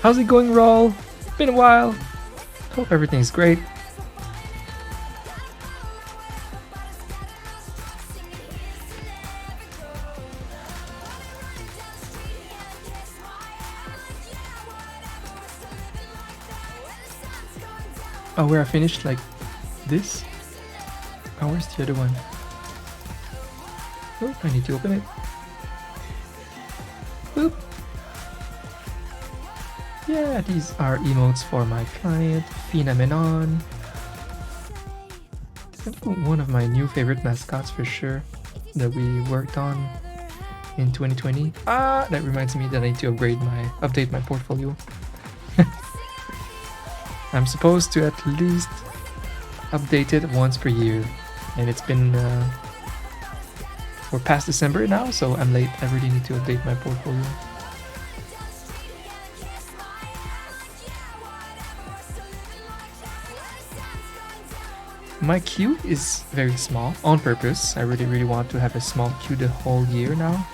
How's it going, Raul? Been a while. Hope everything's great. Oh, where I finished like this? Oh, where's the other one? Oh, I need to open it. Boop. Yeah, these are emotes for my client, Finamenon. One of my new favorite mascots for sure that we worked on in 2020. That reminds me that I need to update my portfolio. I'm supposed to at least update it once per year, and it's been we're past December now, so I'm late. I really need to update my portfolio. My queue is very small on purpose. I really want to have a small queue the whole year now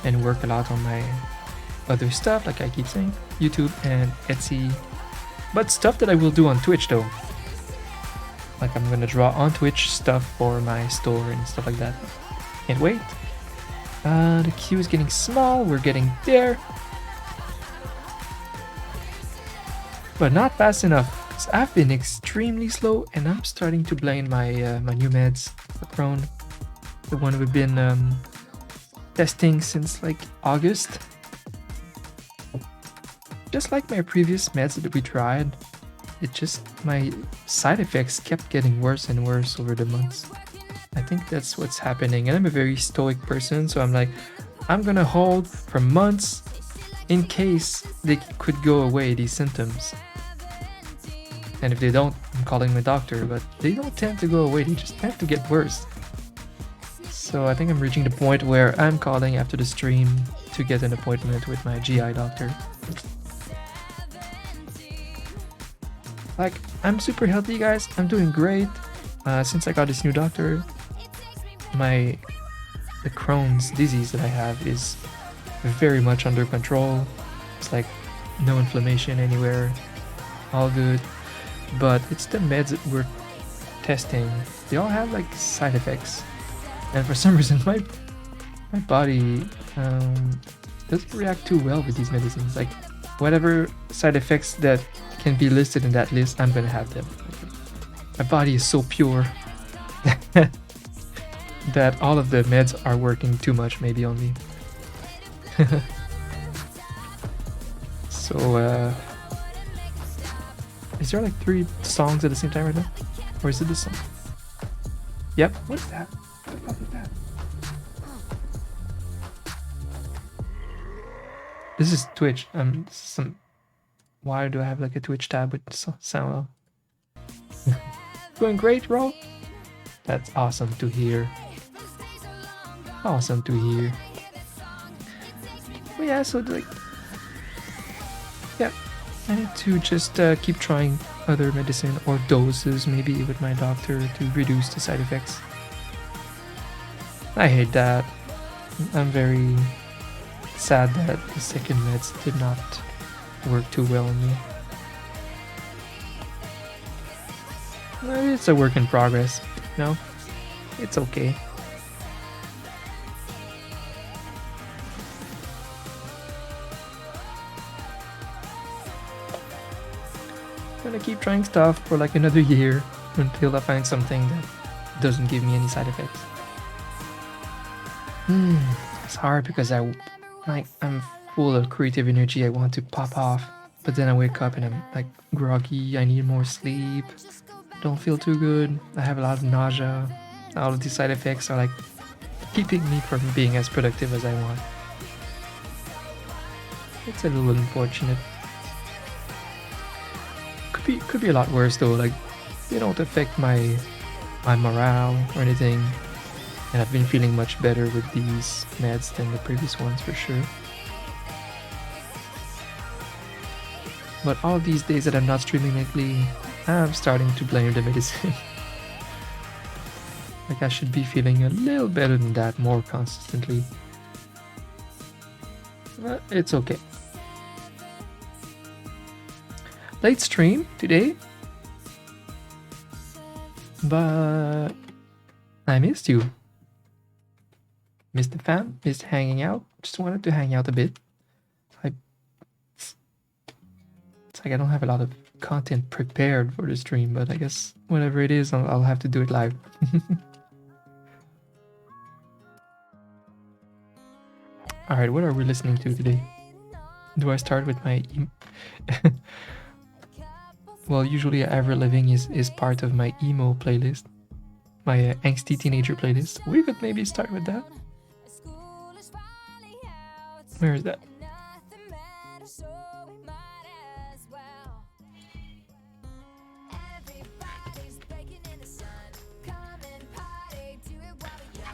and work a lot on my other stuff, like I keep saying, YouTube and Etsy. But stuff that I will do on Twitch though. Like I'm gonna draw on Twitch stuff for my store and stuff like that. Can't wait. The queue is getting small, we're getting there. But not fast enough. I've been extremely slow and I'm starting to blame my my new meds for Crohn. The one we've been testing since like August. Just like my previous meds that we tried, my side effects kept getting worse and worse over the months. I think that's what's happening, and I'm a very stoic person, so I'm like, I'm gonna hold for months in case they could go away, these symptoms. And if they don't, I'm calling my doctor, but they don't tend to go away, they just tend to get worse. So I think I'm reaching the point where I'm calling after the stream to get an appointment with my GI doctor. Like, I'm super healthy, guys. I'm doing great. Since I got this new doctor, the Crohn's disease that I have is very much under control. It's like no inflammation anywhere, all good. But it's the meds that we're testing. They all have like side effects, and for some reason my body doesn't react too well with these medicines. Like whatever side effects that can be listed in that list, I'm gonna have them. My body is so pure that all of the meds are working too much maybe on me. So is there like 3 songs at the same time right now? Or is it this song? Yep. What is that? What the fuck is that? This is Twitch. Why do I have like a Twitch tab with sound? Going great, bro. That's awesome to hear. Awesome to hear. But yeah, so like, yeah, I need to just keep trying other medicine or doses maybe with my doctor to reduce the side effects. I hate that. I'm very sad that the second meds did not work too well on me. It's a work in progress. No, it's okay. I'm gonna keep trying stuff for like another year until I find something that doesn't give me any side effects. It's hard because I'm full of creative energy. I want to pop off, but then I wake up and I'm like groggy. I need more sleep. Don't feel too good. I have a lot of nausea. All of these side effects are like keeping me from being as productive as I want. It's a little unfortunate. Could be a lot worse though. Like they don't affect my morale or anything, and I've been feeling much better with these meds than the previous ones for sure. But all these days that I'm not streaming lately, I'm starting to blame the medicine. Like I should be feeling a little better than that more consistently. But it's okay. late stream today, but I missed you. Missed the fam, missed hanging out. Just wanted to hang out a bit. It's like I don't have a lot of content prepared for the stream, but I guess whatever it is, I'll have to do it live. All right, what are we listening to today? Do I start with my well, usually Ever Living is part of my emo playlist, my angsty teenager playlist. We could maybe start with that. Where is that?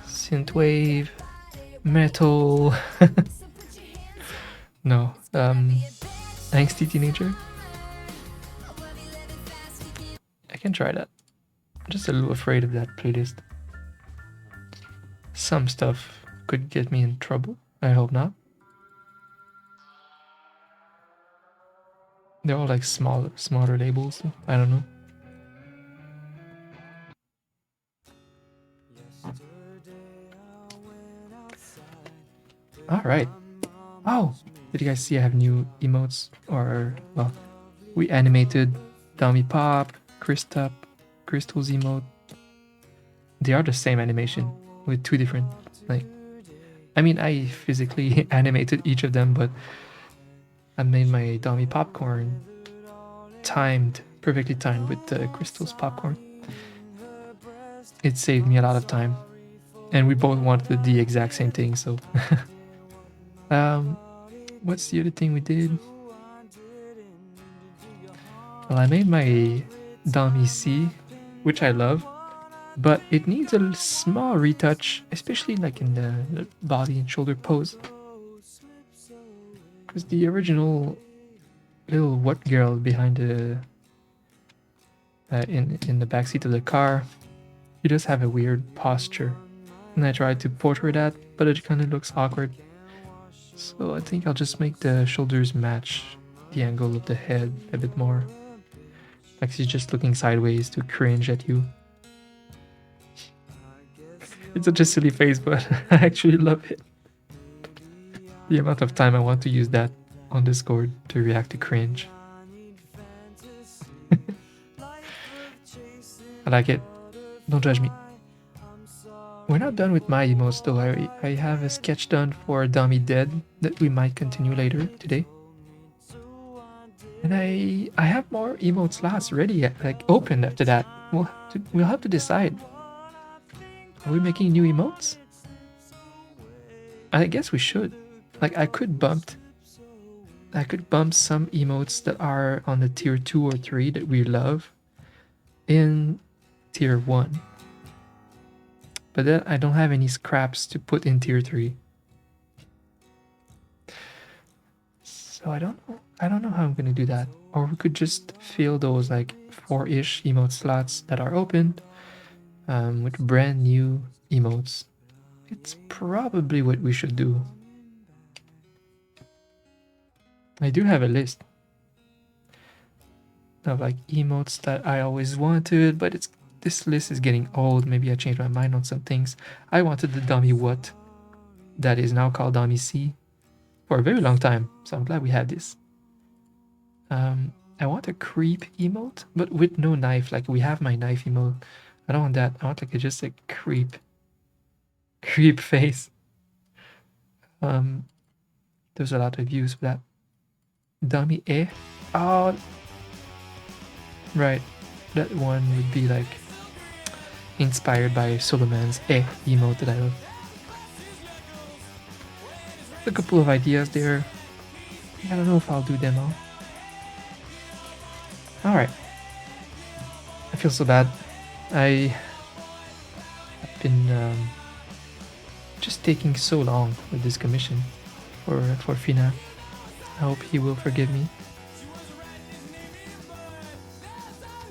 Synthwave, metal. No, angsty teenager. I can try that. I'm just a little afraid of that playlist. Some stuff could get me in trouble. I hope not. They're all like smaller labels. So I don't know. All right. Oh, did you guys see I have new emotes? Or, well, we animated Dummy Pop, Crystal's emote. They are the same animation with two different, like, I mean, I physically animated each of them, but I made my Dummy Popcorn perfectly timed with the Crystal's popcorn. It saved me a lot of time. And we both wanted the exact same thing, so... what's the other thing we did? Well, I made my Dummy C, which I love, but it needs a small retouch, especially like in the body and shoulder pose. Because the original little what girl behind the in the backseat of the car, she does have a weird posture, and I tried to portray that, but it kind of looks awkward. So I think I'll just make the shoulders match the angle of the head a bit more. Like she's just looking sideways to cringe at you. It's such a silly face, but I actually love it. The amount of time I want to use that on Discord to react to cringe. I like it. Don't judge me. We're not done with my emotes though. I have a sketch done for Dummy Dead that we might continue later today. And I have more emote slots ready, like open after that. We'll have to decide. Are we making new emotes? I guess we should. Like I could bump some emotes that are on the tier 2 or 3 that we love in tier 1. But then I don't have any scraps to put in tier 3. So I don't know how I'm gonna do that. Or we could just fill those like 4-ish emote slots that are opened with brand new emotes. It's probably what we should do. I do have a list of like emotes that I always wanted, but this list is getting old. Maybe I changed my mind on some things. I wanted the Dummy What that is now called Dummy C for a very long time, so I'm glad we have this. I want a creep emote, but with no knife. Like we have my knife emote. I don't want that. I want like just a creep face. There's a lot of views for that. Dummy eh? Oh, right. That one would be like inspired by Solomon's eh emote that I love. A couple of ideas there. I don't know if I'll do them all. Alright. I feel so bad. I've been just taking so long with this commission for Fina. I hope he will forgive me.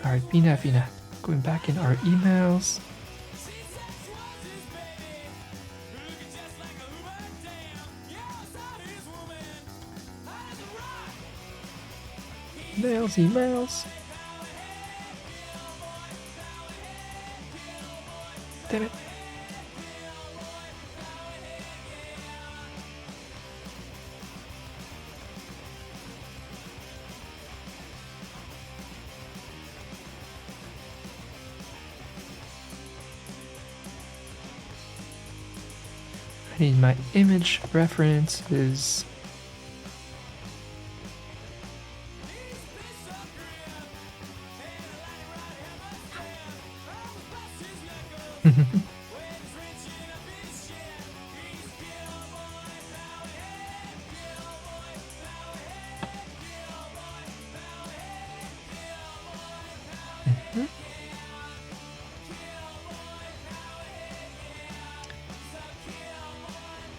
Alright, Fina. Going back in our emails. Emails. Damn it. I need my image references.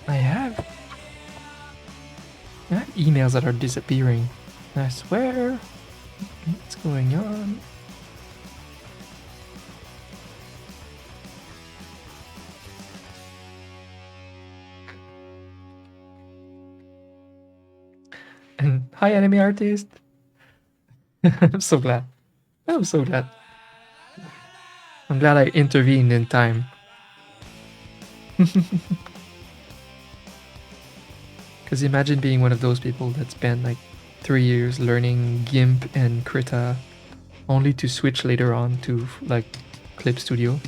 I have emails that are disappearing. I swear. What's going on? And hi, enemy artist. I'm so glad. I'm so glad. I'm glad I intervened in time. Because imagine being one of those people that spent like 3 years learning GIMP and Krita, only to switch later on to like Clip Studio.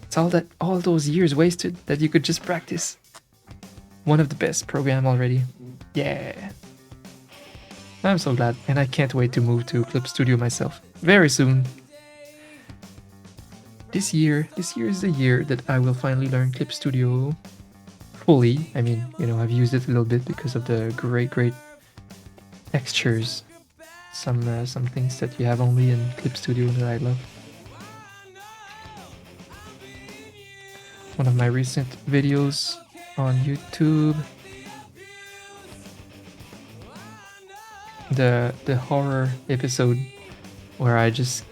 It's all those years wasted that you could just practice. One of the best program already. Yeah. I'm so glad, and I can't wait to move to Clip Studio myself very soon. This year is the year that I will finally learn Clip Studio fully. I mean, you know, I've used it a little bit because of the great textures. Some things that you have only in Clip Studio that I love. One of my recent videos on YouTube, the horror episode where I just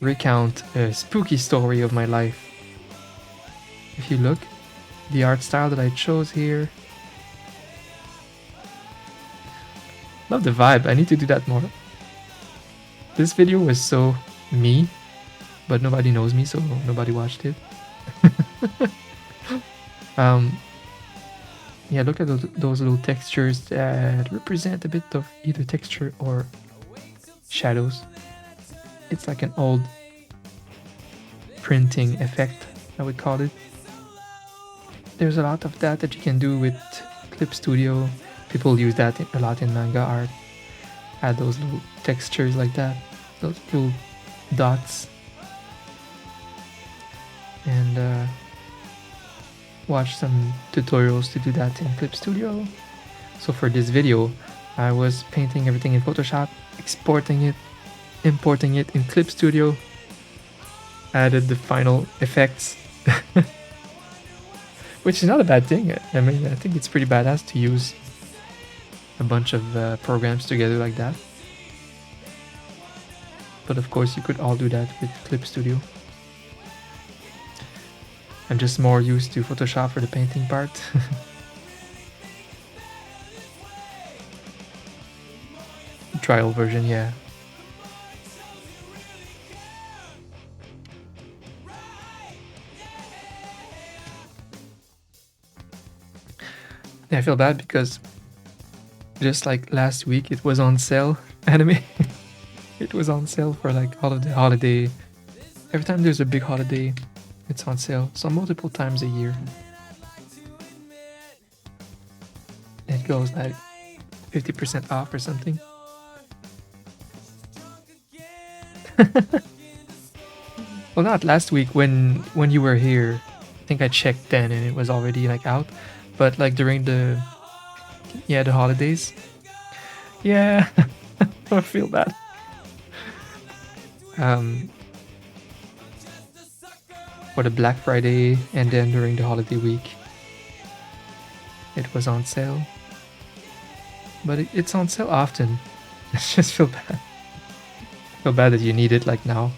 recount a spooky story of my life. If you look, the art style that I chose here. Love the vibe. I need to do that more. This video was so me, but nobody knows me, so nobody watched it. Yeah, look at those little textures that represent a bit of either texture or shadows. It's like an old printing effect, I would call it. There's a lot of that you can do with Clip Studio. People use that a lot in manga art. Add those little textures like that, those little dots. And watch some tutorials to do that in Clip Studio. So for this video, I was painting everything in Photoshop, exporting it, importing it in Clip Studio, added the final effects, which is not a bad thing. I mean, I think it's pretty badass to use a bunch of programs together like that. But of course, you could all do that with Clip Studio. I'm just more used to Photoshop for the painting part. Trial version, yeah. I feel bad because just like last week it was on sale, anime. It was on sale for like all of the holiday. Every time there's a big holiday, it's on sale. So multiple times a year. It goes like 50% off or something. Well, not last week when you were here. I think I checked then and it was already like out. But like during the holidays. Yeah, I feel bad. For the Black Friday and then during the holiday week, it was on sale. But it's on sale often. I just feel bad. I feel bad that you need it like now.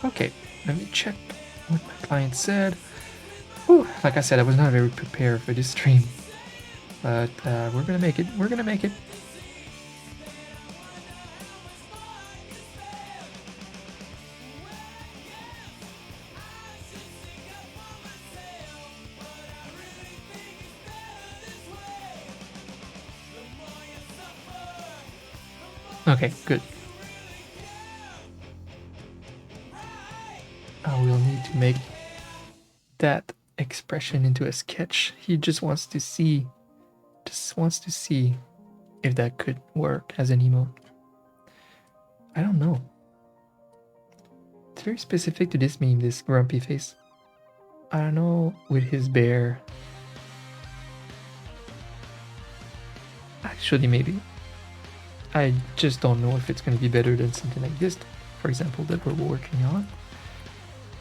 Okay, let me check what my client said. Whew, like I said, I was not very prepared for this stream. But we're gonna make it. We're gonna make it. Okay, good. I will need to make that expression into a sketch. He just wants to see if that could work as an emote. I don't know. It's very specific to this meme, this grumpy face. I don't know with his bear. Actually, maybe. I just don't know if it's going to be better than something like this, for example, that we're working on.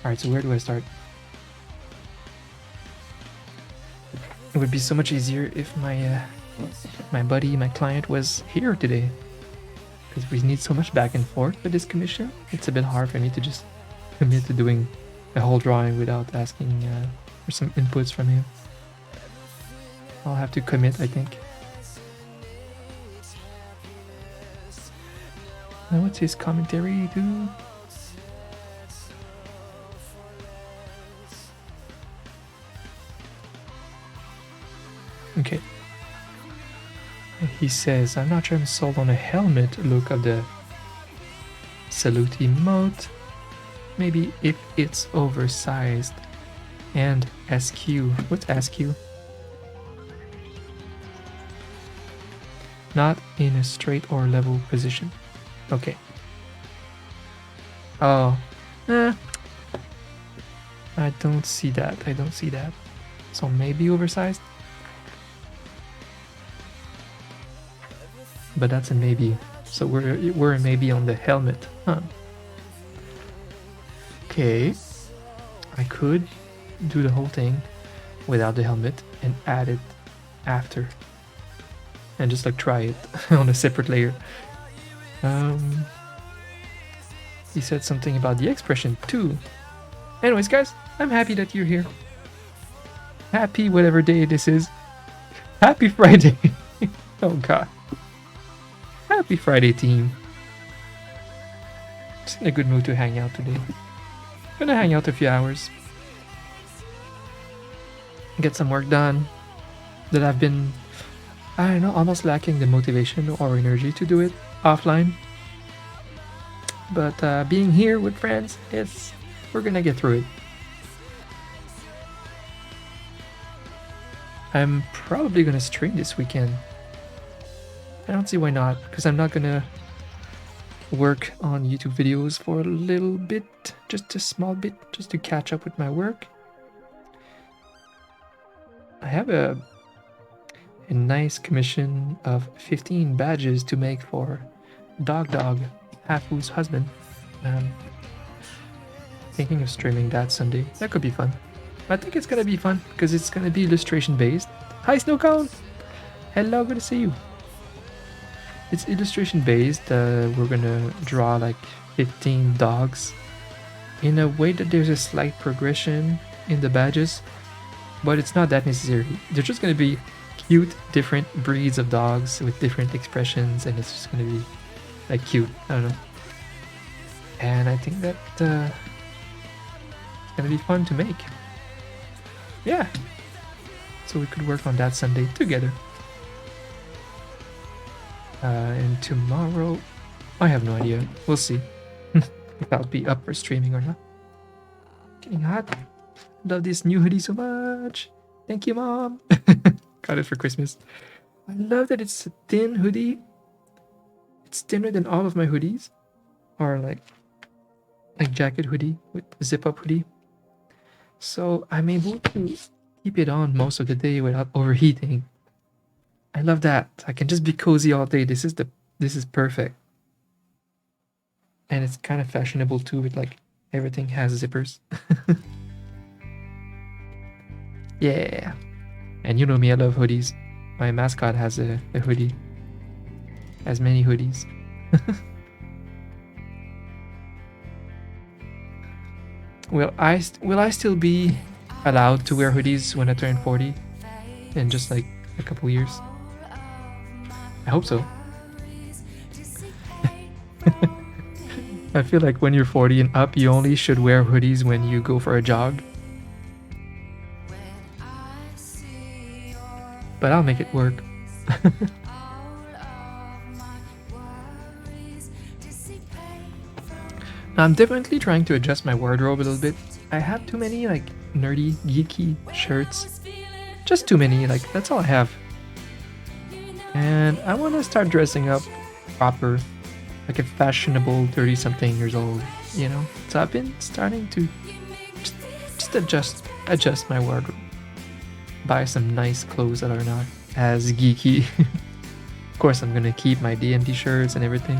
Alright, so where do I start? It would be so much easier if my buddy, my client was here today. Because we need so much back and forth with this commission, it's a bit hard for me to just commit to doing a whole drawing without asking for some inputs from him. I'll have to commit, I think. Now what's his commentary too? Okay. He says, I'm not sure I'm sold on a helmet look of the salute emote. Maybe if it's oversized and SQ. What's SQ? Not in a straight or level position. Okay. Oh. I don't see that. I don't see that. So maybe oversized? But that's a maybe. So we're maybe on the helmet. Huh. Okay. I could do the whole thing without the helmet and add it after. And just like try it on a separate layer. He said something about the expression too. Anyways, guys, I'm happy that you're here. Happy whatever day this is. Happy Friday. Oh god. Happy Friday, team. Just in a good mood to hang out today. Gonna hang out a few hours. Get some work done. That I've been, I don't know, almost lacking the motivation or energy to do it offline. But being here with friends, we're gonna get through it. I'm probably gonna stream this weekend. I don't see why not, because I'm not gonna work on YouTube videos for a little bit, just a small bit, just to catch up with my work. I have a nice commission of 15 badges to make for Dog, Hafu's husband. Thinking of streaming that Sunday. That could be fun. I think it's gonna be fun because it's gonna be illustration based. Hi Snowcone! Hello, good to see you. It's illustration based. We're gonna draw like 15 dogs in a way that there's a slight progression in the badges, but it's not that necessary. They're just gonna be cute, different breeds of dogs with different expressions, and it's just gonna be like cute. I don't know. And I think that it's gonna be fun to make. Yeah. So we could work on that Sunday together. And tomorrow, I have no idea. We'll see if I'll be up for streaming or not. Getting hot. Love this new hoodie so much. Thank you, Mom. Got it for Christmas. I love that it's a thin hoodie. It's thinner than all of my hoodies. Or like jacket hoodie with zip up hoodie. So I'm able to keep it on most of the day without overheating. I love that. I can just be cozy all day. This is perfect. And it's kind of fashionable too, with like everything has zippers. Yeah. And you know me, I love hoodies. My mascot has a hoodie. Has many hoodies. Will I still be allowed to wear hoodies when I turn 40 in just like a couple years? I hope so. I feel like when you're 40 and up, you only should wear hoodies when you go for a jog. But I'll make it work. I'm definitely trying to adjust my wardrobe a little bit. I have too many like nerdy, geeky shirts. Just too many, like that's all I have. And I want to start dressing up proper, like a fashionable 30-something years old, you know? So I've been starting to just adjust my wardrobe. Buy some nice clothes that are not as geeky. Of course, I'm gonna keep my DMT shirts and everything.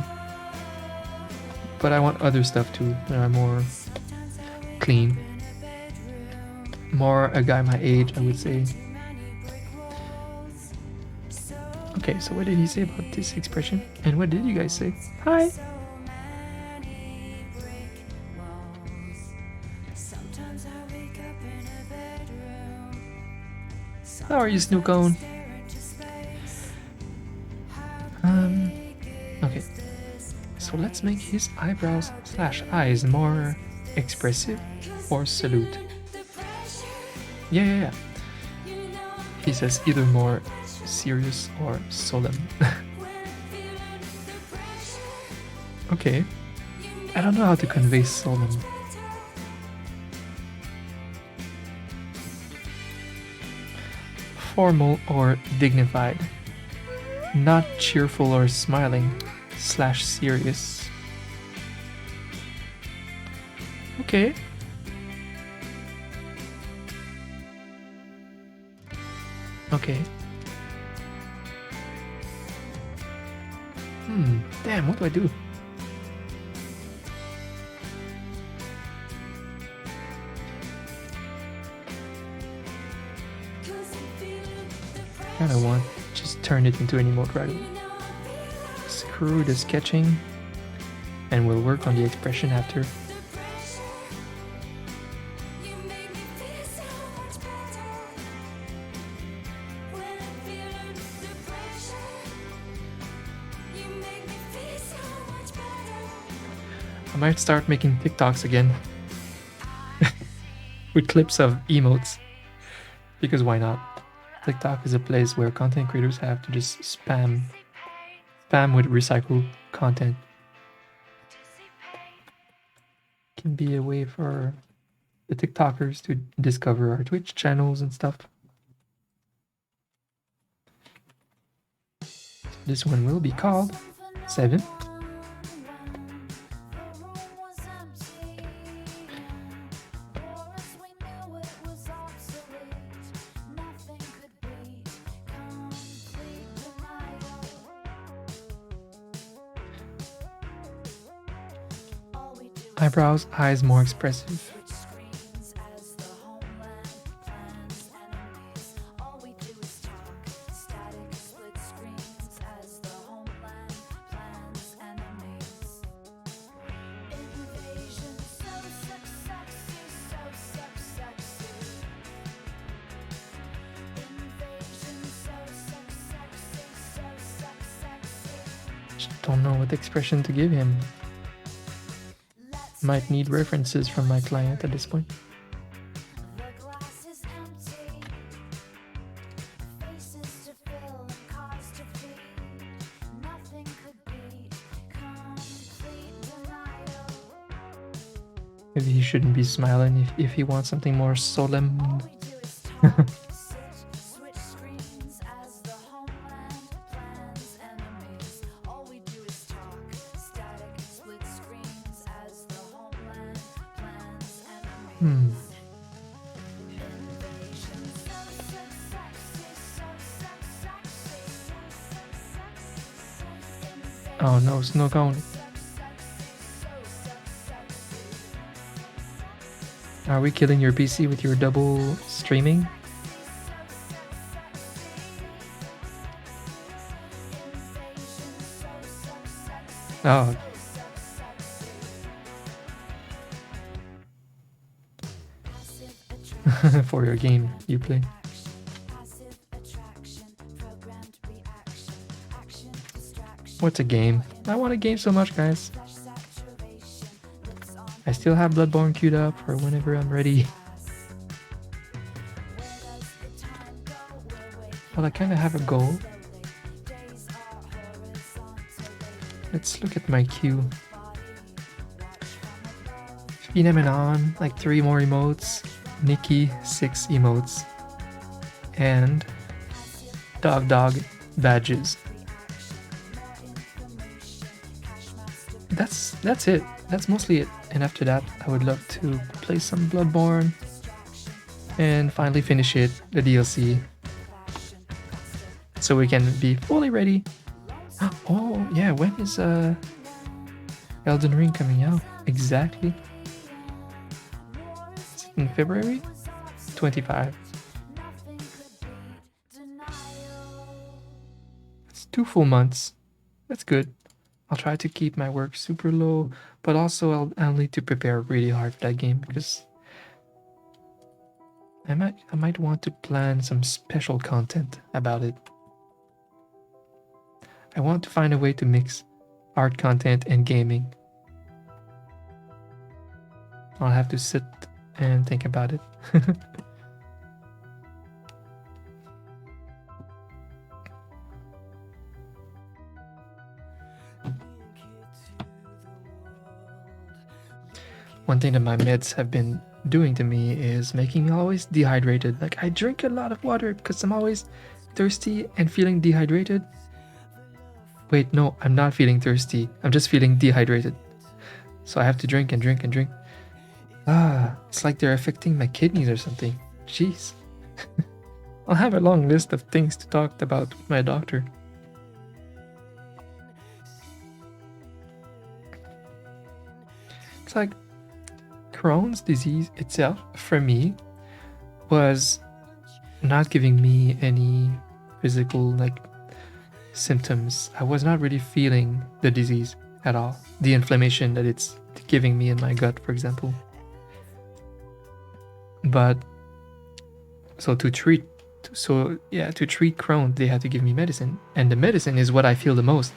But I want other stuff too that are more clean. More a guy my age, I would say. Okay, so what did he say about this expression? And what did you guys say? Hi! How are you, Snookone? Okay. So let's make his eyebrows / eyes more expressive or salute. Yeah. He says either more serious or solemn. Okay. I don't know how to convey solemn. Formal or dignified. Not cheerful or smiling / serious. Okay. Okay. Damn, what do I do? I don't want just turn it into an emote right away. Screw the sketching and we'll work on the expression after. I might start making TikToks again with clips of emotes, because why not? TikTok is a place where content creators have to just spam with recycled content. Can be a way for the TikTokers to discover our Twitch channels and stuff. This one will be called 7. Eyebrows, eyes more expressive. Just don't know what expression to give him. Might need references from my client at this point. Maybe he shouldn't be smiling if he wants something more solemn. Oh no, Snowcone. Are we killing your PC with your double streaming? Oh. for your game you play. What's a game? I want a game so much, guys. I still have Bloodborne queued up for whenever I'm ready. Well, I kind of have a goal. Let's look at my queue. Finamenon, like 3 more emotes. Nikki, 6 emotes. And dog badges. That's it. That's mostly it. And after that, I would love to play some Bloodborne and finally finish it, the DLC, so we can be fully ready. Oh yeah, when is Elden Ring coming out exactly? Is it in February 25? It's 2 full months. That's good. I'll try to keep my work super low, but also I'll need to prepare really hard for that game because I might want to plan some special content about it. I want to find a way to mix art content and gaming. I'll have to sit and think about it. One thing that my meds have been doing to me is making me always dehydrated. Like, I drink a lot of water because I'm always thirsty and feeling dehydrated. Wait, no, I'm not feeling thirsty. I'm just feeling dehydrated. So I have to drink and drink and drink. It's like they're affecting my kidneys or something. Jeez. I'll have a long list of things to talk about with my doctor. It's like Crohn's disease itself, for me, was not giving me any physical symptoms. I was not really feeling the disease at all. The inflammation that it's giving me in my gut, for example. But so to treat Crohn, they had to give me medicine, and the medicine is what I feel the most.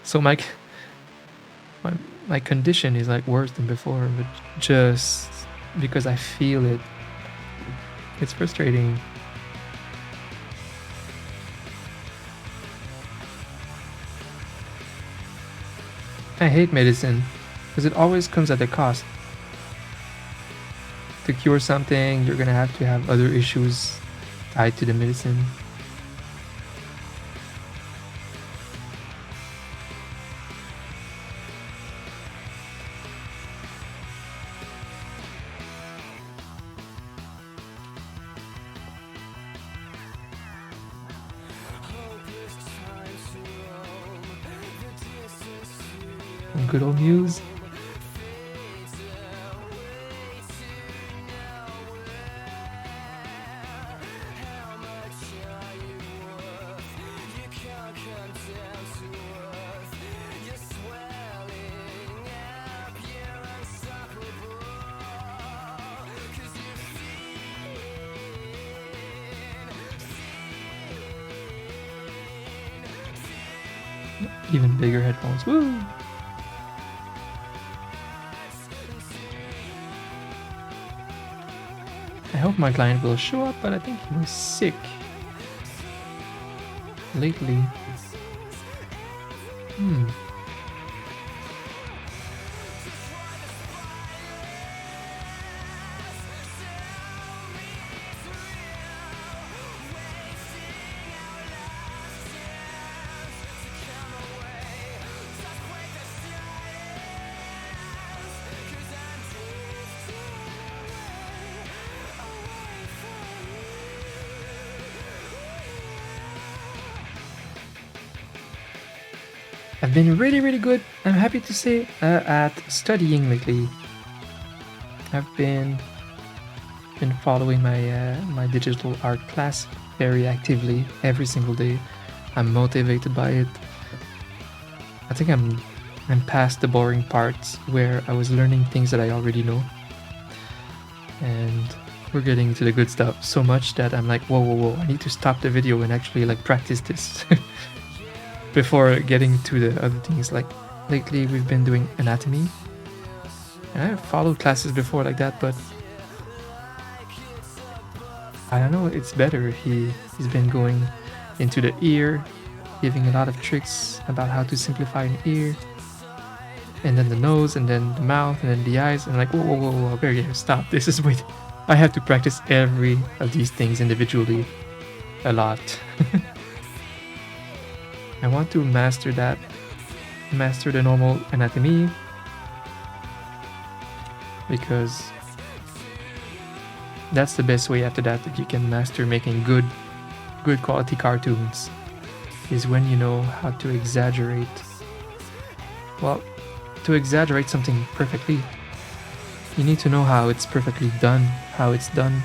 So my condition is like worse than before, but just because I feel it. It's frustrating. I hate medicine because it always comes at a cost. To cure something, you're gonna have to have other issues tied to the medicine. Good old Muse. Even bigger headphones. Woo! I hope my client will show up, but I think he was sick lately. I've been really good, I'm happy to say, at studying lately. I've been following my digital art class very actively every single day. I'm motivated by it. I think I'm past the boring parts where I was learning things that I already know. And we're getting to the good stuff so much that I'm like, whoa, I need to stop the video and actually like practice this before getting to the other things. Like lately we've been doing anatomy, and I've followed classes before like that, but I don't know, it's better. He's been going into the ear, giving a lot of tricks about how to simplify an ear, and then the nose, and then the mouth, and then the eyes, and like, whoa, okay, stop. This is wait. I have to practice every of these things individually a lot. I want to master that, master the normal anatomy, because that's the best way after that you can master making good quality cartoons, is when you know how to exaggerate. Well, to exaggerate something perfectly, you need to know how it's perfectly done, how it's done.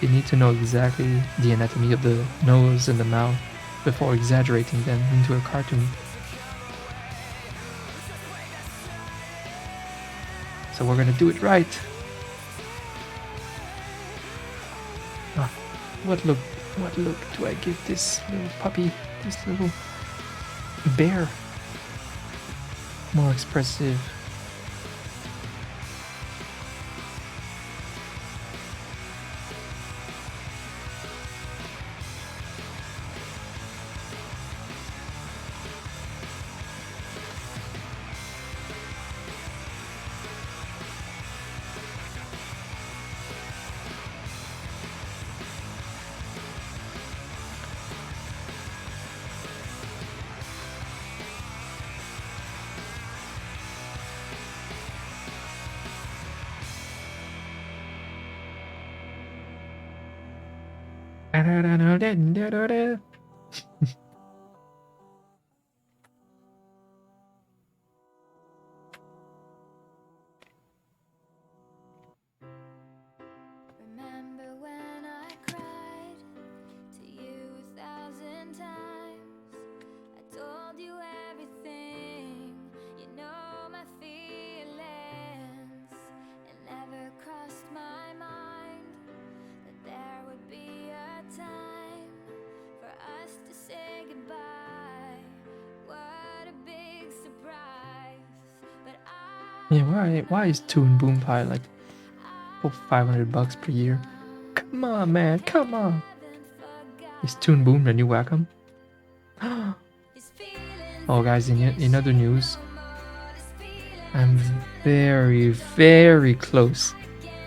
You need to know exactly the anatomy of the nose and the mouth before exaggerating them into a cartoon. So we're gonna do it right. What look do I give this little puppy, this little bear? More expressive. Yeah, why is Toon Boom Pie like $500 per year? Come on, man, come on. Is Toon Boom the new Wacom? Oh, guys, in other news, I'm very close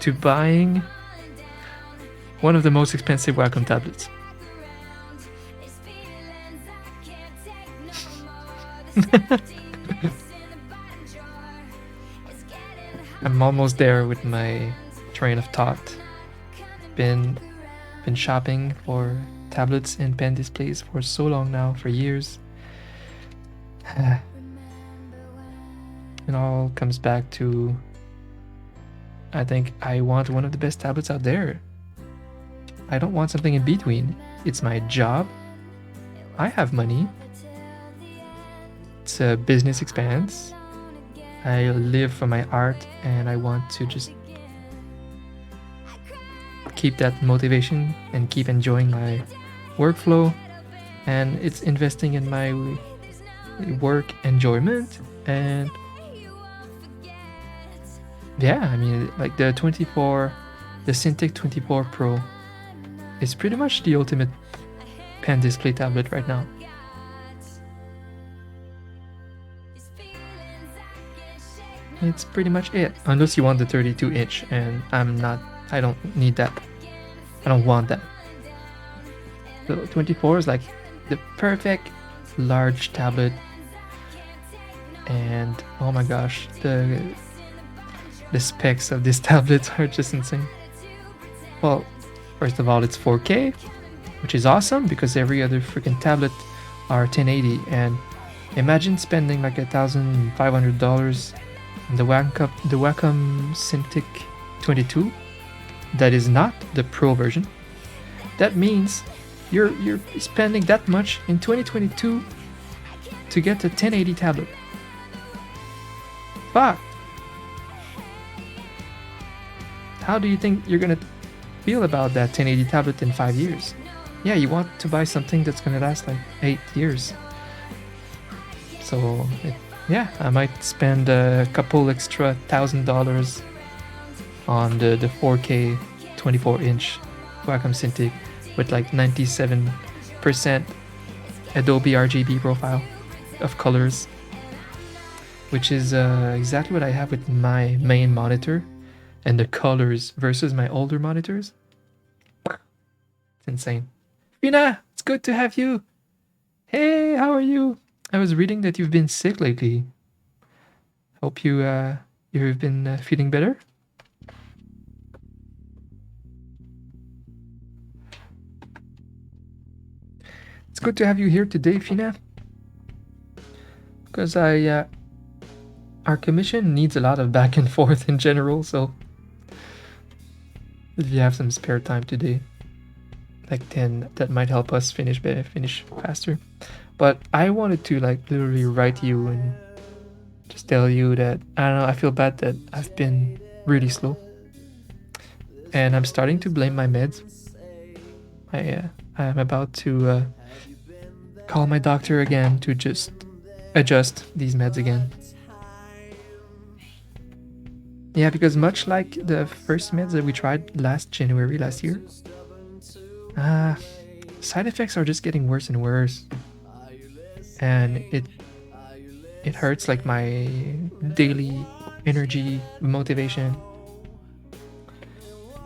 to buying one of the most expensive Wacom tablets. I'm almost there with my train of thought. Been shopping for tablets and pen displays for so long now, for years. It all comes back to, I think I want one of the best tablets out there. I don't want something in between. It's my job. I have money. It's a business expense. I live for my art, and I want to just keep that motivation and keep enjoying my workflow, and it's investing in my work enjoyment. And yeah, I mean, like the Cintiq 24 Pro is pretty much the ultimate pen display tablet right now. It's pretty much it, unless you want the 32-inch, and I don't need that. I don't want that. So 24 is like the perfect large tablet, and oh my gosh, the specs of this tablet are just insane. Well, first of all, it's 4K, which is awesome because every other freaking tablet are 1080, and imagine spending like $1,500 on the Wacom Cintiq 22. That is not the Pro version. That means you're spending that much in 2022 to get a 1080 tablet. Fuck. How do you think you're gonna feel about that 1080 tablet in 5 years? Yeah, you want to buy something that's gonna last like 8 years. So yeah, I might spend a couple extra $1,000 on the 4K 24-inch Wacom Cintiq with like 97% Adobe RGB profile of colors, which is exactly what I have with my main monitor, and the colors versus my older monitors. It's insane. Fina, it's good to have you. Hey, how are you? I was reading that you've been sick lately. Hope you've been feeling better. It's good to have you here today, Fina. Because our commission needs a lot of back and forth in general, so if you have some spare time today, like 10, that might help us finish faster. But I wanted to like literally write you and just tell you that I don't know, I feel bad that I've been really slow, and I'm starting to blame my meds. I'm about to call my doctor again to just adjust these meds again. Yeah, because much like the first meds that we tried last year, side effects are just getting worse and worse, and it hurts like my daily energy, motivation.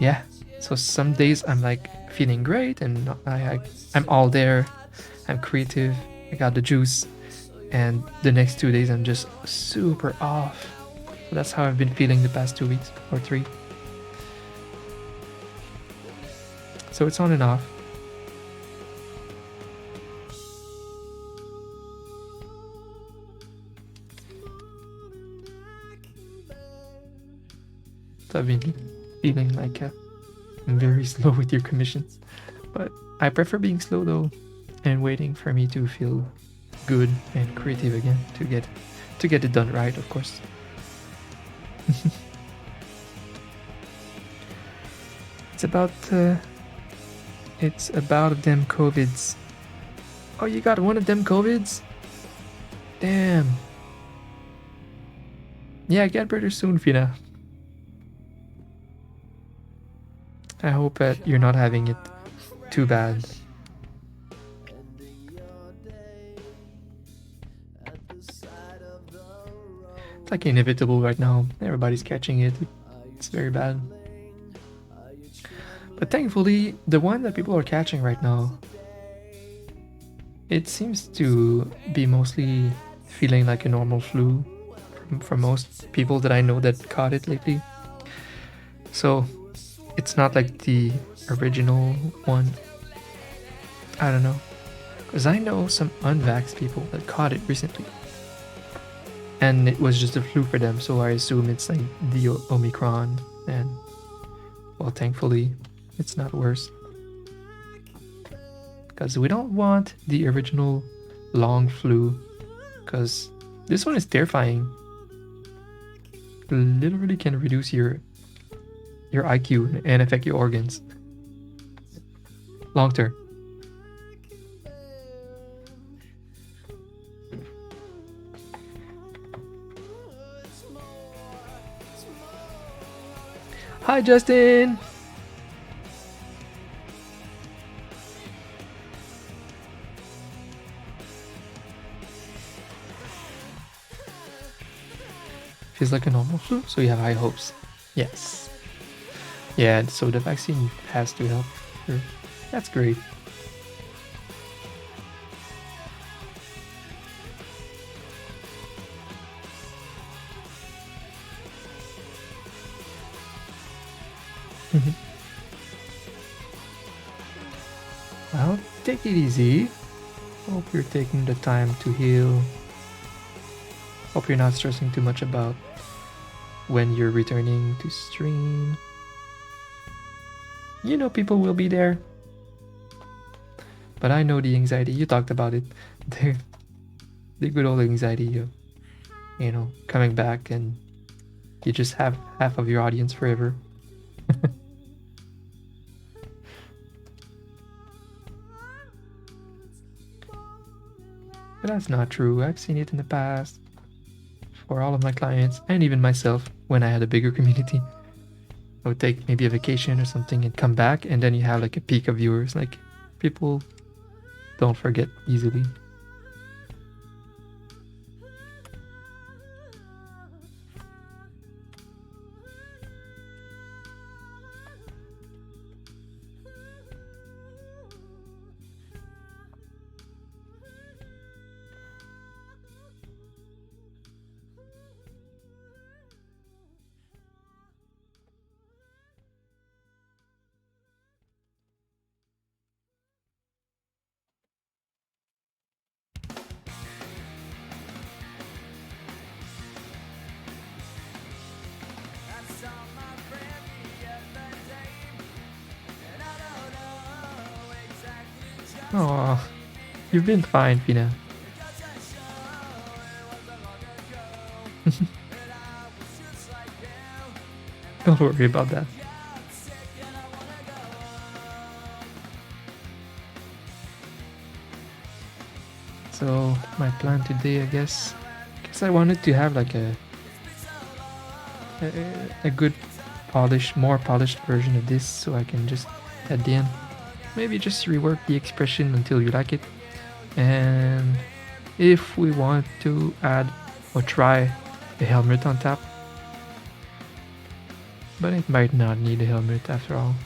Yeah, so some days I'm like feeling great and I'm all there, I'm creative, I got the juice, and the next 2 days I'm just super off. So that's how I've been feeling the past 2 weeks or 3. So it's on and off. So I've been feeling like I'm very slow with your commissions, but I prefer being slow though, and waiting for me to feel good and creative again to get it done right, of course. It's about them COVIDs. Oh, you got one of them COVIDs? Damn. Yeah, get better soon, Fina. I hope that you're not having it too bad. It's like inevitable right now. Everybody's catching it. It's very bad. But thankfully, the one that people are catching right now, it seems to be mostly feeling like a normal flu for most people that I know that caught it lately. So it's not like the original one. I don't know. Because I know some unvaxxed people that caught it recently. And it was just a flu for them, so I assume it's like the Omicron. And, well, thankfully, it's not worse. Because we don't want the original long flu. Because this one is terrifying. It literally can reduce your IQ and affect your organs. Long term. Hi, Justin! Feels like a normal flu, so you have high hopes. Yes. Yeah, so the vaccine has to help. Sure. That's great. Well, take it easy. Hope you're taking the time to heal. Hope you're not stressing too much about when you're returning to stream. You know people will be there. But I know the anxiety. You talked about it. The good old anxiety of, coming back and you just have half of your audience forever. But that's not true. I've seen it in the past for all of my clients and even myself when I had a bigger community. I would take maybe a vacation or something and come back, and then you have like a peak of viewers. Like, people don't forget easily. Oh, you've been fine, Fina. Don't worry about that. So my plan today, I guess I wanted to have like a good more polished version of this, so I can just at the end maybe just rework the expression until you like it. And if we want to add or try a helmet on top, but it might not need a helmet after all.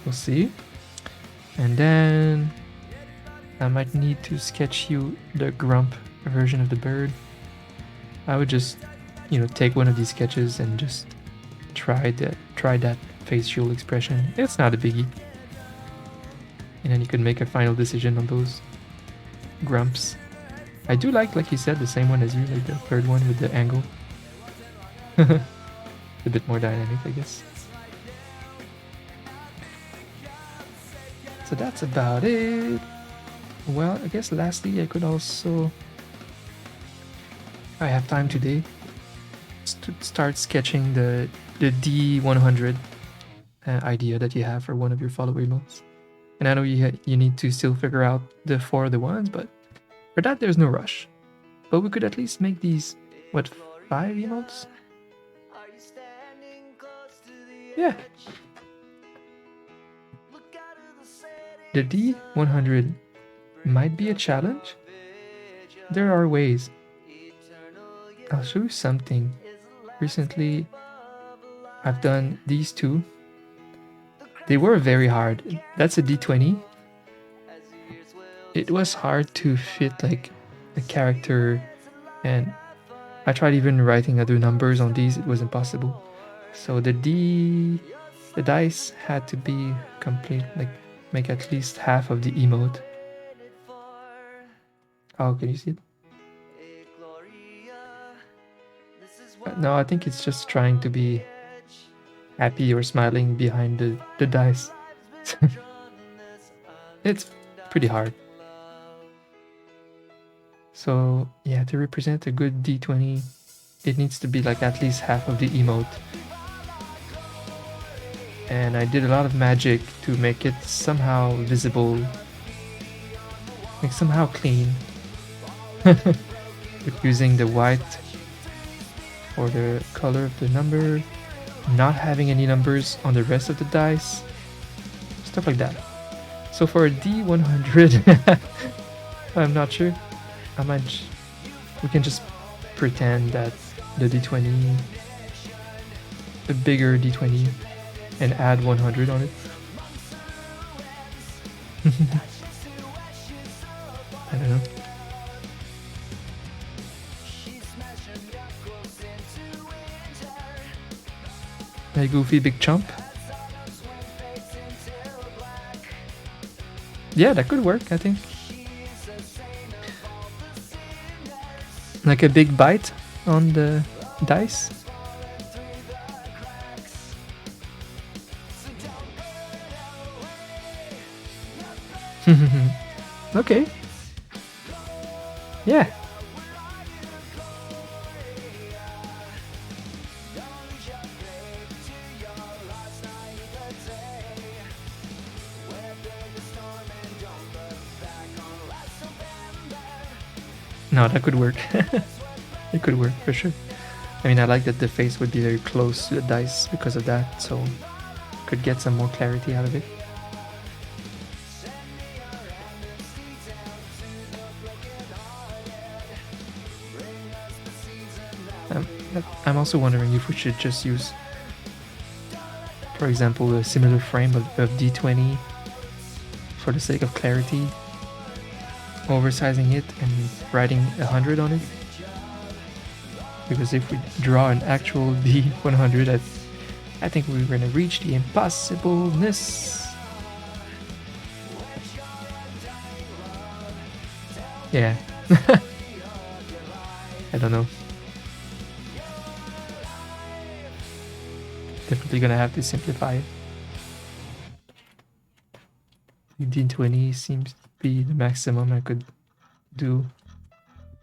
We'll see. And then I might need to sketch you the grump version of the bird. I would just, take one of these sketches and just try that facial expression. It's not a biggie. And then you can make a final decision on those grumps. I do like you said, the same one as you, like the third one with the angle. A bit more dynamic, I guess. So that's about it. Well, I guess lastly, I could also, I have time today, to start sketching the D100 idea that you have for one of your follower emotes. And I know you need to still figure out the 4 other ones, but for that there's no rush. But we could at least make these, 5 emotes? Yeah. The D100 might be a challenge. There are ways. I'll show you something. Recently, I've done these 2. They were very hard. That's a D20. It was hard to fit like a character, and I tried even writing other numbers on these. It was impossible. So the dice had to be complete, like make at least half of the emote. Oh, can you see it? No, I think it's just trying to be happy or smiling behind the dice. It's pretty hard. So yeah, to represent a good D20, it needs to be like at least half of the emote. And I did a lot of magic to make it somehow visible, like somehow clean. With using the white for the color of the number, not having any numbers on the rest of the dice, stuff like that. So for a D100, I'm not sure. We can just pretend that the D20, the bigger D20, and add 100 on it. I don't know. A goofy big chump. Yeah, that could work, I think. Like a big bite on the dice. Okay. Yeah. No, that could work. It could work for sure. I mean, I like that the face would be very close to the dice because of that, so could get some more clarity out of it. I'm also wondering if we should just use, for example, a similar frame of D20 for the sake of clarity, oversizing it and writing 100 on it. Because if we draw an actual D100, I think we're gonna reach the impossibleness. Yeah. I don't know. Definitely gonna have to simplify it. D20 seems to be the maximum I could do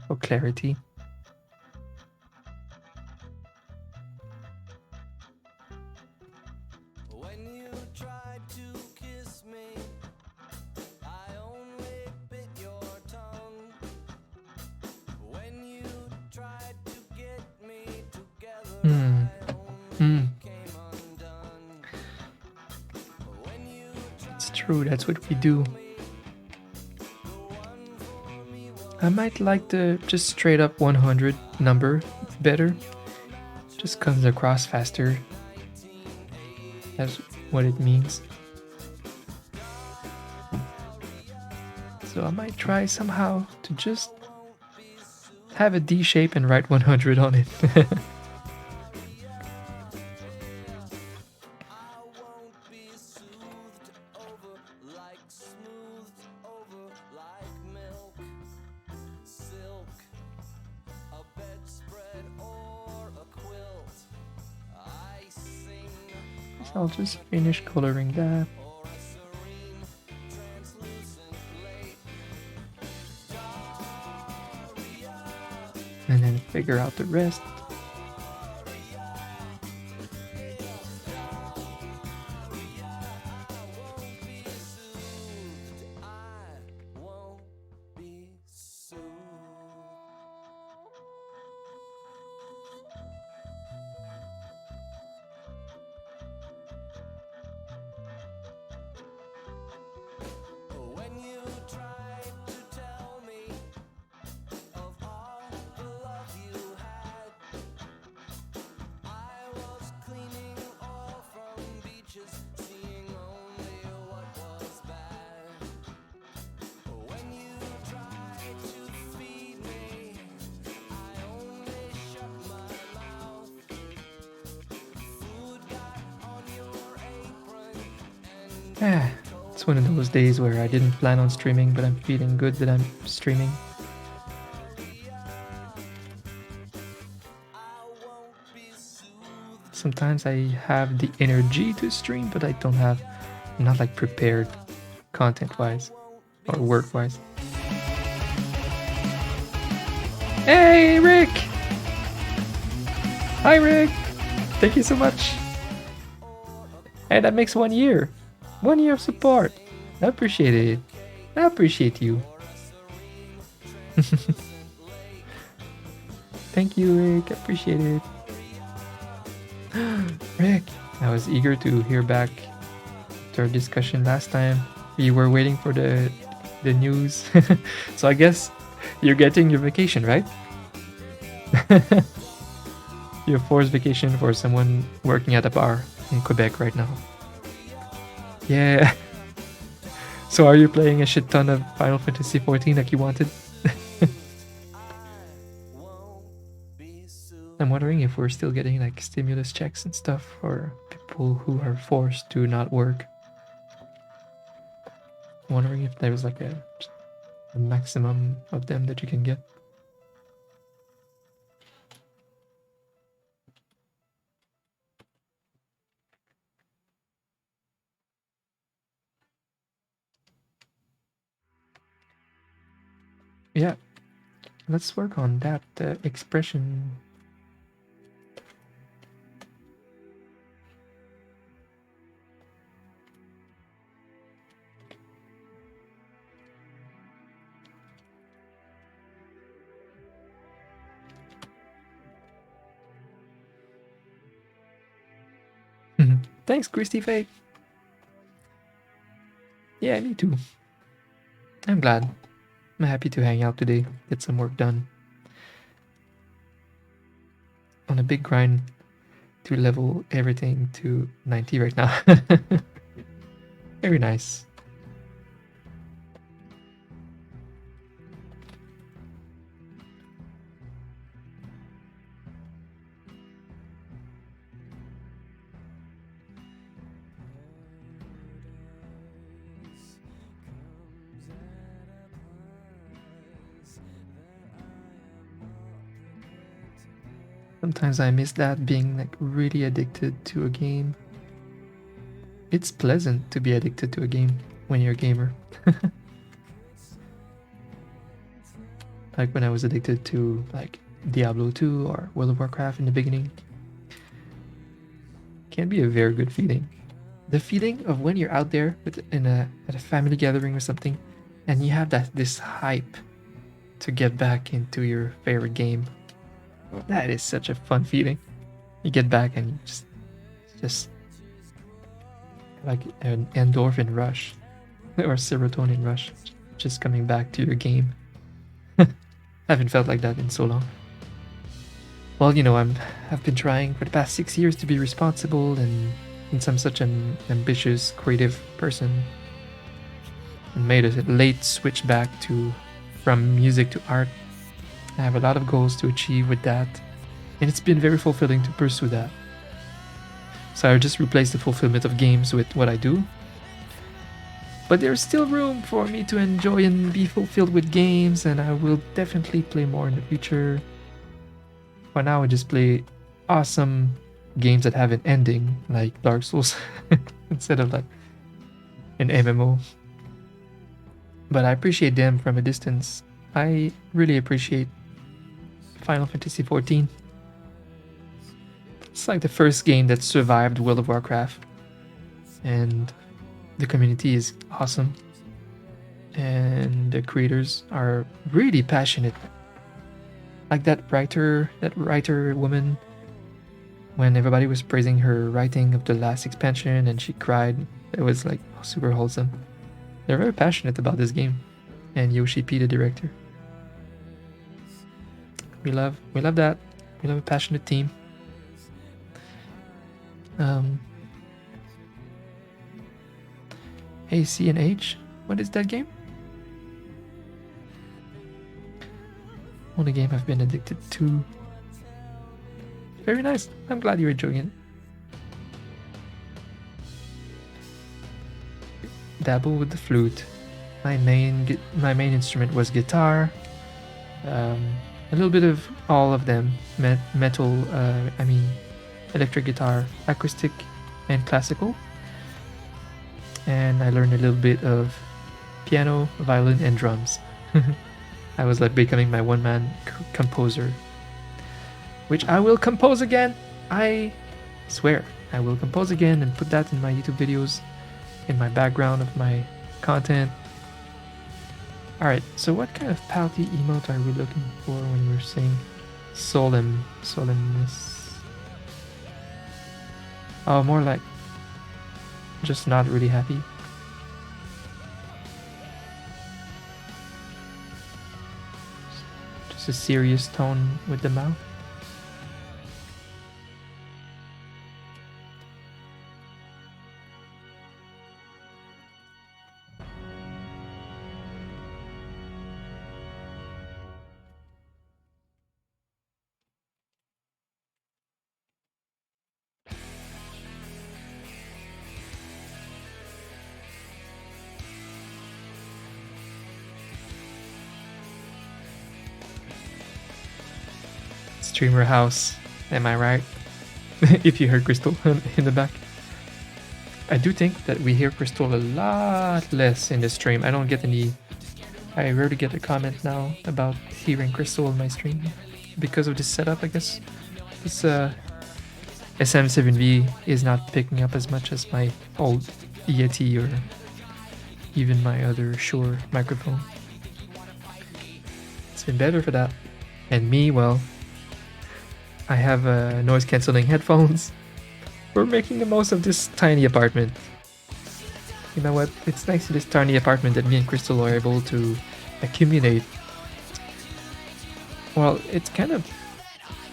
for clarity. It's true, that's what we do. I might like the just straight up 100 number better. Just comes across faster. That's what it means. So I might try somehow to just have a D shape and write 100 on it. I'll just finish coloring that. And then figure out the rest. It's one of those days where I didn't plan on streaming, but I'm feeling good that I'm streaming. Sometimes I have the energy to stream, but I'm not like prepared content-wise or work-wise. Hey, Rick! Hi, Rick! Thank you so much. Hey, that makes 1 year. 1 year of support. I appreciate it. I appreciate you. Thank you, Rick. I appreciate it. Rick, I was eager to hear back after our discussion last time. You were waiting for the news. So I guess you're getting your vacation, right? Your forced vacation for someone working at a bar in Quebec right now. Yeah. So are you playing a shit ton of Final Fantasy XIV like you wanted? I'm wondering if we're still getting like stimulus checks and stuff for people who are forced to not work. I'm wondering if there's like a maximum of them that you can get. Yeah, let's work on that expression. Thanks, Christy Faye. Yeah, me too. I'm glad. I'm happy to hang out today, get some work done. On a big grind to level everything to 90 right now. Very nice. Sometimes I miss that, being like really addicted to a game. It's pleasant to be addicted to a game when you're a gamer. Like when I was addicted to like Diablo 2 or World of Warcraft in the beginning. Can be a very good feeling. The feeling of when you're out there at a family gathering or something, and you have this hype to get back into your favorite game. That is such a fun feeling. You get back and you just like an endorphin rush or serotonin rush, just coming back to your game. I haven't felt like that in so long. Well, you know, I've been trying for the past 6 years to be responsible, and since I'm such an ambitious, creative person, and made a late switch back from music to art, I have a lot of goals to achieve with that, and it's been very fulfilling to pursue that. So I just replaced the fulfillment of games with what I do. But there's still room for me to enjoy and be fulfilled with games, and I will definitely play more in the future. For now, I just play awesome games that have an ending, like Dark Souls, instead of like an MMO. But I appreciate them from a distance. I really appreciate Final Fantasy XIV. It's like the first game that survived World of Warcraft, and the community is awesome, and the creators are really passionate. Like that writer woman, when everybody was praising her writing of the last expansion and she cried, it was like super wholesome. They're very passionate about this game, and Yoshi P, the director. We love that. We love a passionate team. Hey, C&H, what is that game? Only game I've been addicted to. Very nice. I'm glad you're enjoying it. Dabble with the flute. My main instrument was guitar. A little bit of all of them. Metal, electric guitar, acoustic, and classical. And I learned a little bit of piano, violin, and drums. I was like becoming my one-man composer, which I will compose again. I swear I will compose again and put that in my YouTube videos, in my background of my content. Alright, so what kind of palty emote are we looking for when we're saying solemnness? Oh, more like just not really happy. Just a serious tone with the mouth. Streamer house, am I right? If you heard Crystal in the back. I do think that we hear Crystal a lot less in the stream. I rarely get a comment now about hearing Crystal in my stream because of this setup, I guess. This SM7V is not picking up as much as my old Yeti or even my other Shure microphone. It's been better for that. And me, well, I have noise cancelling headphones, We're making the most of this tiny apartment. You know what? It's thanks to this tiny apartment that me and Crystal are able to accumulate. Well, it's kind of...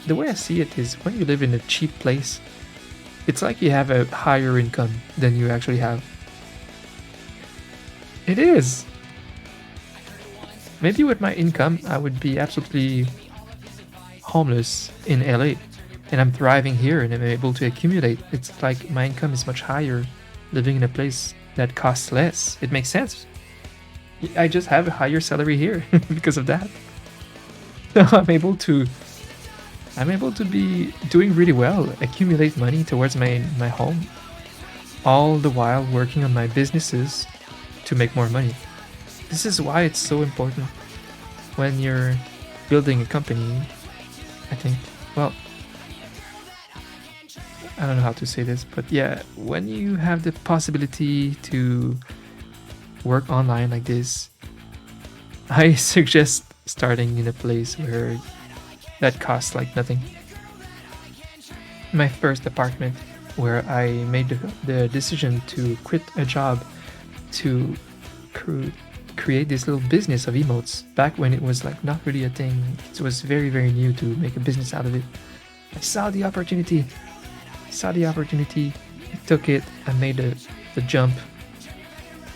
The way I see it is when you live in a cheap place, it's like you have a higher income than you actually have. It is! Maybe with my income, I would be absolutely homeless in LA. And I'm thriving here and I'm able to accumulate. It's like my income is much higher living in a place that costs less. It makes sense. I just have a higher salary here because of that. So I'm able to be doing really well, accumulate money towards my home, all the while working on my businesses to make more money. This is why it's so important when you're building a company, I think. Well, I don't know how to say this, but yeah, when you have the possibility to work online like this, I suggest starting in a place where that costs like nothing. My first apartment, where I made the decision to quit a job to create this little business of emotes back when it was like not really a thing. It was very, very new to make a business out of it. I saw the opportunity. I took it. I made the jump.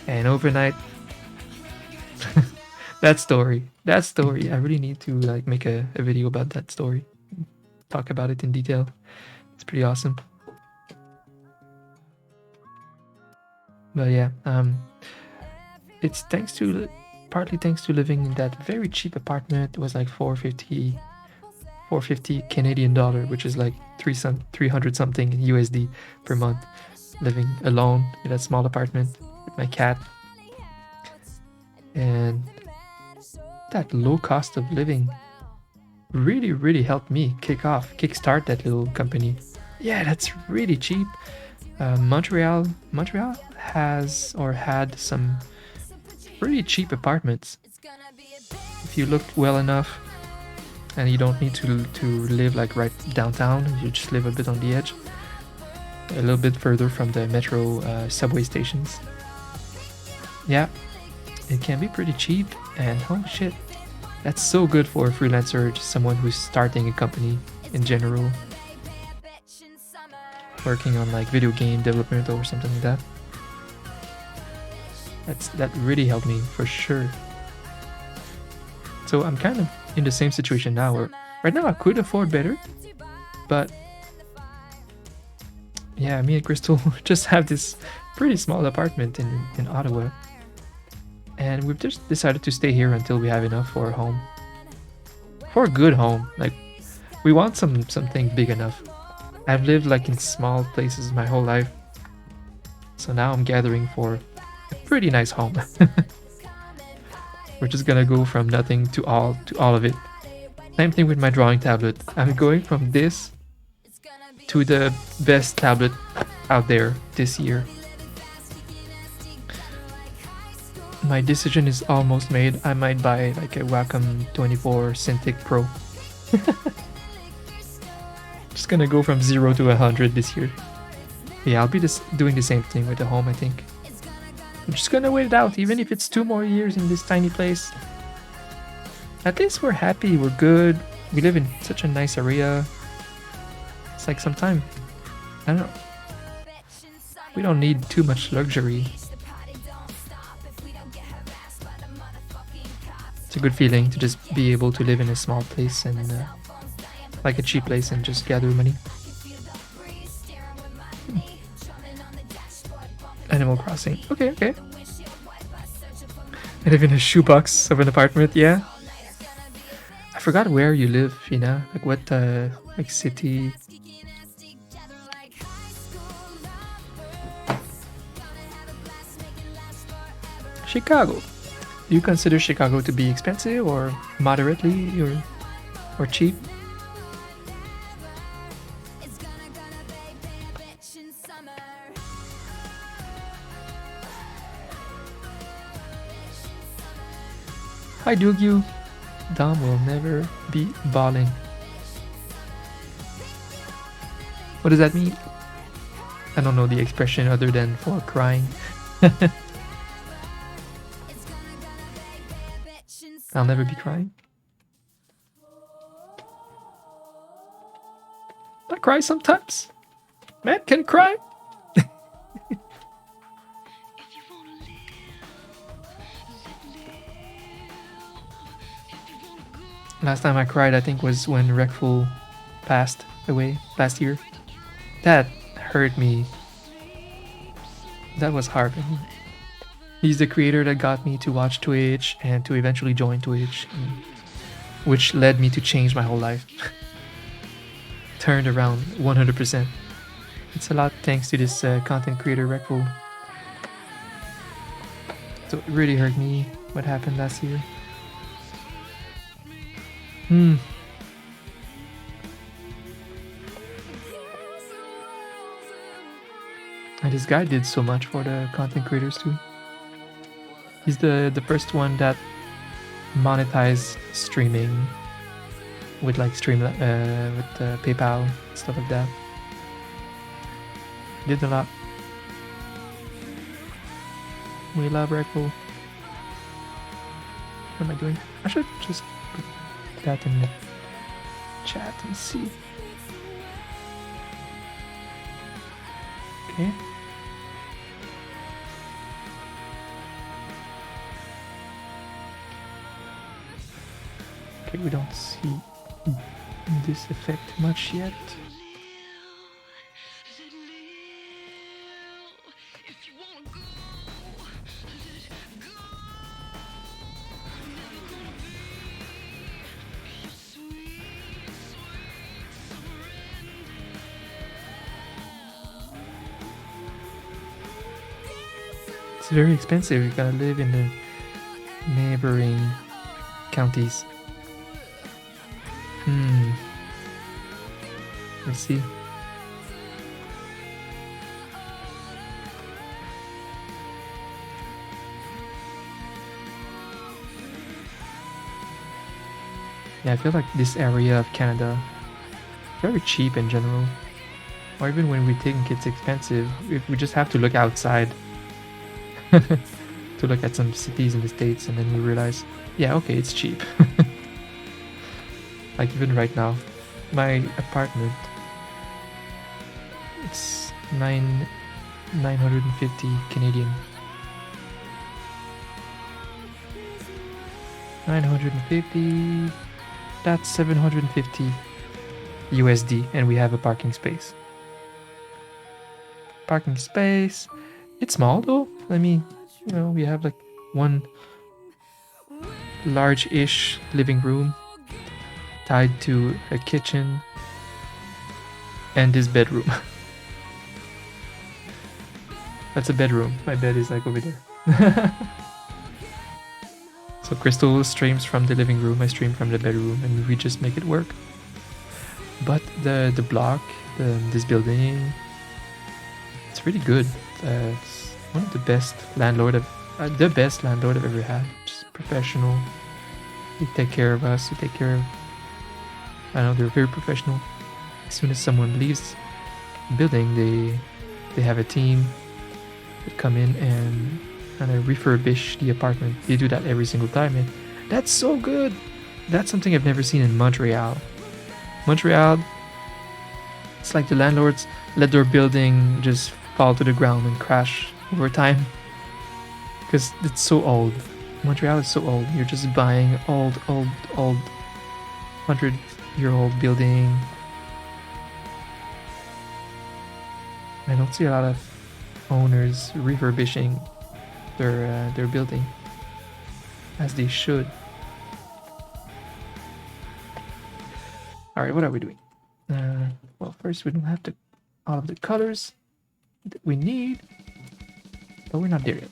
And overnight, that story. I really need to like make a video about that story. Talk about it in detail. It's pretty awesome. But yeah, it's partly thanks to living in that very cheap apartment. It was like 450 Canadian dollar, which is like 300 something USD per month. Living alone in that small apartment with my cat. And that low cost of living really, really helped me kickstart that little company. Yeah, that's really cheap. Montreal has or had some pretty cheap apartments. If you look well enough, and you don't need to live like right downtown, you just live a bit on the edge, a little bit further from the metro subway stations. Yeah, it can be pretty cheap, and oh shit, that's so good for a freelancer, just someone who's starting a company in general, working on like video game development or something like that. That really helped me for sure. So I'm kind of in the same situation now, where right now I could afford better, but yeah, me and Crystal just have this pretty small apartment in Ottawa, and we've just decided to stay here until we have enough for a home, for a good home. Like, we want something big enough. I've lived like in small places my whole life, so now I'm gathering for a pretty nice home. We're just gonna go from nothing to all of it. Same thing with my drawing tablet. I'm going from this to the best tablet out there this year. My decision is almost made. I might buy like a Wacom 24 Cintiq Pro. Just gonna go from 0 to 100 this year. Yeah, I'll be doing the same thing with the home, I think. I'm just gonna wait it out, even if it's 2 more years in this tiny place. At least we're happy, we're good. We live in such a nice area. It's like sometime, I don't know. We don't need too much luxury. It's a good feeling to just be able to live in a small place and like a cheap place and just gather money. Animal Crossing. Okay. I live in a shoebox of an apartment, yeah. I forgot where you live, Fina. Like what like city? Chicago. Do you consider Chicago to be expensive or moderately or cheap? Hi Dugyu. Dom will never be balling. What does that mean? I don't know the expression other than for crying. I'll never be crying. I cry sometimes. Man can cry. Last time I cried, I think, was when Rekful passed away last year. That hurt me. That was hard. He's the creator that got me to watch Twitch and to eventually join Twitch, which led me to change my whole life. Turned around 100%. It's a lot thanks to this content creator, Rekful. So it really hurt me what happened last year. And this guy did so much for the content creators too. He's the first one that monetized streaming with like PayPal, stuff like that. Did a lot. We love Rekful. What am I doing? I should just put that in the chat and see. Okay. Okay, we don't see this effect much yet. It's very expensive. You gotta live in the neighboring counties. Let's see. Yeah, I feel like this area of Canada very cheap in general. Or even when we think it's expensive, if we just have to look outside to look at some cities in the States, and then we realize, yeah, okay, it's cheap. Like even right now, my apartment, it's 950 Canadian. 950, that's 750 USD, and we have a parking space. Parking space. It's small though. I mean, you know, we have like one large-ish living room tied to a kitchen and this bedroom. That's a bedroom. My bed is like over there. So Crystal streams from the living room, I stream from the bedroom, and we just make it work. But the block, this building, it's really good. It's one of the best landlord I've ever had. Just professional. They take care of us. They take care of. I know they're very professional. As soon as someone leaves the building, they have a team that come in and kind of refurbish the apartment. They do that every single time, and that's so good. That's something I've never seen in Montreal. Montreal, it's like the landlords let their building just fall to the ground and crash over time because it's so old. Montreal is so old. You're just buying old 100-year-old building. I don't see a lot of owners refurbishing their building as they should. All right, what are we doing? Well, first we don't have all of the colors that we need, but we're not there yet.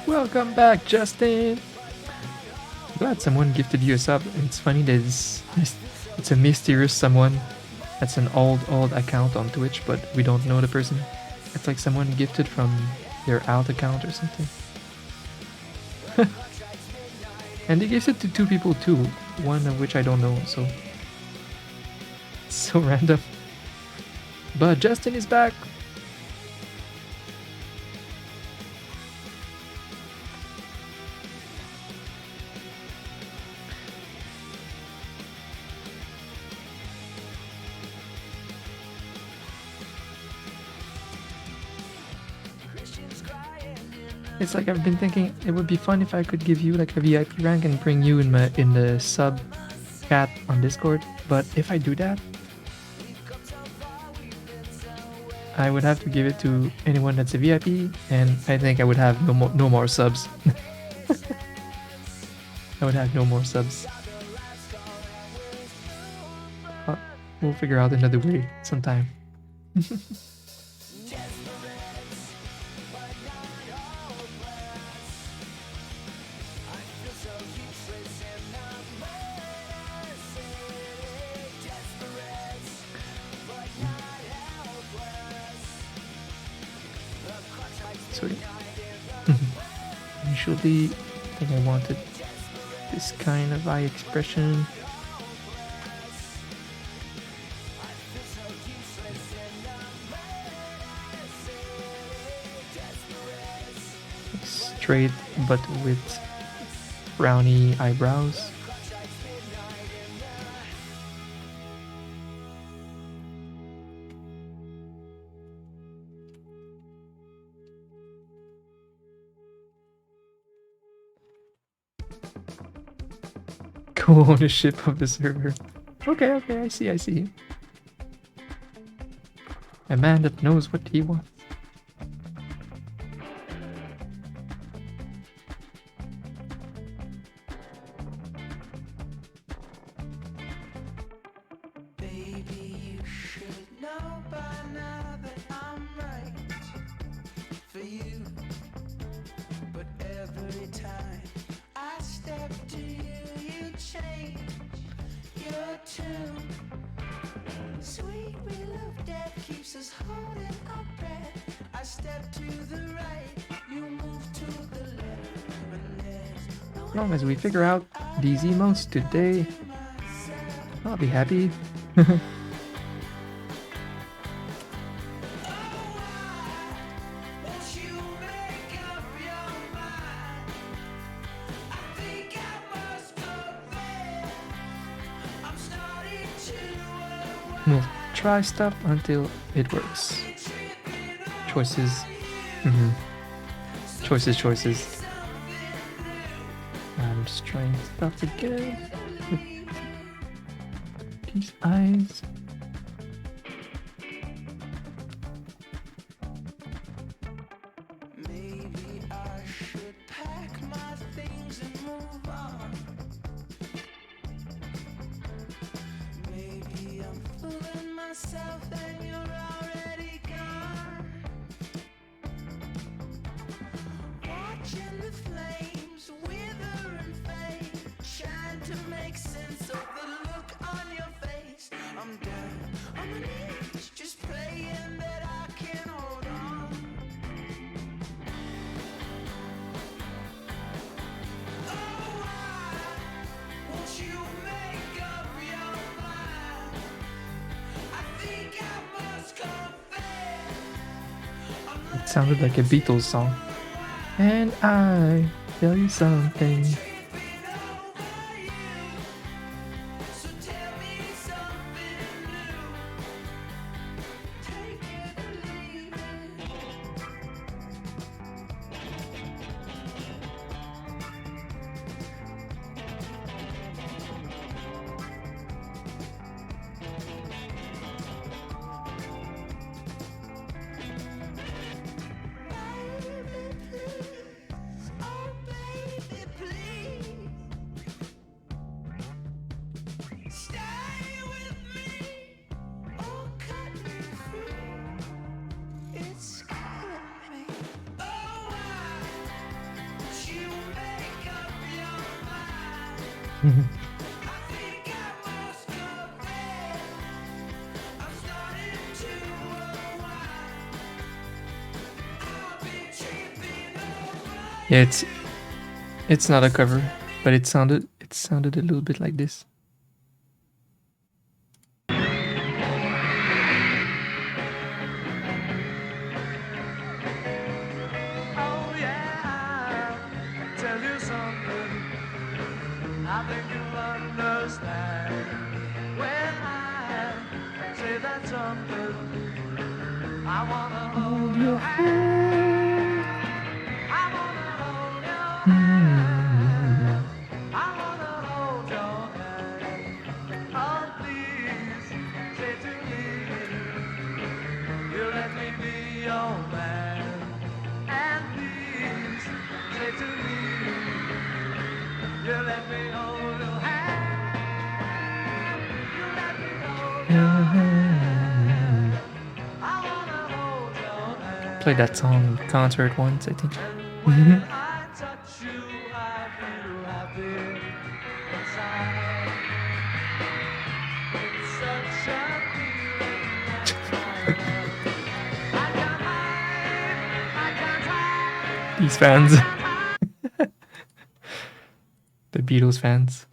Welcome back, Justin! Glad someone gifted you a sub. It's funny that it's a mysterious someone. That's an old account on Twitch, but we don't know the person. It's like someone gifted from their alt account or something. And they gifted to 2 people too, one of which I don't know, so... It's so random. But Justin is back! It's like I've been thinking it would be fun if I could give you like a VIP rank and bring you in the sub chat on Discord, but if I do that, I would have to give it to anyone that's a VIP, and I think I would have no more subs. I would have no more subs. We'll figure out another way sometime. Usually, I think I wanted this kind of eye expression. Straight, but with browny eyebrows. Co-ownership of the server. Okay, I see. A man that knows what he wants. As long as we figure out these emotes today, I'll be happy. We'll try stuff until it works. Choices. Choices. I'm just trying stuff again with these eyes. Maybe I should pack my things and move on. Maybe I'm fooling myself and you're already gone. Watching the flames wither and fade, trying to make sense of the look on your face. I'm down on my knees, just praying that I can hold on. Oh, why won't you make up your mind? I think I must confess. It sounded like a Beatles song. And I tell you something. Yeah, it's not a cover, but it sounded a little bit like this. Oh yeah, tell you something. I think you'll understand when I say that something. I wanna hold your hand. I wanna hold your hand. I wanna hold your hand. Oh please, say to me, you let me be your man. And please, say to me, you let me hold your hand. You let me hold your hand. I wanna hold your hand. Played that song in concert once, I think. When I touch you, I feel happy inside. It's such a feeling that I can't hide. I can't hide. These fans. The Beatles fans.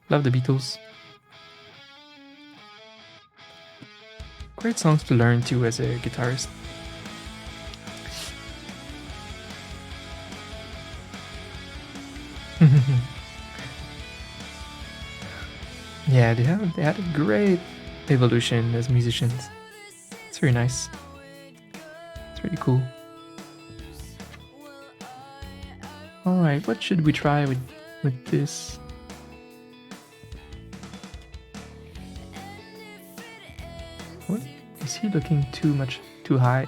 Love the Beatles. Great songs to learn too as a guitarist. Yeah, they had a great evolution as musicians. It's very nice. It's really cool. All right, what should we try with this? What is he looking too high?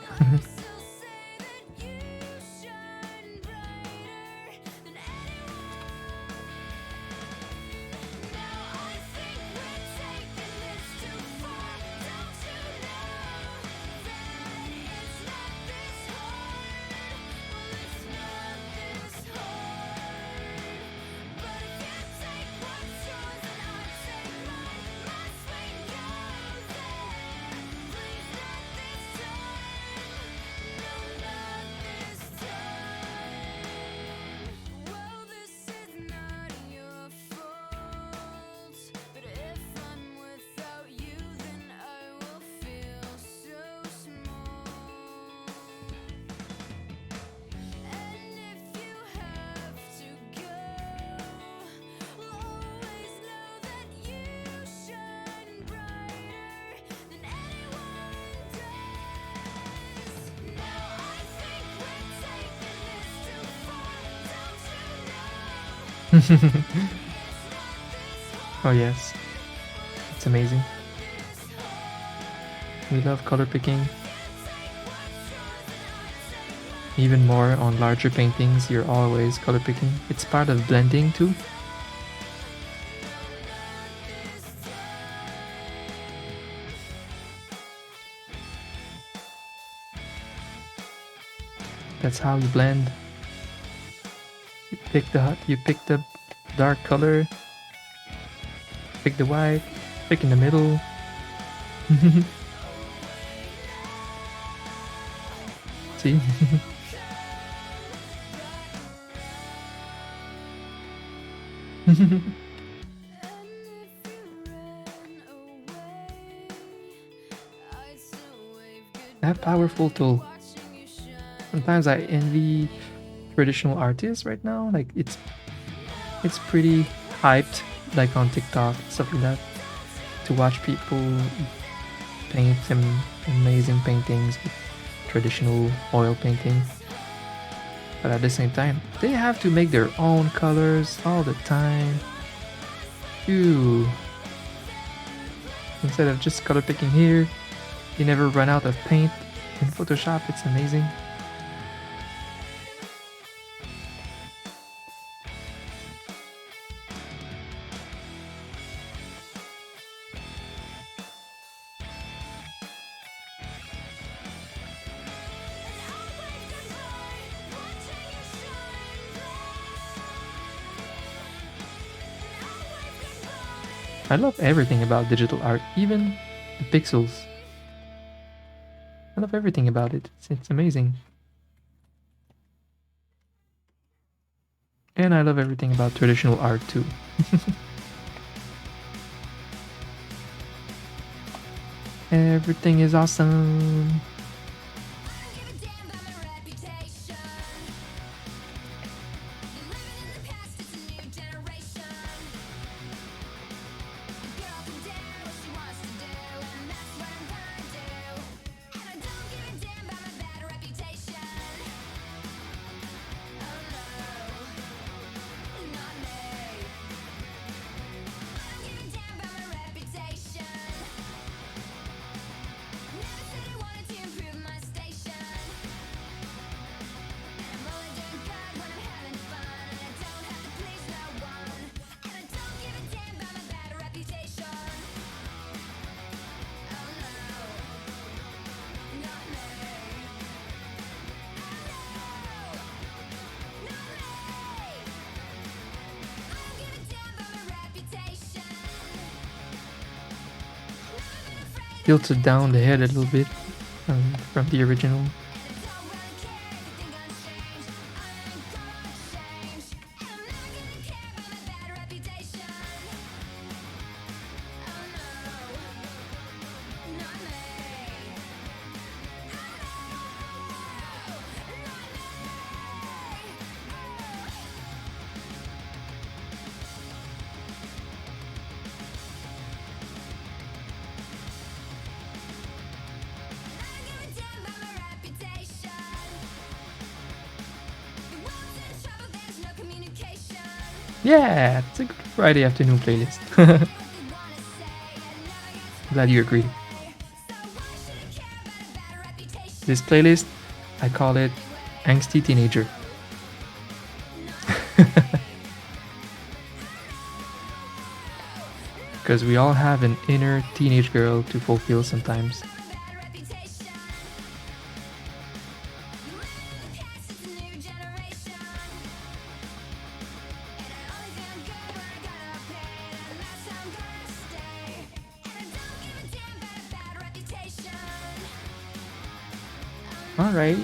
Oh yes, it's amazing. We love color picking. Even more on larger paintings, you're always color picking. It's part of blending too. That's how you blend. You pick the dark color, pick the white, pick in the middle. See? That powerful tool. Sometimes I envy traditional artists right now. Like it's pretty hyped, like on TikTok, stuff like that, to watch people paint some amazing paintings with traditional oil painting. But at the same time, they have to make their own colors all the time. Ew. Instead of just color picking here, you never run out of paint. In Photoshop, it's amazing. I love everything about digital art, even the pixels. I love everything about it. It's amazing. And I love everything about traditional art too. Everything is awesome. Tilted down the head a little bit from the original. Yeah, it's a good Friday afternoon playlist. Glad you agree. This playlist, I call it Angsty Teenager. Because we all have an inner teenage girl to fulfill sometimes. Alright,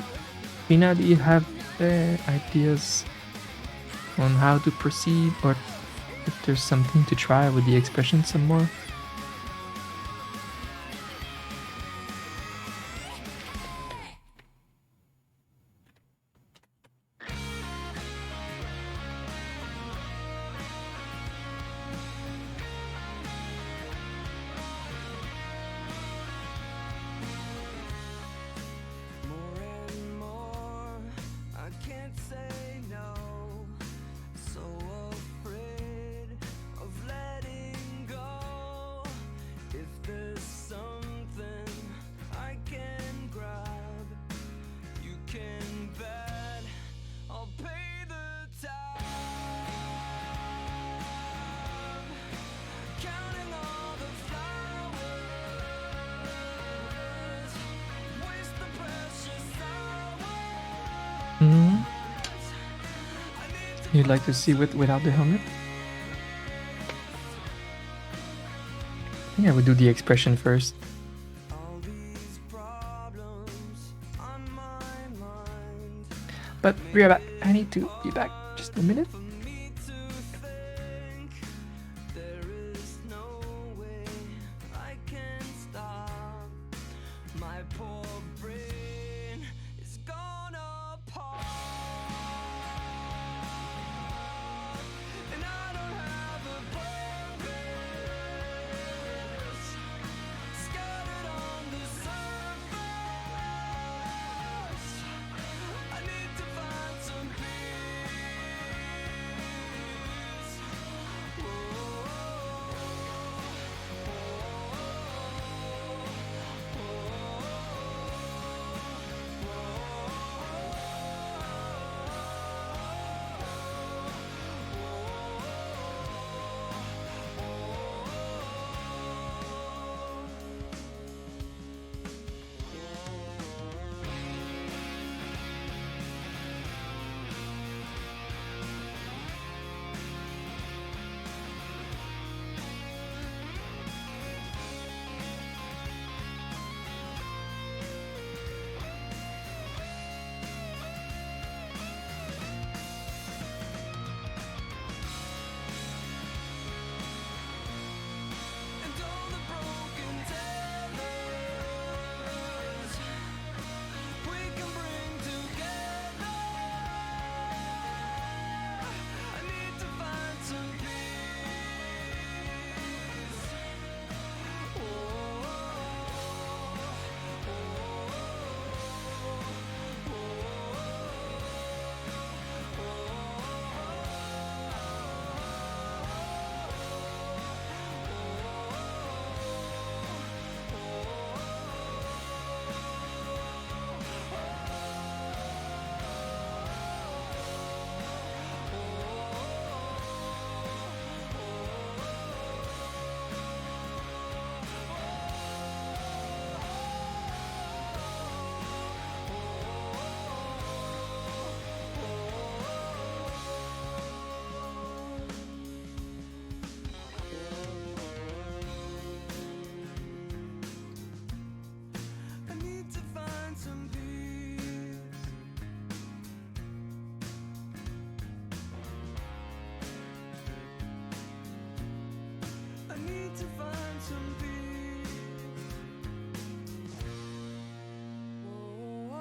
Pina, do you have ideas on how to proceed, or if there's something to try with the expression some more? More and more, I can't say no. So afraid of letting go. If there's something I can grab, you can bet I'll pay the tab. Counting all the flowers, waste the precious hours. You'd like to see without the helmet? I think I would do the expression first. All these problems on my mind. But be right back. I need to be back just a minute. For me to think there is no way I can stop. My poor brain is gone apart, and I don't have a purpose. Scattered on the surface, I need to find some peace. quantum peace. Whoa.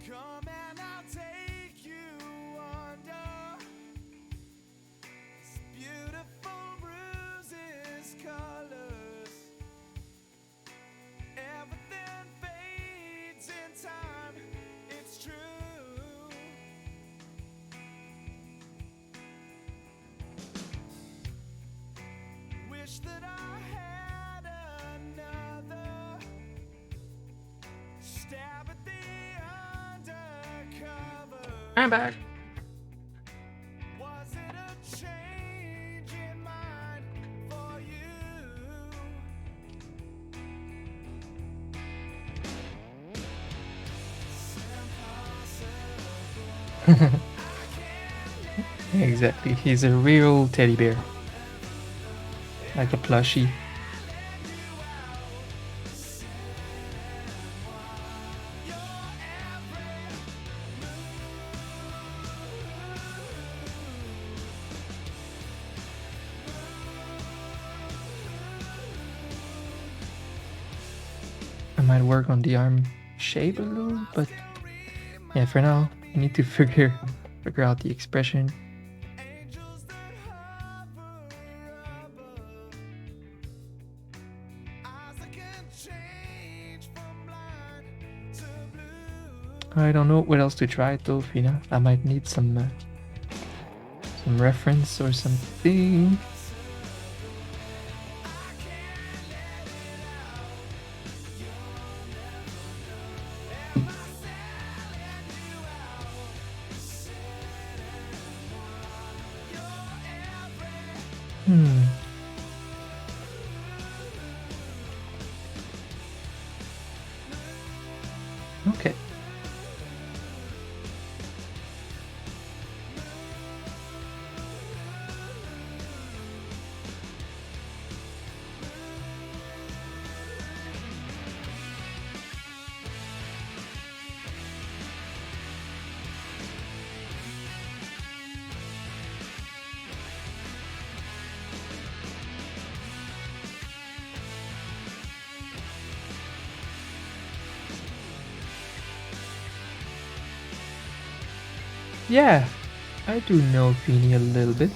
Come and I'll take you under this beautiful bruises, colors. Everything fades in time, it's true. Wish that I had another stab at the undercover. I'm back. Was it a change in mind for you? Exactly. He's a real teddy bear. Like a plushie. I might work on the arm shape a little, but yeah, for now, I need to figure out the expression. Angels that hover above, eyes that can change from blind to blue. I don't know what else to try though, Fina. I might need some reference or something. Okay. Yeah, I do know Feeny a little bit.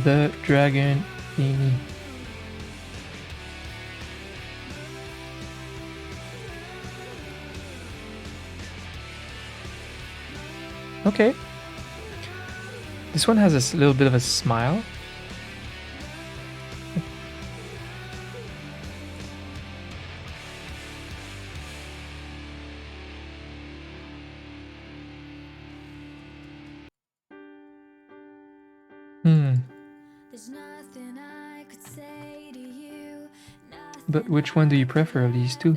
The dragon Feeny. Okay. This one has a little bit of a smile. But which one do you prefer of these two?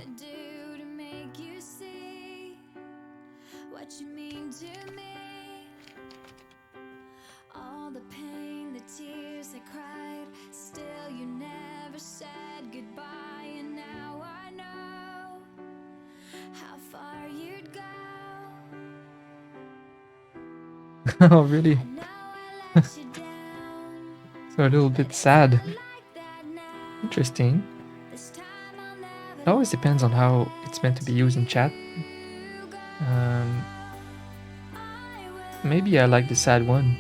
Oh, really? So a little bit sad. Interesting. It always depends on how it's meant to be used in chat. Maybe I like the sad one.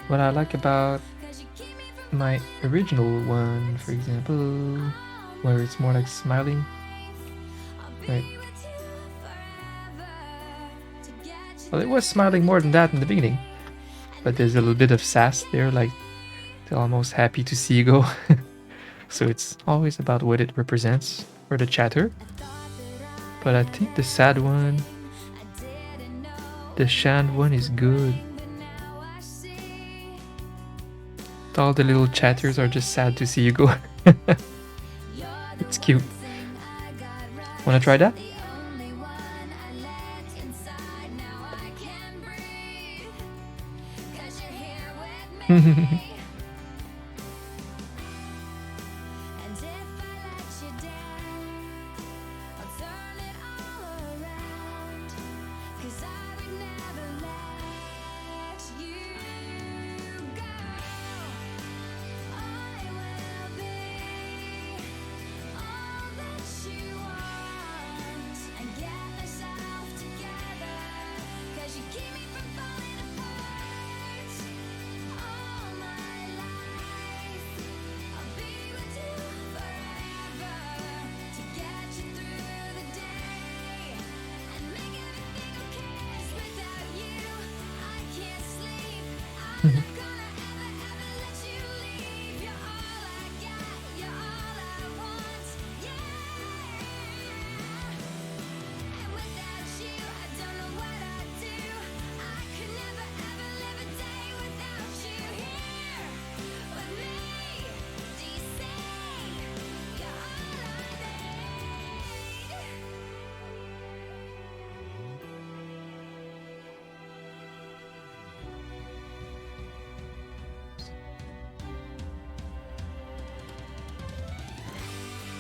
What I like about my original one, for example, where it's more like smiling. Right. Well, it was smiling more than that in the beginning, but there's a little bit of sass there, like they're almost happy to see you go. So it's always about what it represents for the chatter. But I think the sad one, the Shand one is good. All the little chatters are just sad to see you go. It's cute. Wanna try that?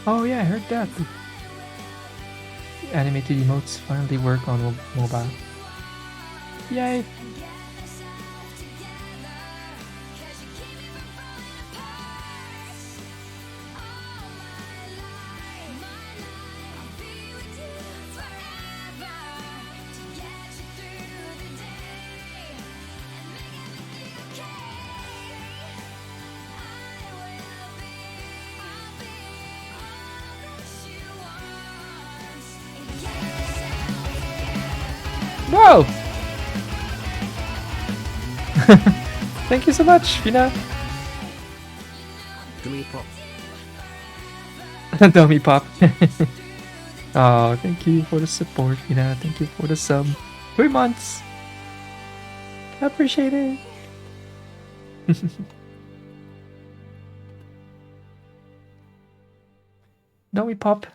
Oh yeah, I heard that. The animated emotes finally work on mobile. Yay! Whoa! Thank you so much, Fina. Dummy pop. Dummy pop. Oh, thank you for the support, Fina. Thank you for the sub. 3 months. I appreciate it. Dummy pop.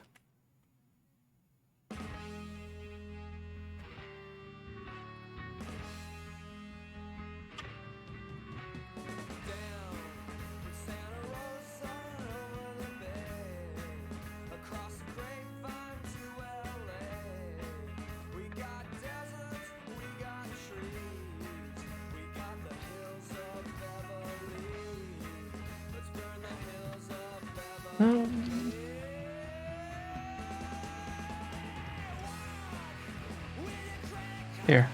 Here.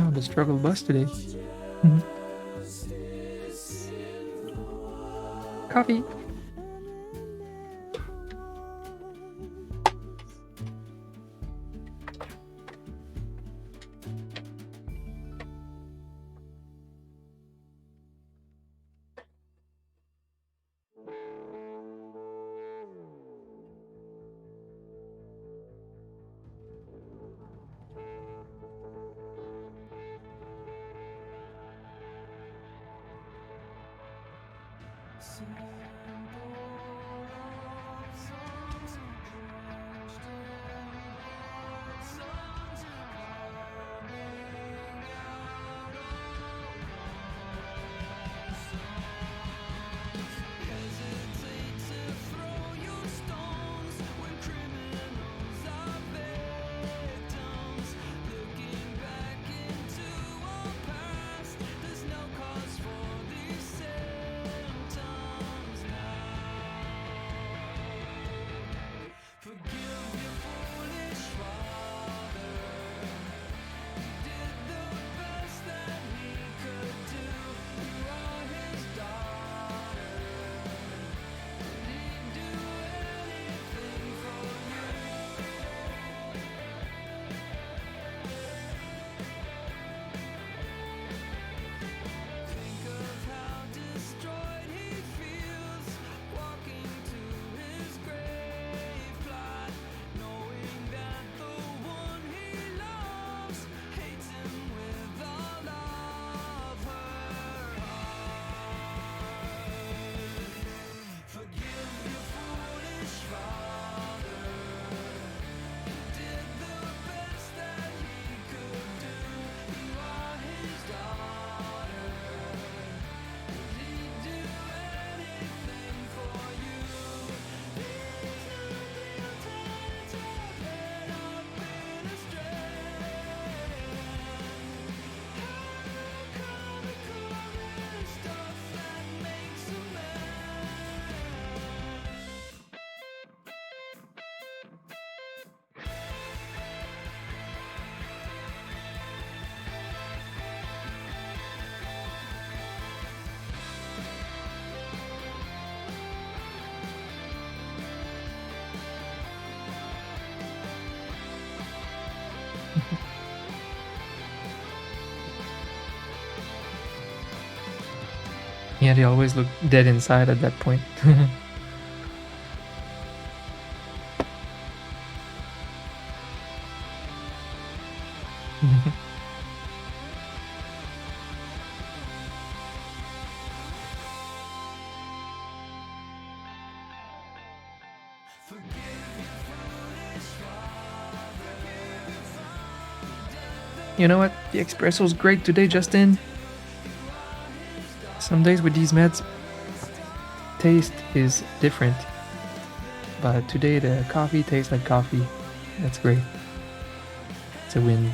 Oh, the struggle bus today. Mhm. Coffee. Yeah, they always look dead inside at that point. You know what? The espresso's great today, Justin. Some days with these meds, taste is different. But today the coffee tastes like coffee. That's great. It's a win.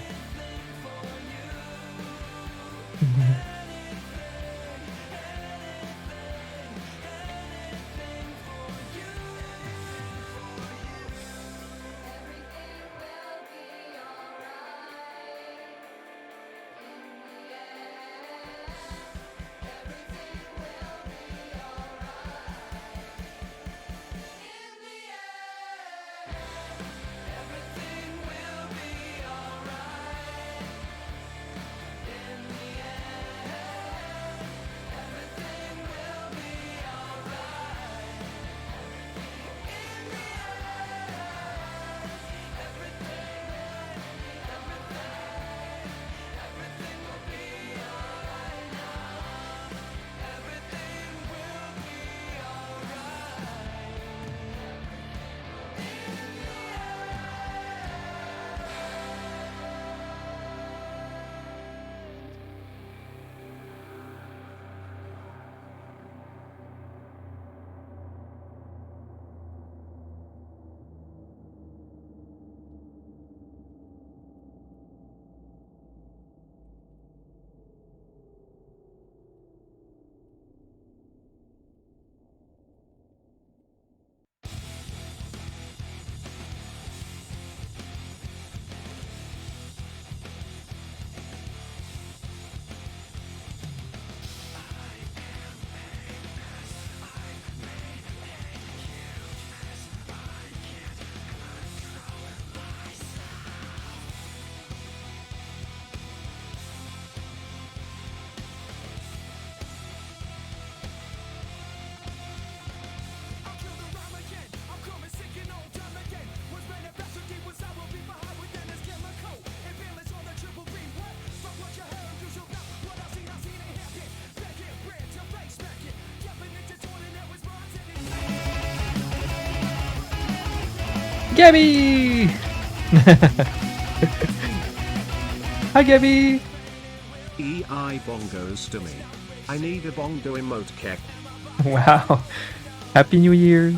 Gabby! Hi, Gabby! EI bongos to me. I need a bongo emote kek. Wow. Happy New Year.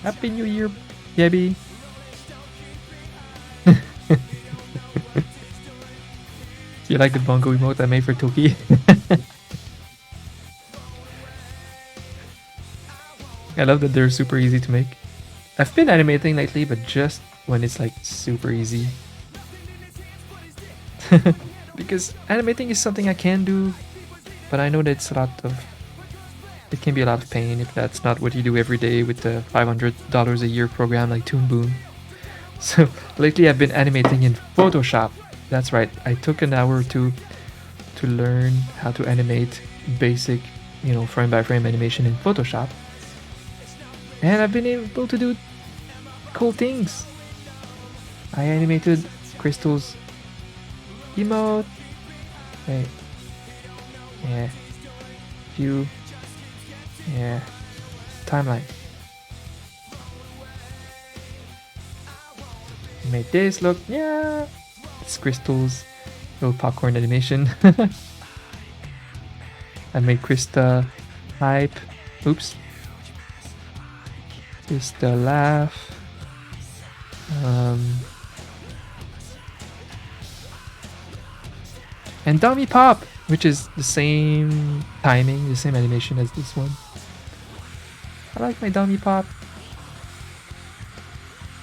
Happy New Year, Gabby. You like the bongo emote I made for Toki? I love that they're super easy to make. I've been animating lately, but just when it's like super easy. Because animating is something I can do, but I know that it's a lot of... It can be a lot of pain if that's not what you do every day with the $500 a year program like Toon Boom. So lately I've been animating in Photoshop. That's right, I took an hour or two to learn how to animate basic, frame by frame animation in Photoshop. And I've been able to do cool things. I animated Crystal's emote. Wait. Yeah. View. Yeah. Timeline. Made this look. Yeah. It's Crystal's little popcorn animation. I made Krista hype. Oops. Krista laugh. And Dummy Pop, which is the same timing, the same animation as this one. I like my Dummy Pop.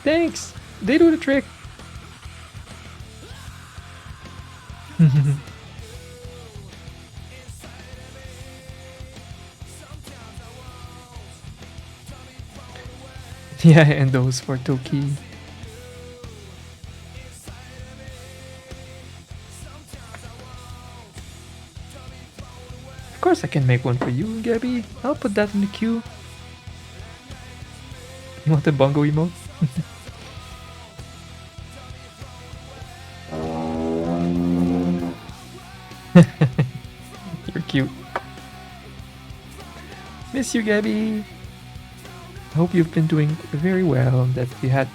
Thanks! They do the trick! Yeah, and those for Toki. Of course I can make one for you, Gabby. I'll put that in the queue. You want the bongo emote? You're cute. Miss you, Gabby. I hope you've been doing very well, that you had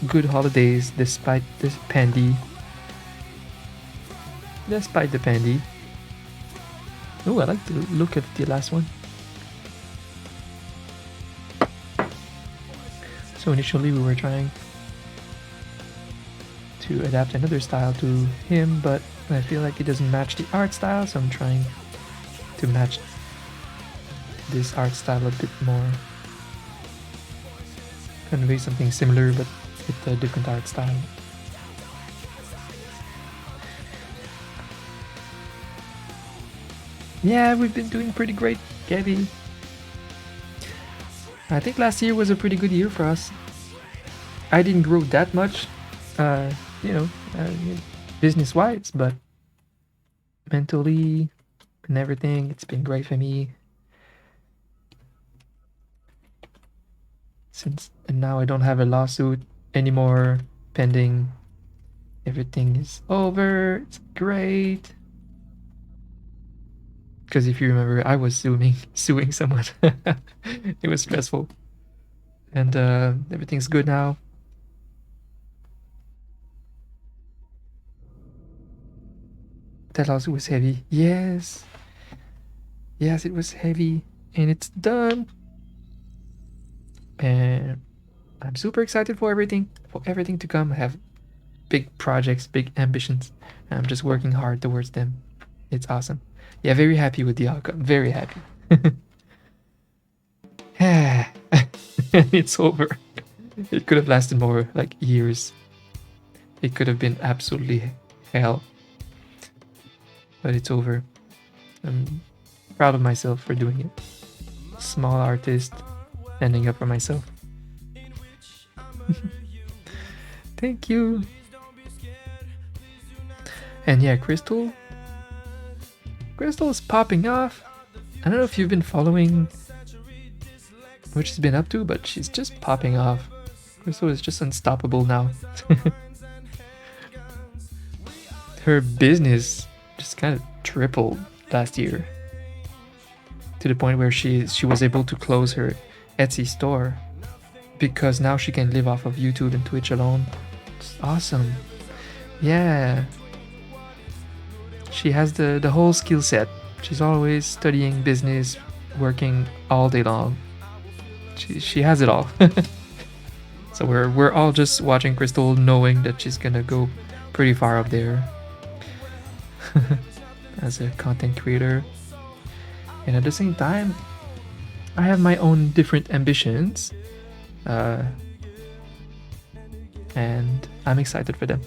good holidays despite this pandy. Despite the pandy. Oh, I like the look of the last one. So initially we were trying to adapt another style to him, but I feel like it doesn't match the art style, so I'm trying to match this art style a bit more. Convey something similar but with a different art style. Yeah, we've been doing pretty great, Gabby. I think last year was a pretty good year for us. I didn't grow that much, business-wise, but mentally and everything, it's been great for me. And now I don't have a lawsuit anymore pending. Everything is over. It's great. Because if you remember, I was suing someone. It was stressful. And everything's good now. That lawsuit was heavy. Yes. Yes, it was heavy. And it's done. And I'm super excited for everything to come. I have big projects, big ambitions. And I'm just working hard towards them. It's awesome. Yeah, very happy with the outcome. Very happy. It's over. It could have lasted more, like years. It could have been absolutely hell. But it's over. I'm proud of myself for doing it. Small artist, standing up for myself. Thank you. And yeah, Crystal is popping off. I don't know if you've been following what she's been up to, but she's just popping off. Crystal is just unstoppable now. Her business just kind of tripled last year, to the point where she was able to close her Etsy store because now she can live off of YouTube and Twitch alone. It's awesome. Yeah. She has the whole skill set. She's always studying business, working all day long. She has it all. So we're all just watching Crystal, knowing that she's gonna go pretty far up there as a content creator. And at the same time, I have my own different ambitions, and I'm excited for them.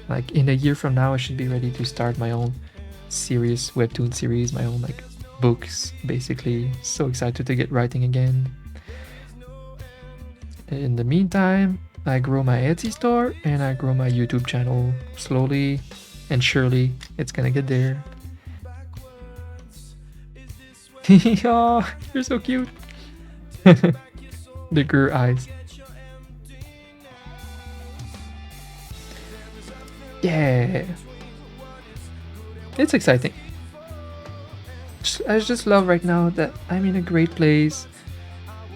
Like in a year from now, I should be ready to start my own series, webtoon series, my own like books, basically. So excited to get writing again. In the meantime, I grow my Etsy store and I grow my YouTube channel slowly and surely. It's gonna get there. Oh, you're so cute. The girl eyes. Yeah. It's exciting. I just love right now that I'm in a great place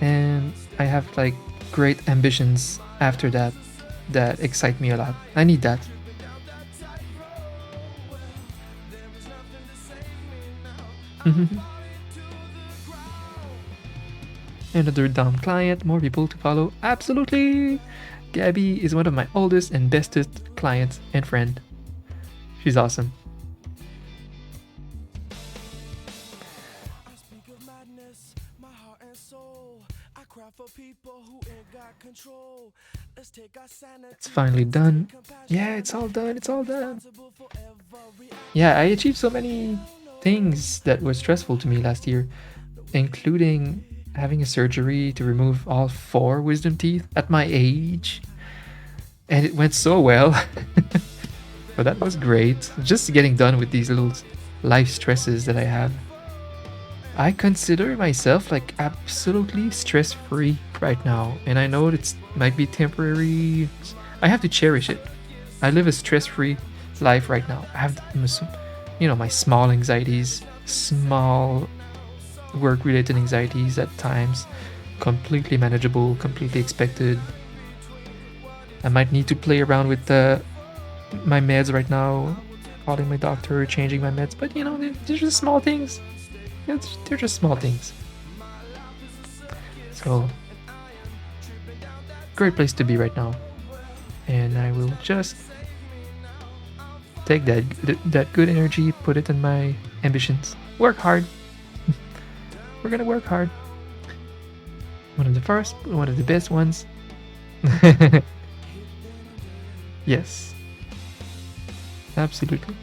and I have like great ambitions after that that excite me a lot. I need that. Another Dom client, more people to follow. Absolutely! Gabby is one of my oldest and bestest clients and friend. She's awesome. It's finally done. Yeah, it's all done. It's all done. Yeah, I achieved so many things that were stressful to me last year, including having a surgery to remove all 4 wisdom teeth at my age. And it went so well. But that was great. Just getting done with these little life stresses that I have. I consider myself like absolutely stress-free right now. And I know it might be temporary. I have to cherish it. I live a stress-free life right now. I have, my small anxieties, small work-related anxieties at times, completely manageable, completely expected. I might need to play around with my meds right now, calling my doctor, changing my meds, but they're just small things. They're just small things. So, great place to be right now. And I will just take that good energy, put it in my ambitions. Work hard. We're gonna work hard. One of the best ones. Yes. Absolutely.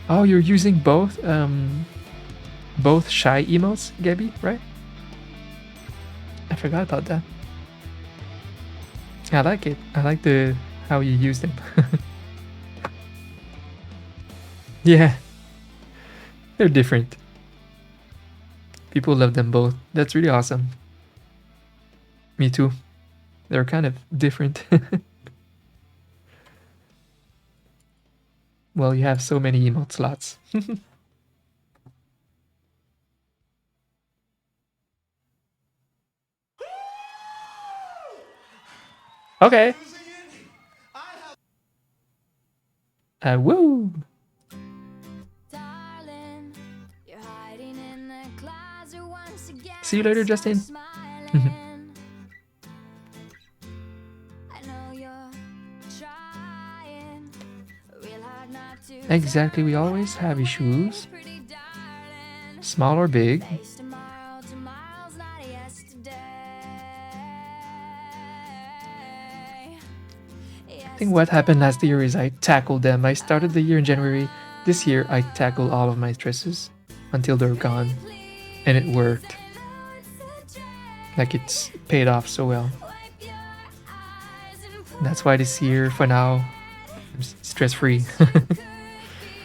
Oh, you're using both shy emotes, Gabby, right? I forgot about that. I like it. I like how you use them. Yeah. They're different. People love them both. That's really awesome. Me too. They're kind of different. Well, you have so many emote slots. Okay. Woo! See you later, Justin. Exactly, we always have issues, small or big. I think what happened last year is I tackled them. I started the year in January. This year, I tackled all of my stresses until they're gone. And it worked. Like it's paid off so well. That's why this year, for now, I'm stress-free.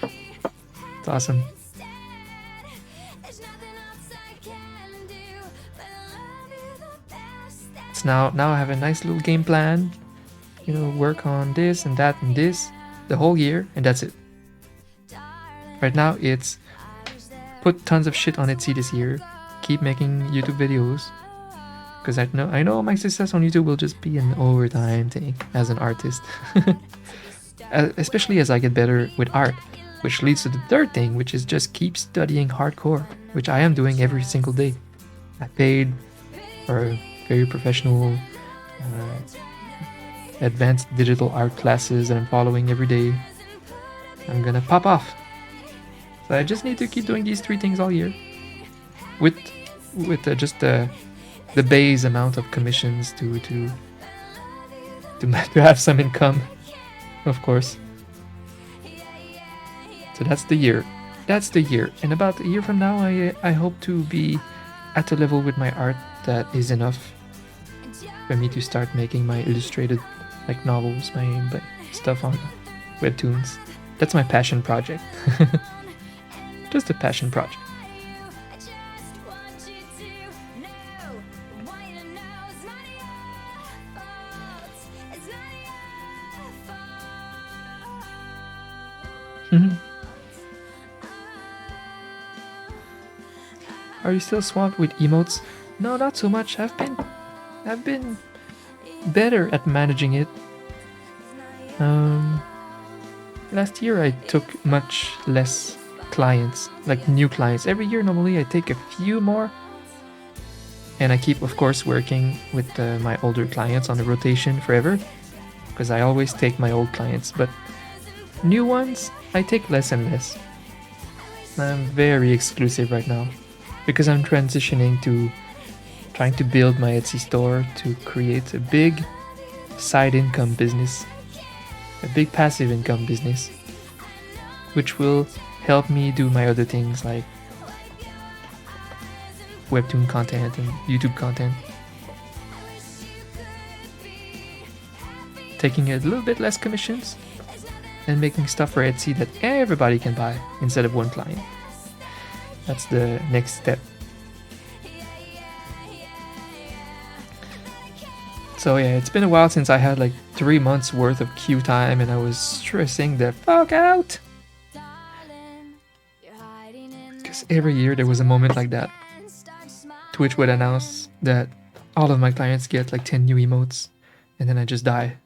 It's awesome. It's now I have a nice little game plan. Work on this and that and this the whole year, and that's it. Right now, it's put tons of shit on Etsy this year, keep making YouTube videos, because I know my success on YouTube will just be an overtime thing as an artist. Especially as I get better with art, which leads to the third thing, which is just keep studying hardcore, which I am doing every single day. I paid for very professional advanced digital art classes that I'm following every day. I'm gonna pop off. So I just need to keep doing these 3 things all year with just the base amount of commissions to have some income, of course. So that's the year. That's the year. And about a year from now, I hope to be at a level with my art that is enough for me to start making my illustrated like novels, my stuff on webtoons. That's my passion project. Just a passion project. Are you still swamped with emotes? No, not so much. I've been better at managing it. Last year I took much less clients, like new clients. Every year normally I take a few more, and I keep of course working with my older clients on the rotation forever, because I always take my old clients, but new ones I take less and less. I'm very exclusive right now because I'm transitioning to trying to build my Etsy store to create a big side income business, a big passive income business, which will help me do my other things like webtoon content and YouTube content. Taking a little bit less commissions and making stuff for Etsy that everybody can buy instead of one client. That's the next step. So yeah, it's been a while since I had like 3 months worth of queue time and I was stressing the fuck out. Because every year there was a moment like that. Twitch would announce that all of my clients get like 10 new emotes and then I just die.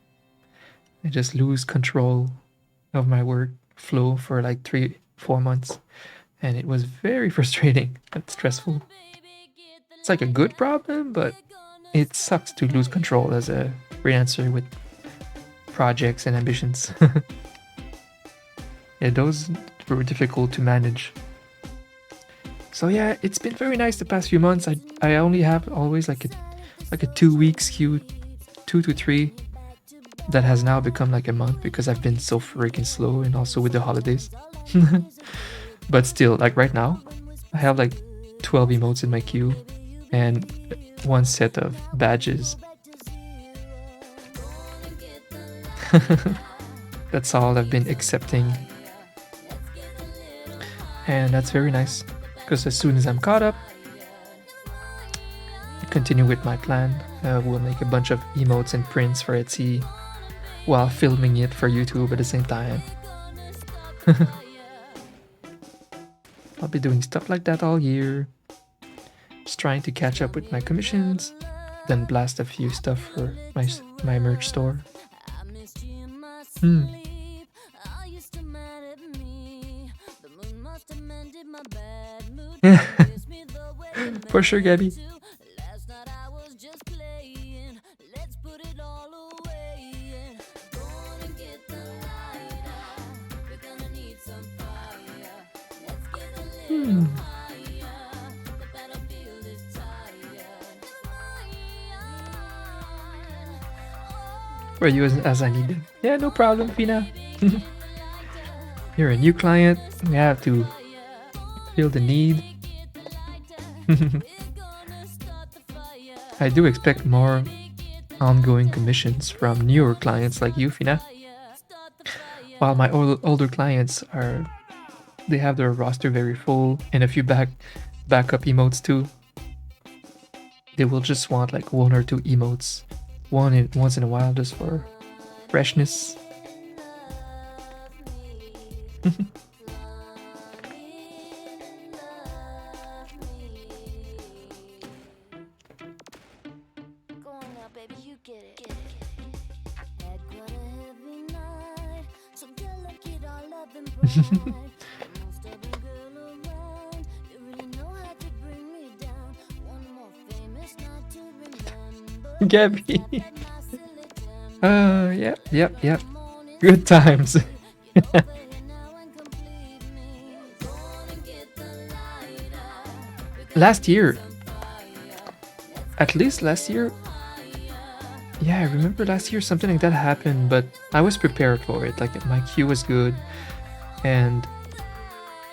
I just lose control of my work flow for like 3-4 months. And it was very frustrating and stressful. It's like a good problem, but it sucks to lose control as a freelancer with projects and ambitions. Yeah, those were difficult to manage. So yeah, it's been very nice the past few months. I only have always like a 2 weeks queue, 2 to 3. That has now become like a month because I've been so freaking slow and also with the holidays. But still, like right now, I have like 12 emotes in my queue and 1 set of badges. That's all I've been accepting. And that's very nice, because as soon as I'm caught up, I continue with my plan. We'll make a bunch of emotes and prints for Etsy while filming it for YouTube at the same time. I'll be doing stuff like that all year. Just trying to catch up with my commissions, then blast a few stuff for my merch store. For sure, Gabby. For you as I need them. Yeah, no problem, Fina. You're a new client. We have to feel the need. I do expect more ongoing commissions from newer clients like you, Fina. While my older clients they have their roster very full and a few backup emotes too. They will just want like 1 or 2 emotes once in a while just for freshness. Gabby. Yep. Good times. Last year, at least last year, yeah, I remember last year something like that happened, but I was prepared for it. Like my queue was good, and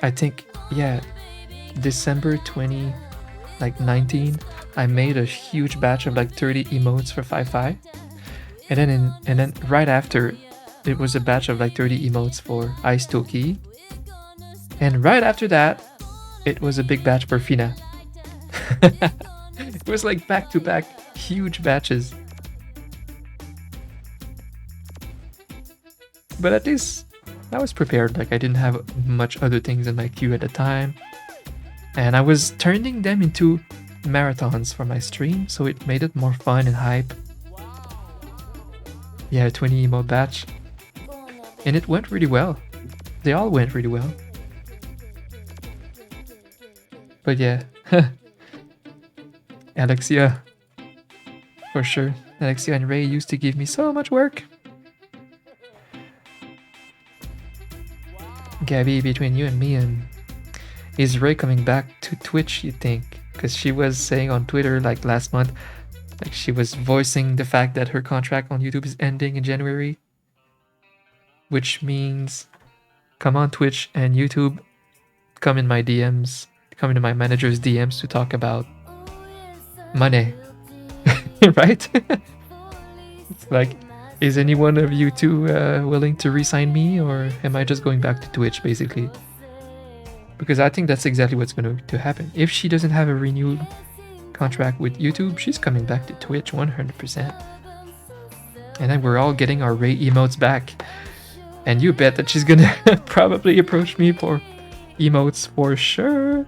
I think yeah, December 20, like 19, I made a huge batch of like 30 emotes for 5-5, and then right after, it was a batch of like 30 emotes for Ice Toki, and right after that, it was a big batch for Fina. It was like back to back huge batches. But at least I was prepared. Like I didn't have much other things in my queue at the time, and I was turning them into marathons for my stream, so it made it more fun and hype. Yeah, 20 emote batch, and it went really well. They all went really well. But yeah, Alexia, for sure. Alexia and Ray used to give me so much work. Gabby, between you and me, and is Ray coming back to Twitch, you think? Because she was saying on Twitter like last month, like she was voicing the fact that her contract on YouTube is ending in January, which means come on Twitch and YouTube, come in my DMs, come into my manager's DMs to talk about money. Right? It's like, is any one of you two willing to re-sign me, or am I just going back to Twitch basically? Because I think that's exactly what's going to happen. If she doesn't have a renewed contract with YouTube, she's coming back to Twitch 100%. And then we're all getting our Ray emotes back. And you bet that she's gonna probably approach me for emotes for sure.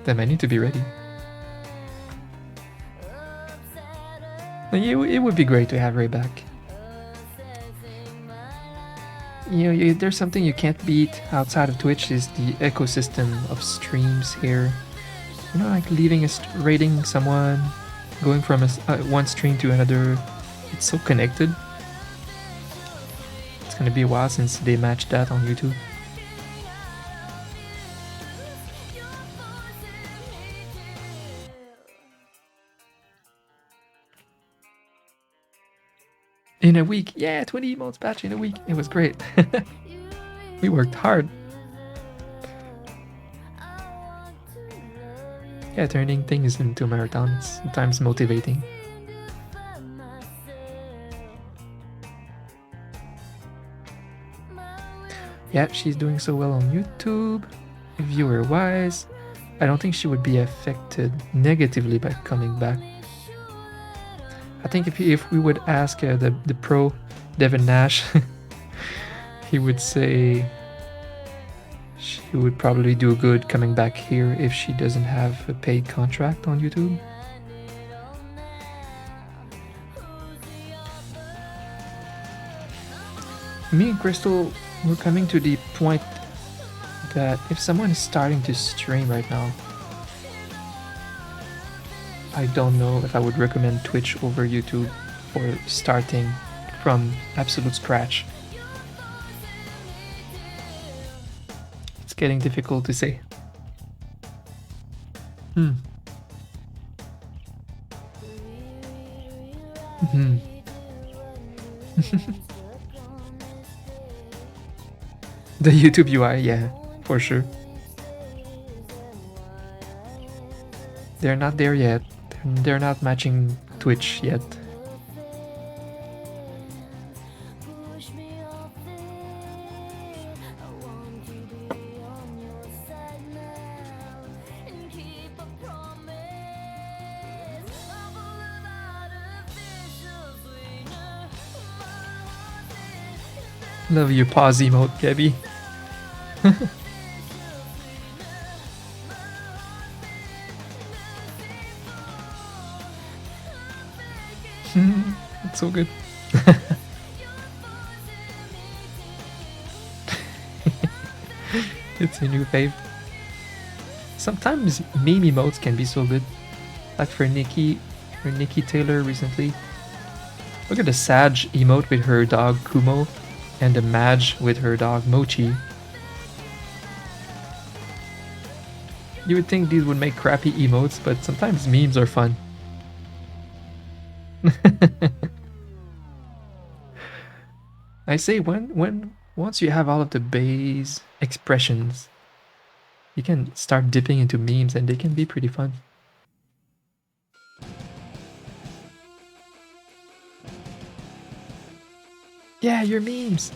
Then I need to be ready. It would be great to have Ray back. There's something you can't beat outside of Twitch is the ecosystem of streams here. Like rating someone, going from one stream to another. It's so connected. It's gonna be a while since they matched that on YouTube. In a week, yeah, 20 emotes batch in a week. It was great. We worked hard. Yeah, turning things into marathons, sometimes motivating. Yeah, she's doing so well on YouTube, viewer-wise. I don't think she would be affected negatively by coming back. I think if we would ask the pro Devin Nash, he would say she would probably do good coming back here if she doesn't have a paid contract on YouTube. Me and Crystal, we're coming to the point that if someone is starting to stream right now, I don't know if I would recommend Twitch over YouTube for starting from absolute scratch. It's getting difficult to say. The YouTube UI, yeah, for sure. They're not there yet. They're not matching Twitch yet. Love your pause emote, Gabby. It's so good. It's a new fave. Sometimes meme emotes can be so good. Like for Nikki Taylor recently. Look at the Sag emote with her dog Kumo and the Madge with her dog Mochi. You would think these would make crappy emotes, but sometimes memes are fun. I say once you have all of the base expressions, you can start dipping into memes and they can be pretty fun. Yeah, your memes.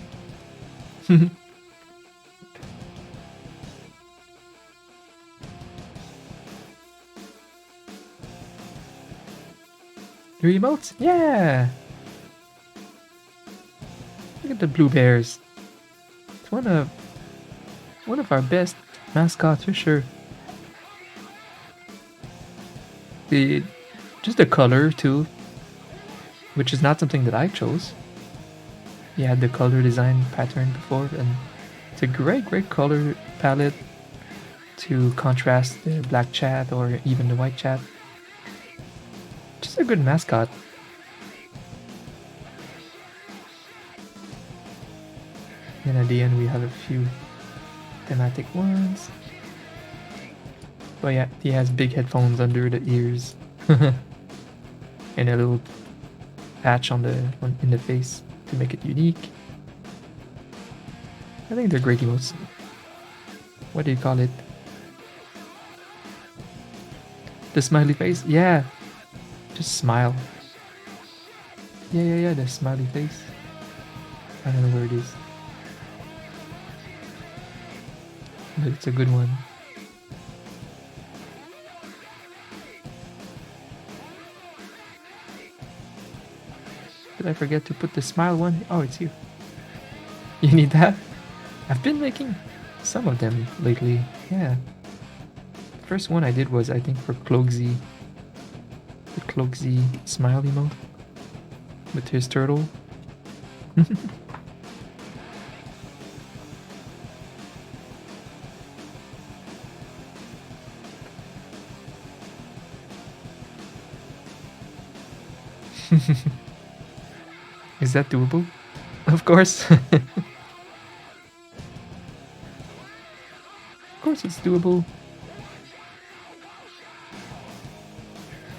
Your emotes? Yeah. Look at the blue bears. It's one of our best mascots for sure. Just the color too, which is not something that I chose. You had the color design pattern before, and it's a great color palette to contrast the black chat or even the white chat. Just a good mascot. And at the end we have a few thematic ones. But yeah, he has big headphones under the ears. And a little patch in the face to make it unique. I think they're great emotes. What do you call it? The smiley face? Yeah. Just smile. Yeah, the smiley face. I don't know where it is. But it's a good one. Did I forget to put the smile one? Oh, it's here. You need that? I've been making some of them lately. Yeah. The first one I did was, I think, for Cloaksy. The Cloaksy smile emote. With his turtle. Is that doable? Of course. Of course it's doable.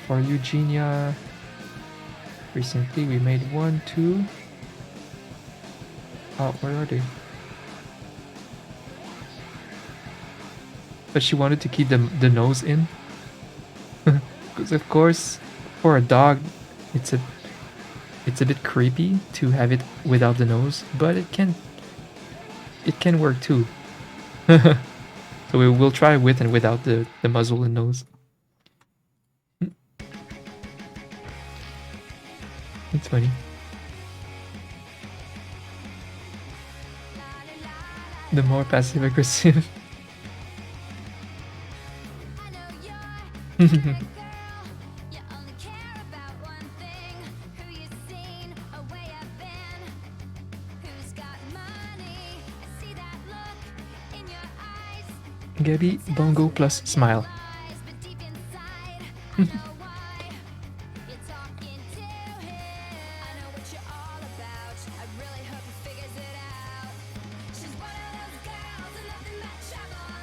For Eugenia, recently we made 1, 2. Oh, where are they? But she wanted to keep the nose in. Because of course, for a dog, it's a bit creepy to have it without the nose, but it can work too. So we will try with and without the muzzle and nose. It's funny. The more passive aggressive. Gabby, bongo plus smile.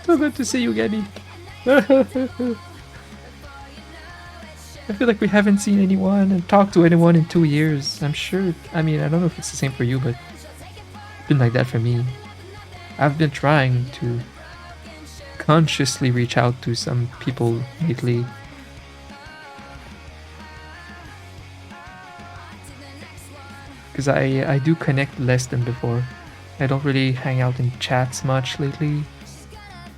So good to see you, Gabby. I feel like we haven't seen anyone and talked to anyone in 2 years. I'm sure, I mean, I don't know if it's the same for you, but it's been like that for me. I've been trying to consciously reach out to some people lately. Because I do connect less than before. I don't really hang out in chats much lately.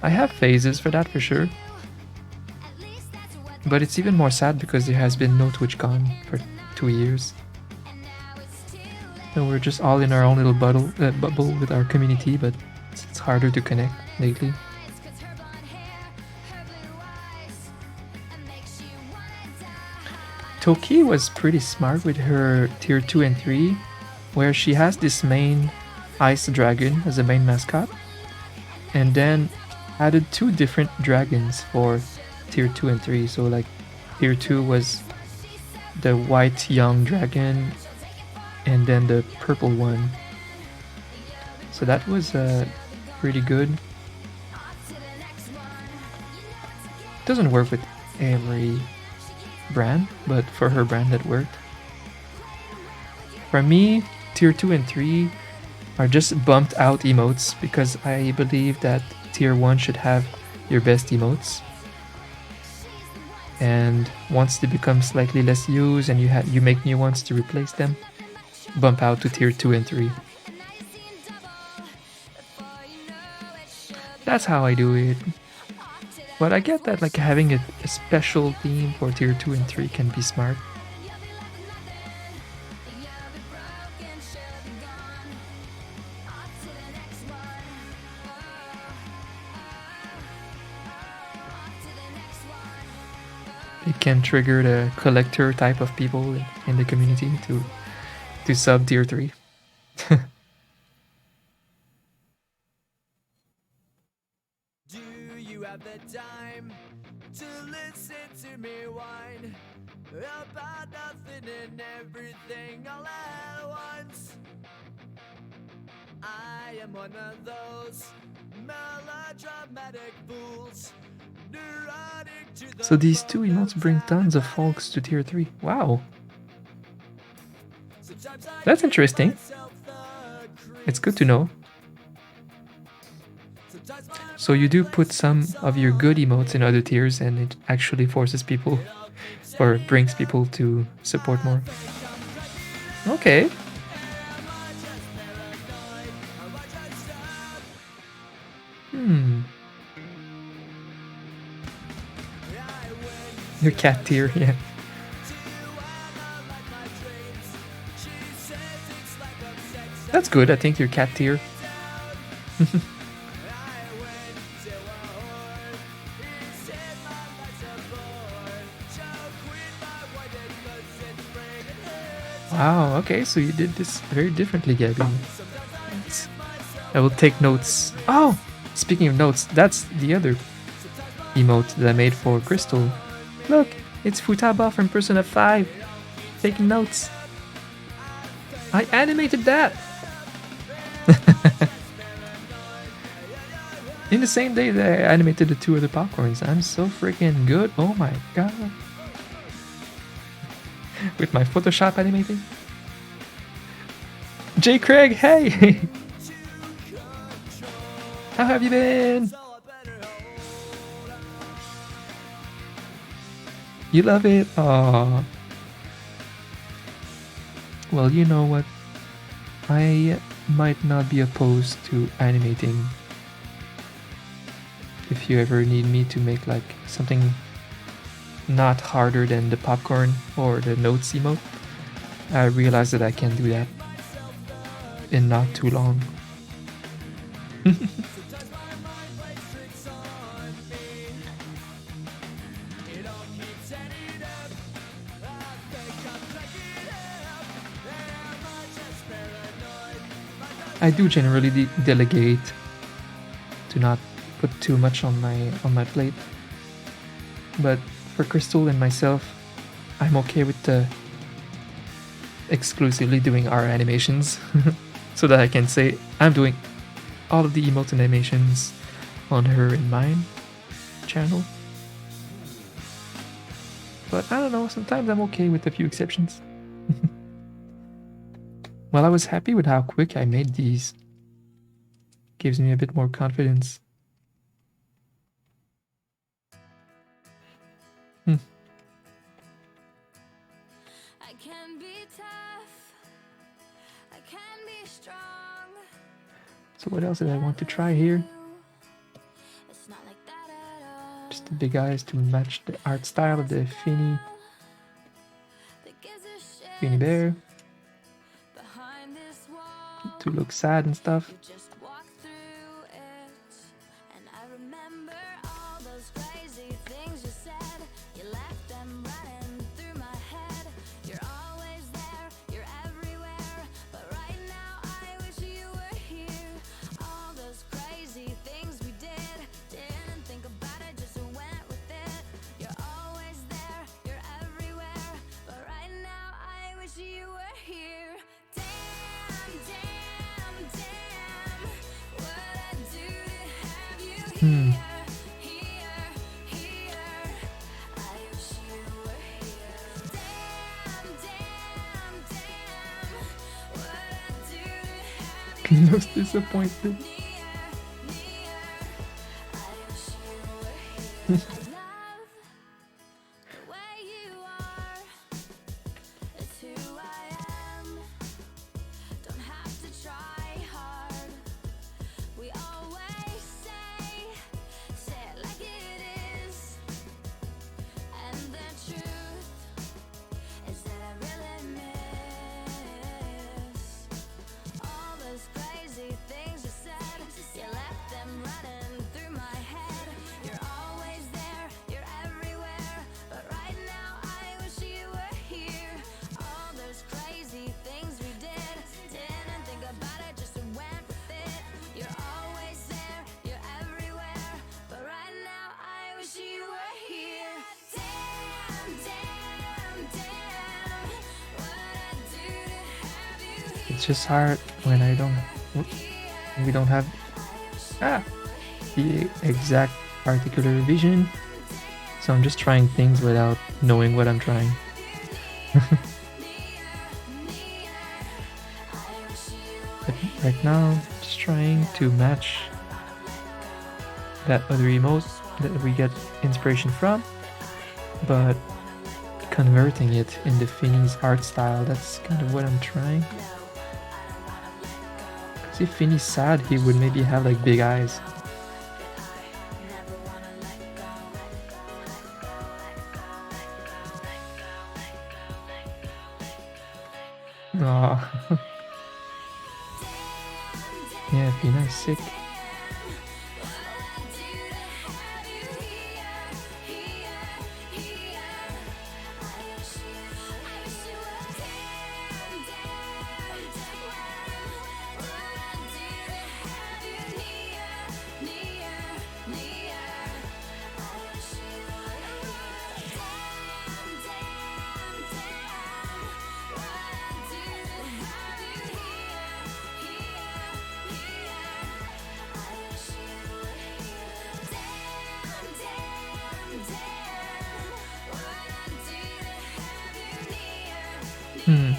I have phases for that for sure. But it's even more sad because there has been no TwitchCon for 2 years. So we're just all in our own little bubble with our community, but it's harder to connect lately. Toki was pretty smart with her tier 2 and 3, where she has this main ice dragon as a main mascot, and then added 2 different dragons for tier 2 and 3. So like tier 2 was the white young dragon, and then the purple one. So that was pretty good. Doesn't work with every brand, but for her brand that worked. For me, tier 2 and 3 are just bumped out emotes because I believe that tier 1 should have your best emotes. And once they become slightly less used and you make new ones to replace them, bump out to tier 2 and 3. That's how I do it. But I get that like having a special theme for tier 2 and 3 can be smart. It can trigger the collector type of people in the community to sub tier 3. Do you have the time to listen to me whine about nothing and everything all at once? I am one of those melodramatic fools. So these 2 emotes bring tons of folks to tier 3. Wow. That's interesting. It's good to know. So you do put some of your good emotes in other tiers and it actually forces people or brings people to support more. Okay. Your cat tier, yeah. That's good, I think your cat tier. Wow, okay, so you did this very differently, Gabby. I will take notes. Oh, speaking of notes, that's the other emote that I made for Crystal. Look, it's Futaba from Persona 5, taking notes. I animated that! In the same day that I animated the 2 other popcorns. I'm so freaking good, oh my god. With my Photoshop animating. J. Craig, hey! How have you been? You love it? Aww. Well, you know what? I might not be opposed to animating. If you ever need me to make like something not harder than the popcorn or the notes emote, I realize that I can do that in not too long. I do generally delegate to not put too much on my plate, but for Crystal and myself, I'm okay with exclusively doing our animations, so that I can say I'm doing all of the emote animations on her and mine channel. But I don't know, sometimes I'm okay with a few exceptions. Well, I was happy with how quick I made these. Gives me a bit more confidence. I can be tough. I can be strong. So what else did I want to try here? Just the big eyes to match the art style of the Finny bear. To look sad and stuff. Hmm. He looks disappointed. It's just hard when we don't have the exact particular vision. So I'm just trying things without knowing what I'm trying. But right now, just trying to match that other emote that we get inspiration from, but converting it in the Finny's art style. That's kind of what I'm trying. Because if Finny's sad, he would maybe have like big eyes. Aw. Yeah, Finna's sick. Hmm.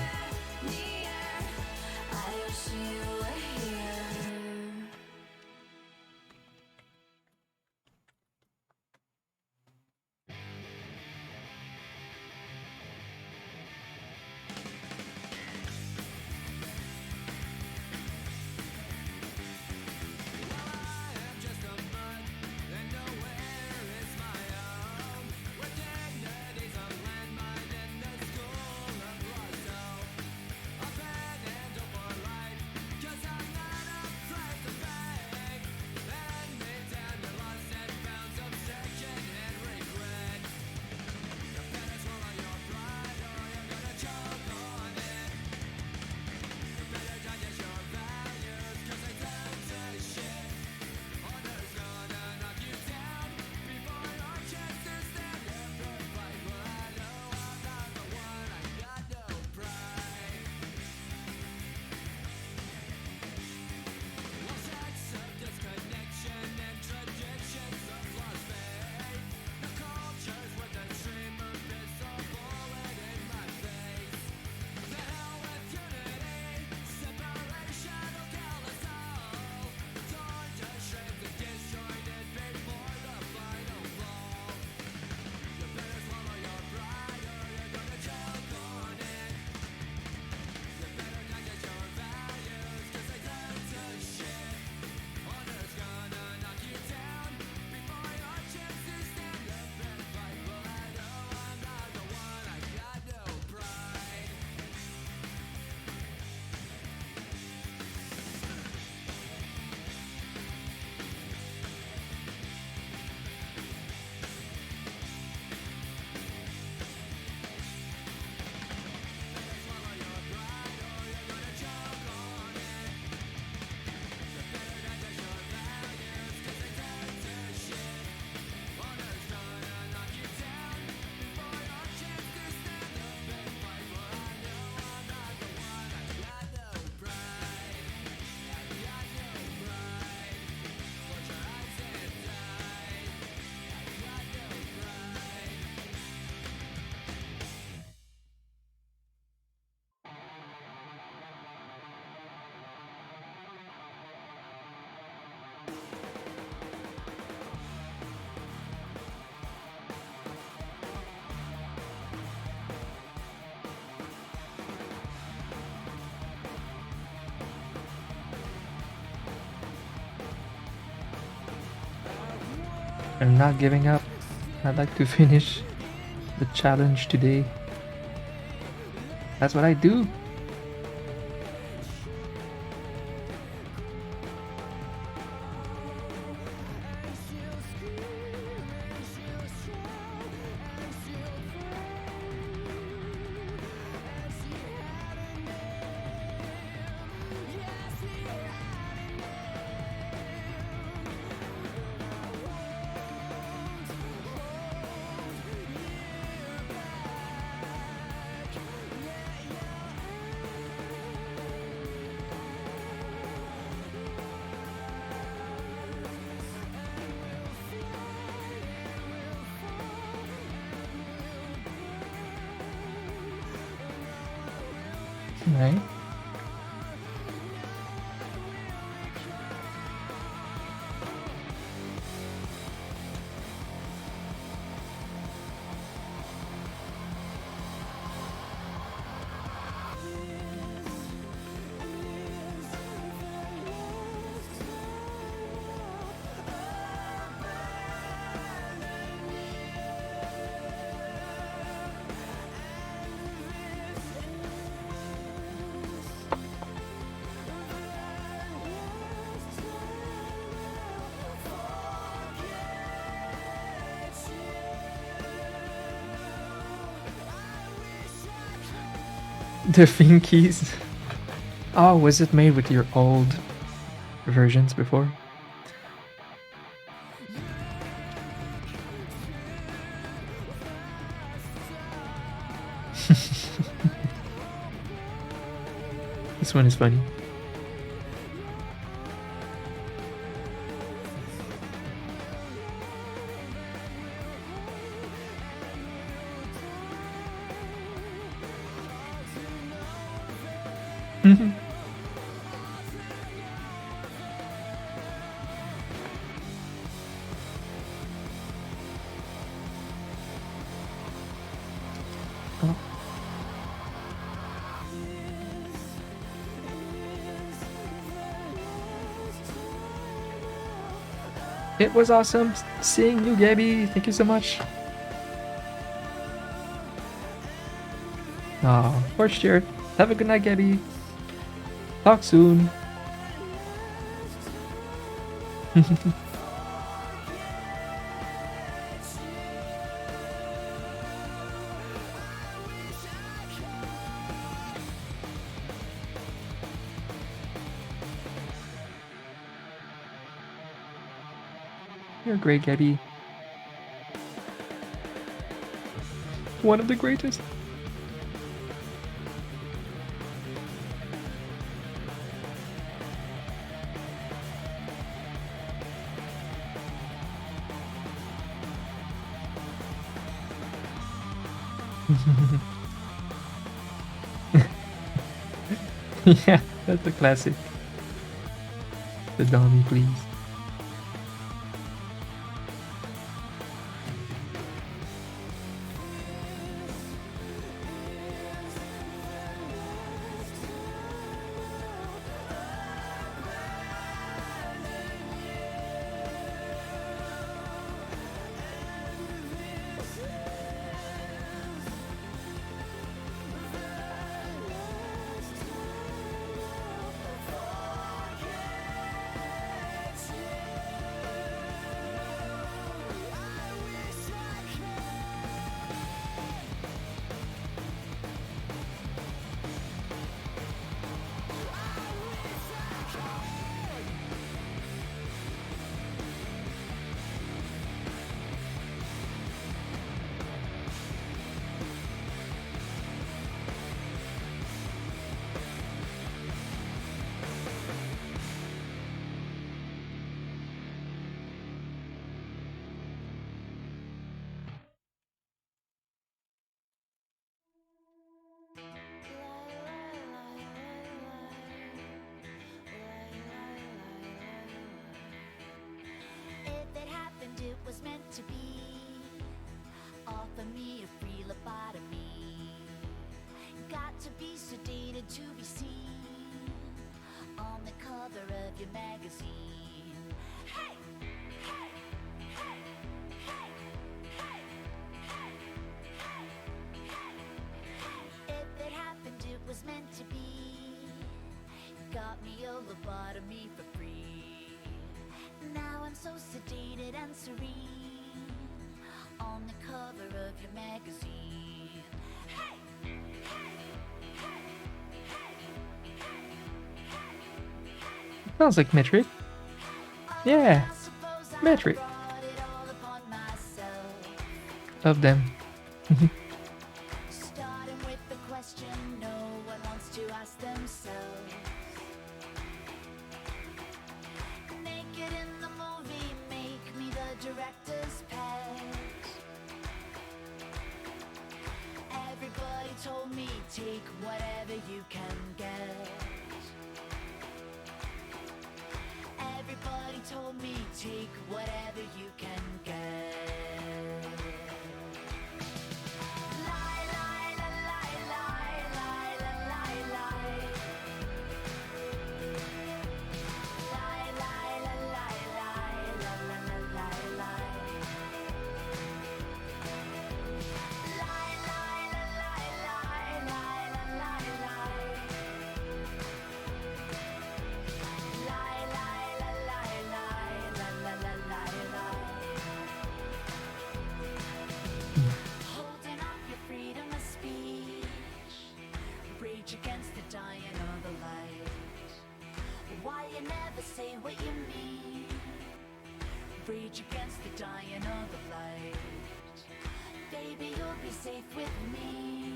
I'm not giving up. I'd like to finish the challenge today. That's what I do. Right? The Finkies. Oh, was it made with your old versions before? This one is funny. Oh. It was awesome seeing you, Gabby. Thank you so much. Oh, for sure. Have a good night, Gabby. Talk soon. You're great, Gabby. One of the greatest. Yeah, that's a classic. The Dommy, please. wanted to be seen on the cover of your magazine. Hey, hey, hey, hey, hey, hey, hey. If it happened, it was meant to be. You got me a lobotomy for free. Now I'm so sedated and serene on the cover of your magazine. Hey, hey, hey, hey, hey, hey. Sounds like metric. Yeah, metric. Love them. Starting with the question no one wants to ask themselves. Naked in the movie, make me the director's pet. Everybody told me take whatever you can get. Everybody told me take whatever you can get. Lie, lie, la, lie, lie, lie, la, lie, lie. Lie, lie, la, lie, lie, la, la, la, lie, lie. Lie, lie, la, lie, lie, lie, la, lie, lie. Lie, lie, la, lie, lie, la, la, la, lie, lie. Holding up your freedom of speech, rage against the dying of the light. Why you never say what you mean? Rage against the dying of the light. Baby, you'll be safe with me.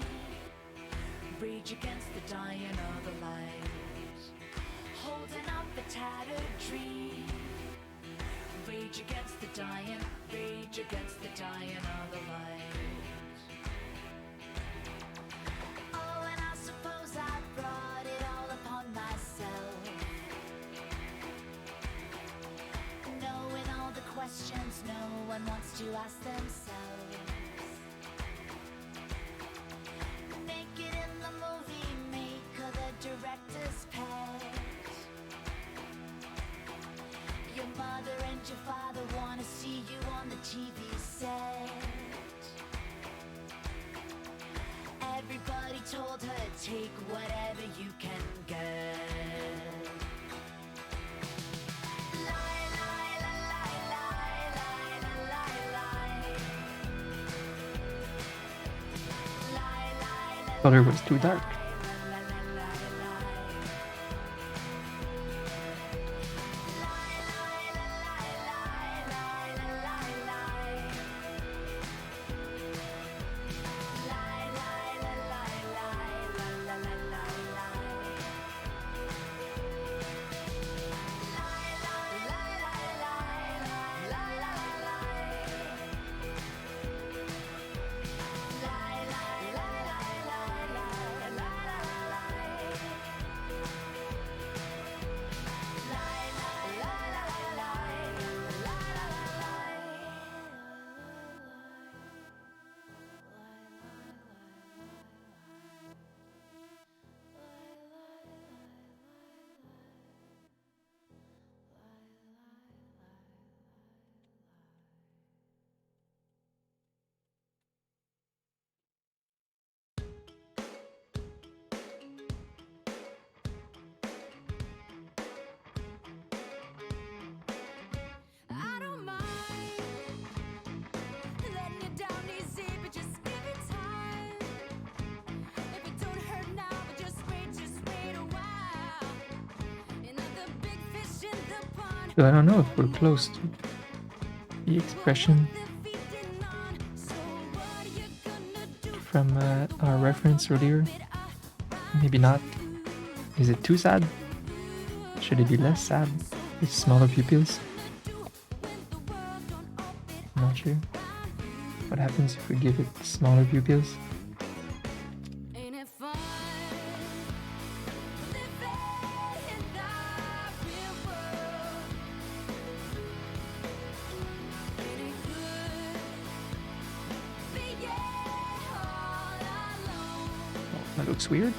Rage against the dying of the light. Holding up a tattered dream. Rage against the dying, rage against the dying of the light. Oh, and I suppose I brought it all upon myself. Knowing all the questions no one wants to ask themselves. Naked in the movie, make her the director's pet. Your mother and your father wanna see you on the TV set. Everybody told her take whatever you can get. Lie, lie, la, lie, lie, lie, la, lie, lie. Lie, lie, la, Thought it was too dark. la, la, la, lie. Lie, lie, la, lie, lie, lie, la, lie, lie. Lie, lie, la, lie, lie, la, la, la, lie, lie. Lie, lie, la, lie, lie, lie, la, la, lie. Lie, lie, la, lie, lie, lie, la, la, lie. Lie, lie, la, lie, lie, la, I don't mind letting you down easy, but just give it time. If it don't hurt now, but just wait a while. Another big fish in the pond. So I don't know if we're close to the expression from our reference earlier. Maybe not. Is it too sad? Should it be less sad with smaller pupils? I'm not sure. What happens if we give it smaller pupils? Ain't it fun living in the real world? Ain't it good being all alone? Oh, that looks weird.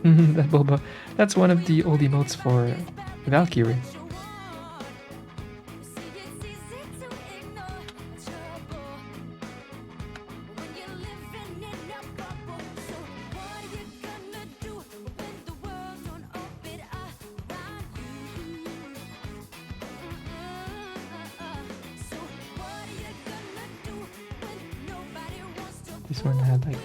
That boba. That's one of the old emotes for Valkyrie. This one had like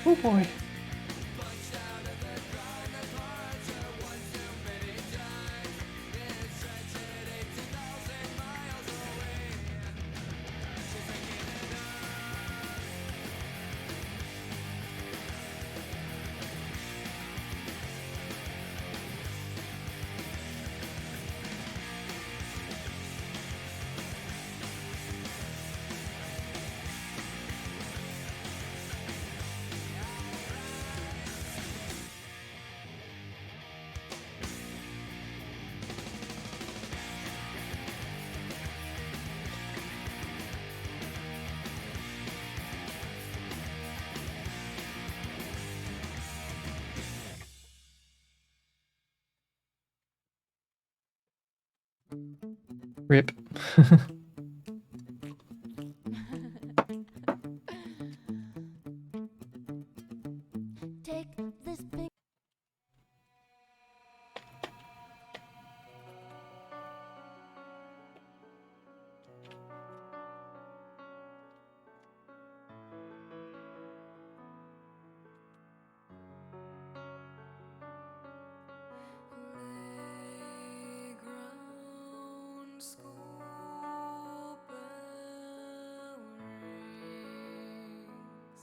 Oh boy. Rip. Take this big. Playground, school bell rings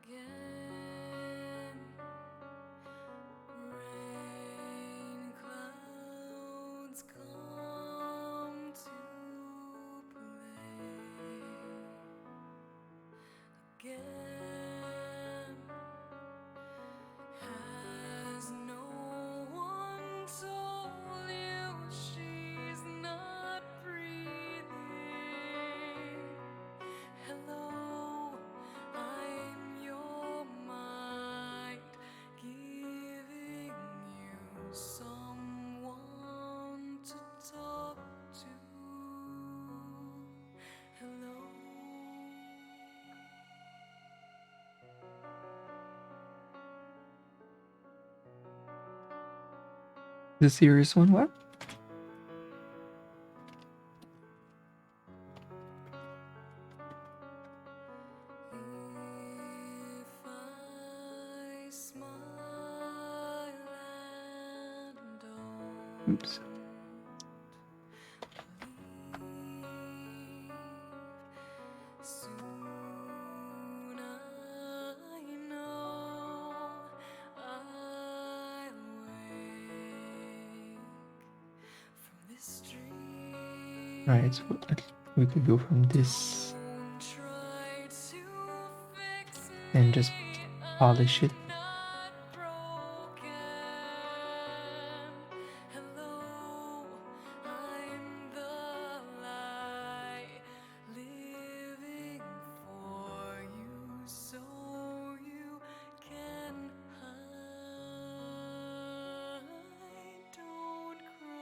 again. Rain clouds come to play again. Has no one told you she's not breathing? Hello, I'm your mind, giving you someone to talk to. Hello. The serious one, what? If I smile and don't Oops. believe, soon I know I'll wake from this dream. Right, so we could go from this Don't try to fix and just me, polish it. I'm not broken. Hello, I'm the light living for you so you can hide. Don't cry.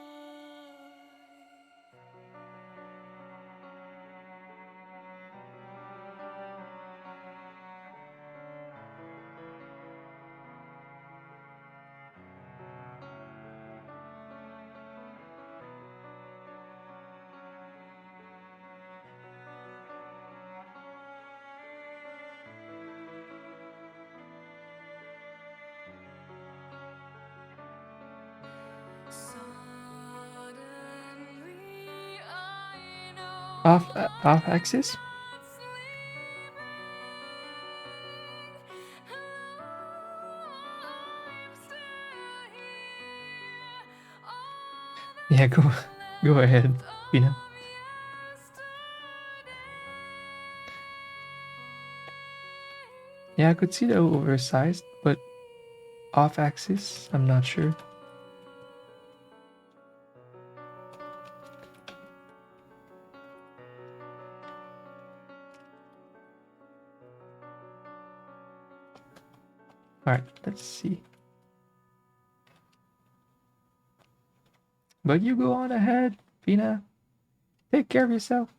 Suddenly I know Off axis? not sleeping. I'm still here. All Yeah, go that's go ahead, left Pina. of Yeah, I could see the oversized, but off axis, I'm not sure. Alright, let's see. But you go on ahead, Pina. Take care of yourself.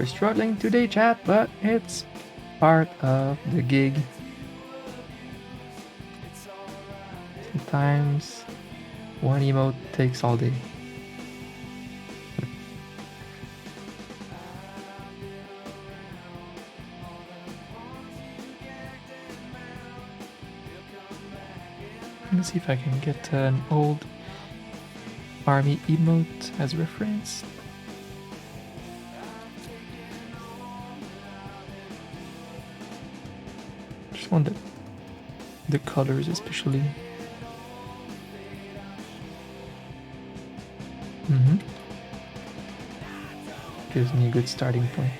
We're struggling today, chat, but it's part of the gig. Sometimes one emote takes all day. Let's see if I can get an old army emote as reference. Just want the colors especially. Gives me a good starting point.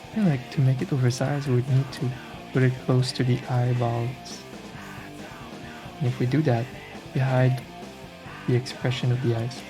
I feel like to make it oversized, we would need to put it close to the eyeballs. And if we do that, we hide the expression of the eyes.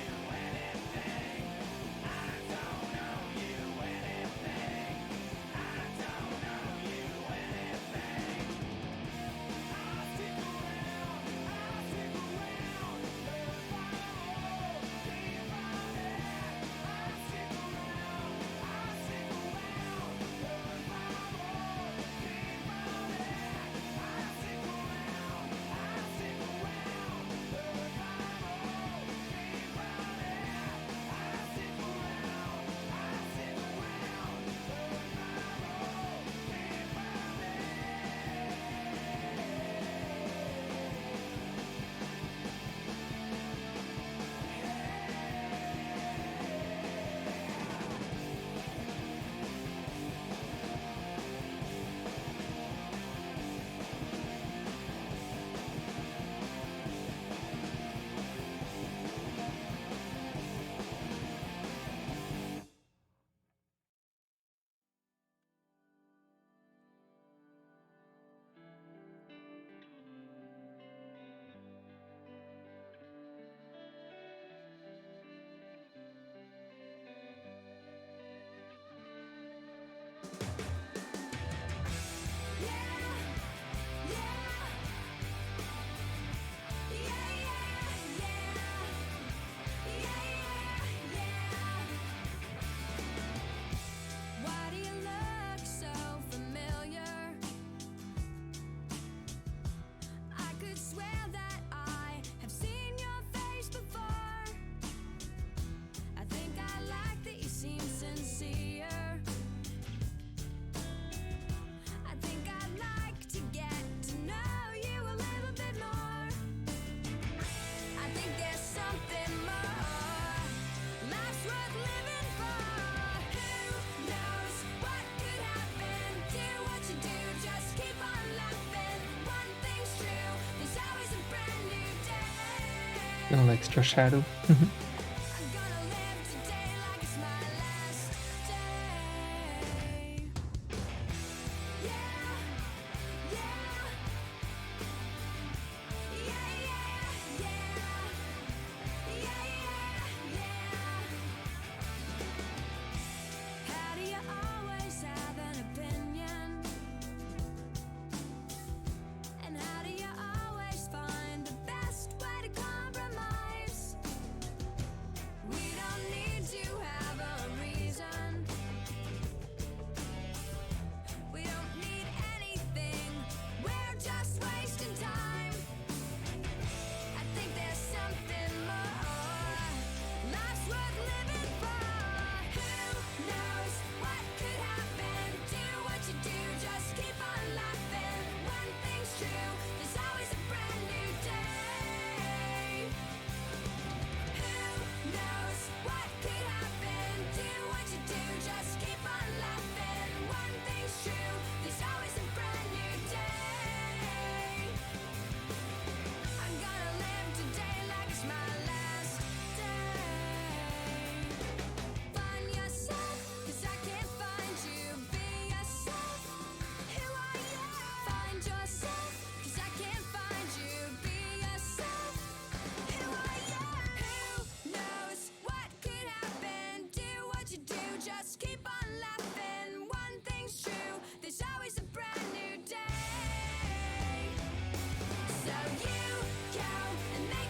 A little extra shadow.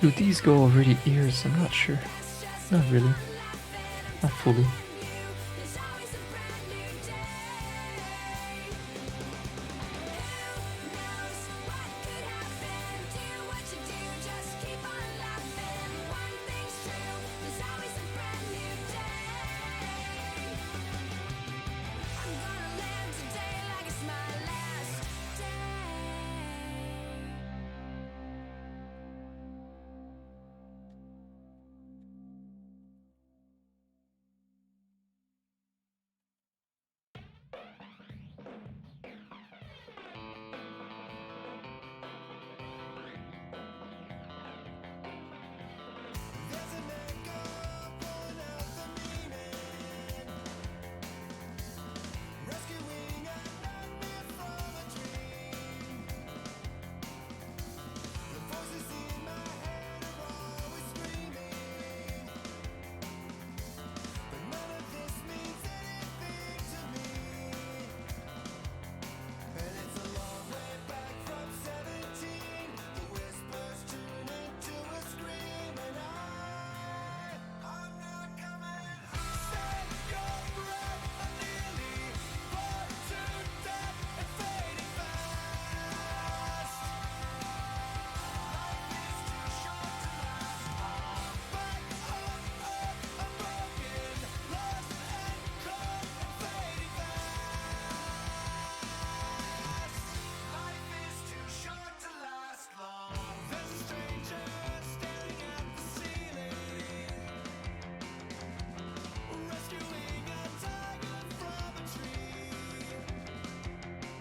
Do these go over the ears? I'm not sure. Not really. Not fully.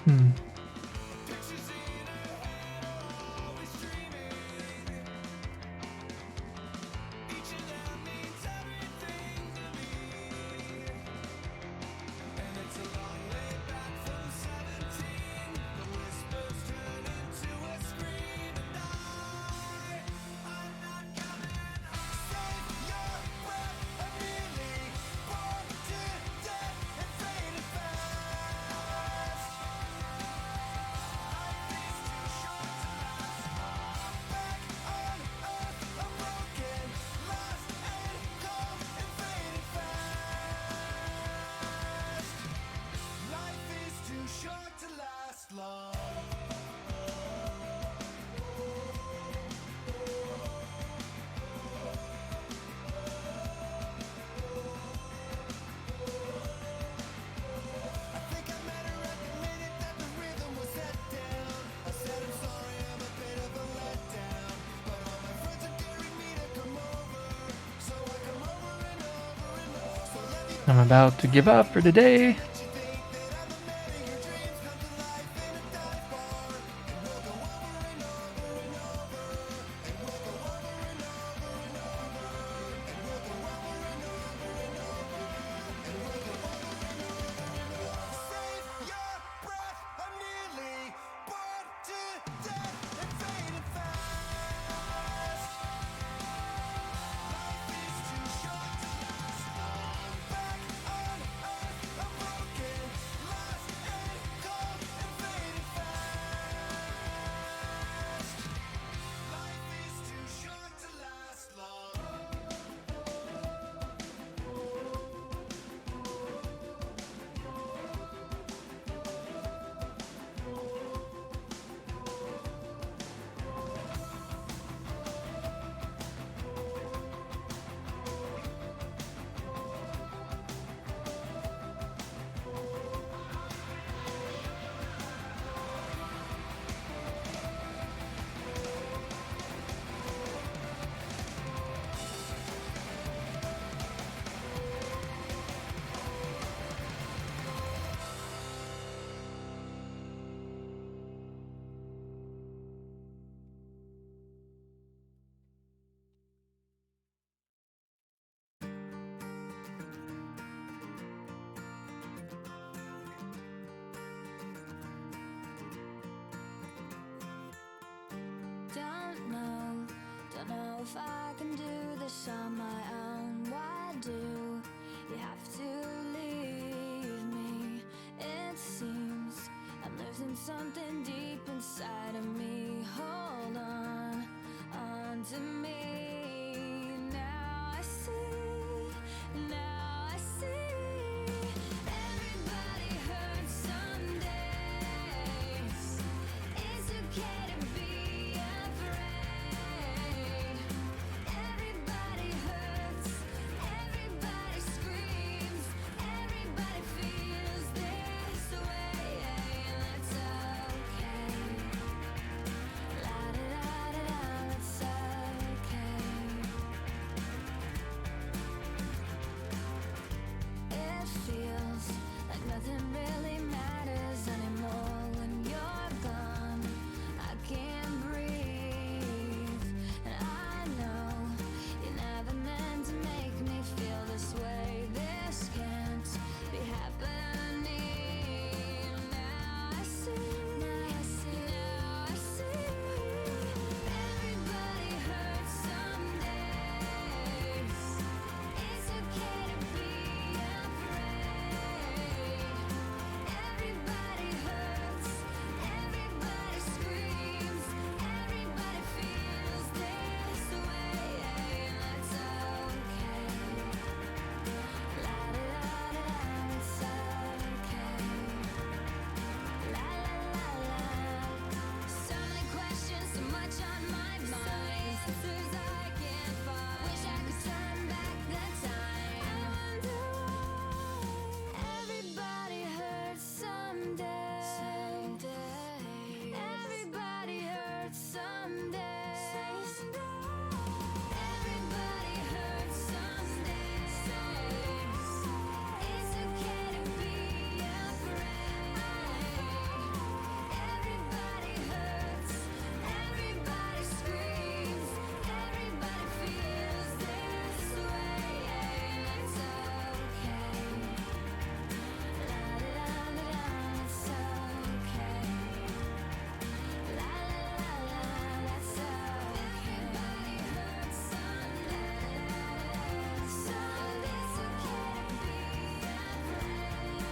Hmm. I'm about to give up for the day. Don't know if I can do this on my own. Why do you have to leave me? It seems I'm losing something deep inside of me. Hold on to me.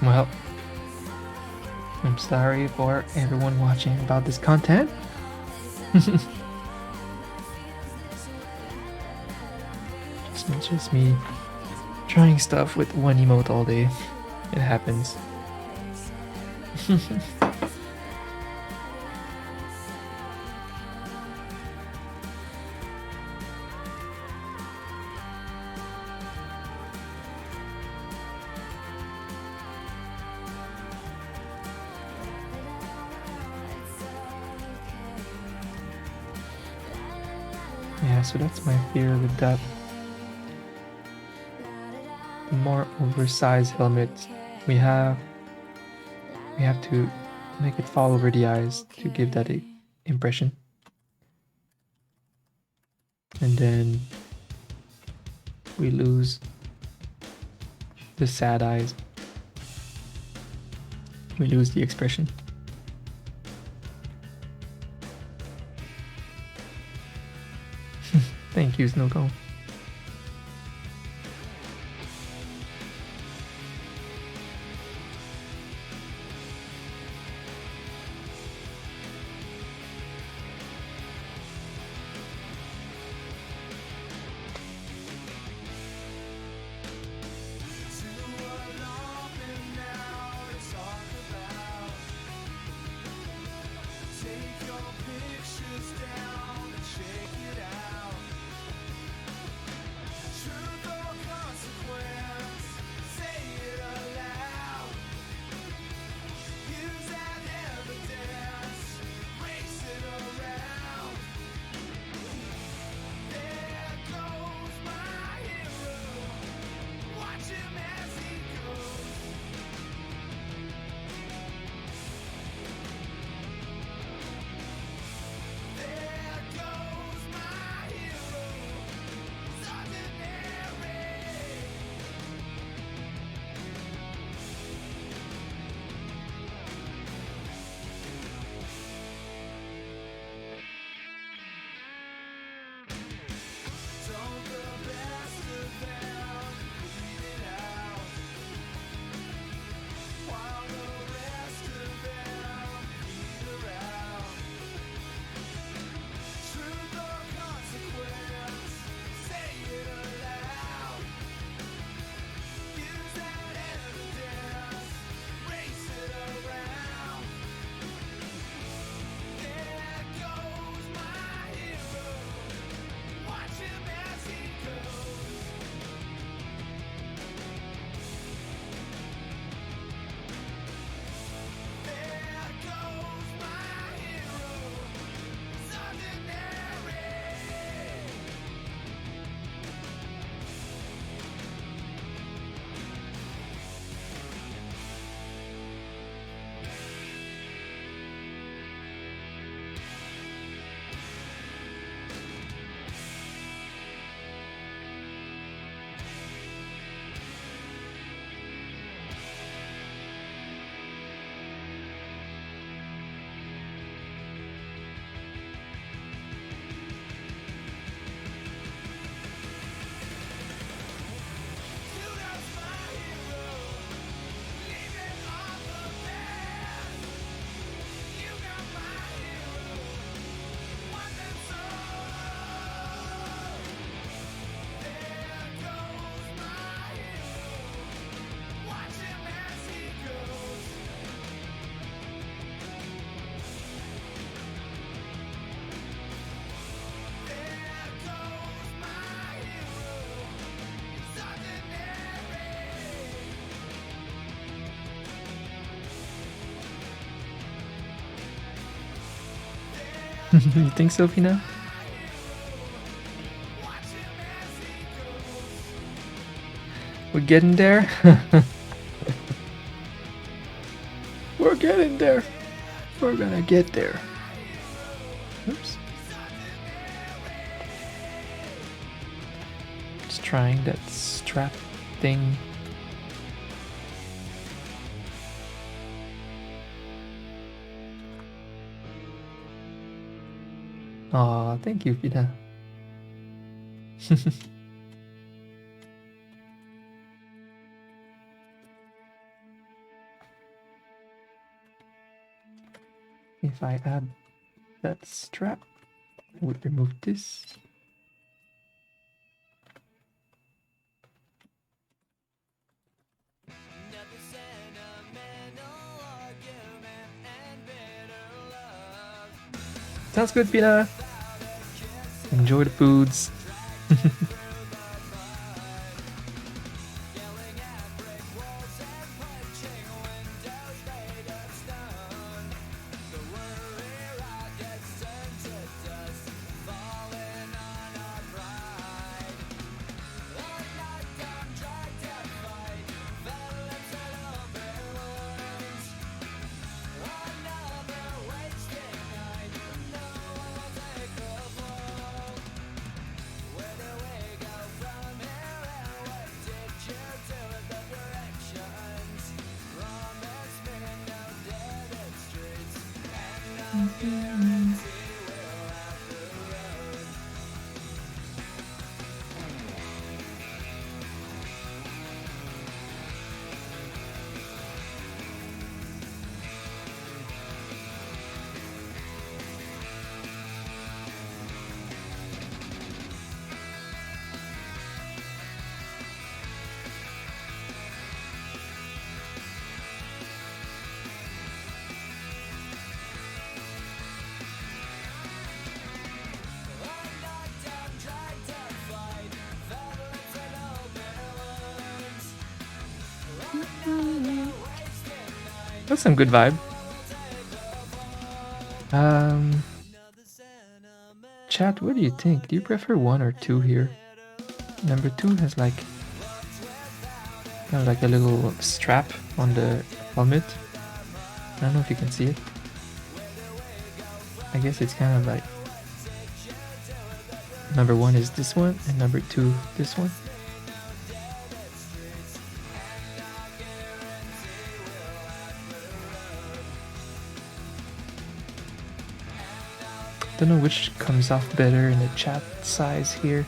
Well, I'm sorry for everyone watching about this content. Just me trying stuff with one emote all day. It happens. Yeah, so that's my fear with that. The more oversized helmet we have to make it fall over the eyes to give that impression. And then we lose the sad eyes. We lose the expression. Thank you, Snowcone. You think so, Fina? We're getting there. We're getting there. We're gonna get there. Oops. Just trying that strap thing. Aw, thank you, Fina. if I add that strap, I would remove this. Sounds good, Pina. Enjoy the foods. That's some good vibe. Chat, what do you think? Do you prefer 1 or 2 here? Number 2 has like kind of like a little strap on the helmet. I don't know if you can see it. I guess it's kind of like number 1 is this one and number 2 this one. Don't know which comes off better in the chat size here.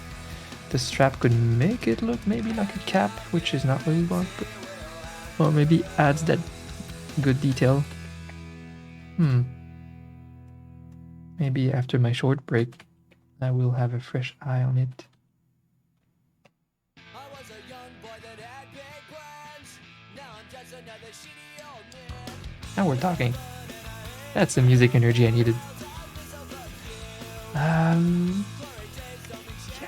The strap could make it look maybe like a cap, which is not what we want, but well, maybe adds that good detail. Maybe after my short break, I will have a fresh eye on it. Now we're talking. That's the music energy I needed.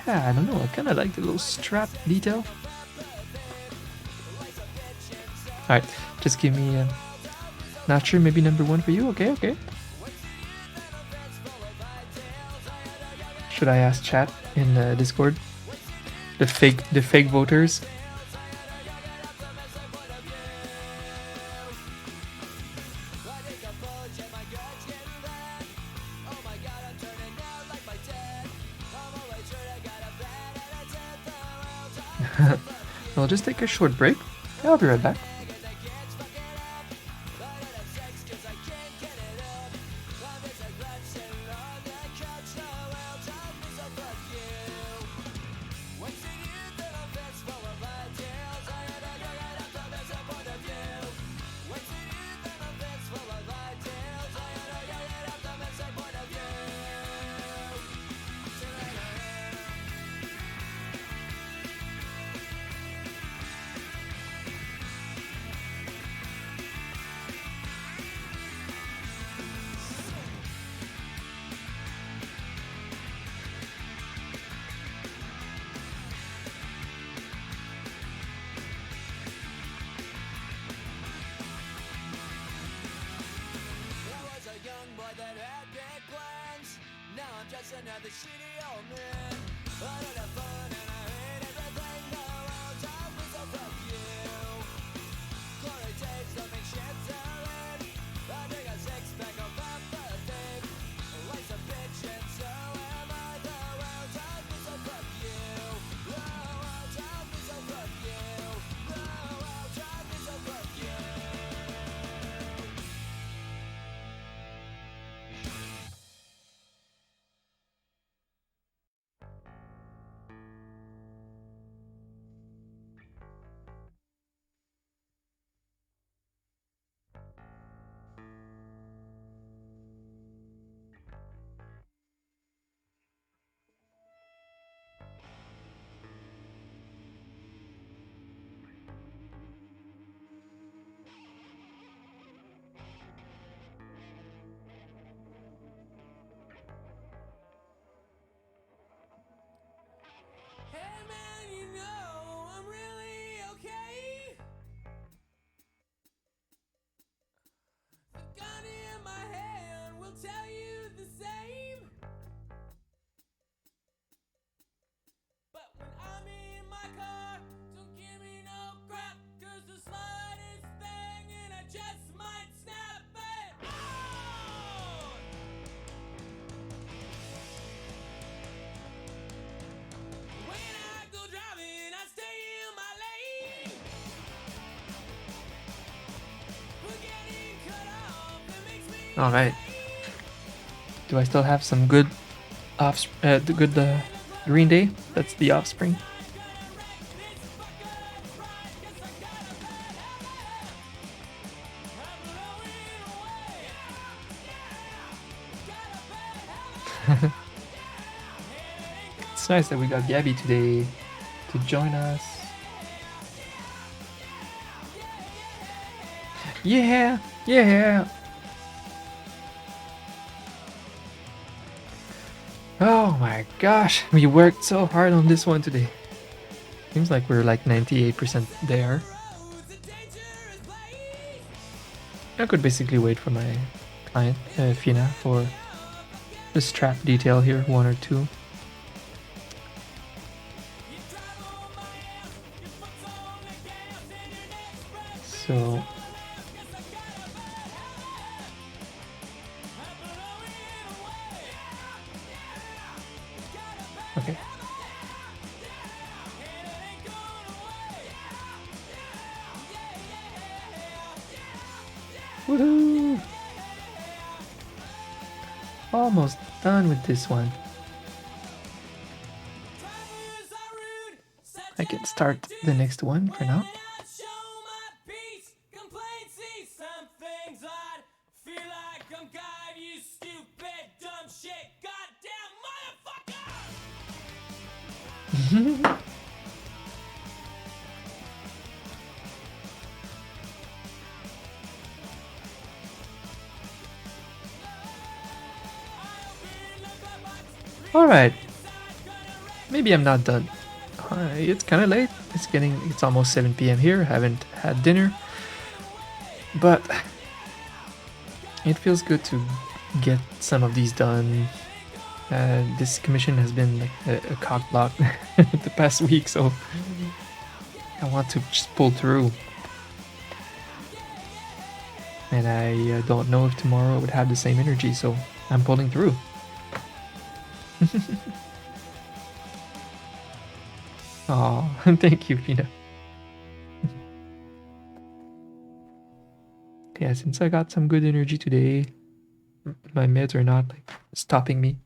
Yeah, I don't know. I kind of like the little strap detail. Alright, just give me a... Not sure, maybe number 1 for you? Okay. Should I ask chat in Discord? The fake voters? I'll just take a short break. I'll be right back. Hey man, you know I'm really okay. The gun in my hand will tell you the same. But when I'm in my car, don't give me no crap, 'cause the slightest thing and I just might snap it out. When I go driving, I stay in my lane. We're getting cut off, it makes me All right. Do I still have some good Green Day? That's the Offspring. It's nice that we got Gabby today to join us. Yeah, yeah. Oh my gosh, we worked so hard on this one today. Seems like we're like 98% there. I could basically wait for my client, Fina, for the strap detail here, 1 or 2. So okay. Woohoo! Almost done with this one. I can start the next one for now. Alright. Maybe I'm not done. It's kind of late. It's almost 7 p.m. here. I haven't had dinner. But it feels good to get some of these done. This commission has been like a cock block the past week, so I want to just pull through. And I don't know if tomorrow I would have the same energy, so I'm pulling through. Oh, thank you, Fina. Yeah, since I got some good energy today, my meds are not like stopping me.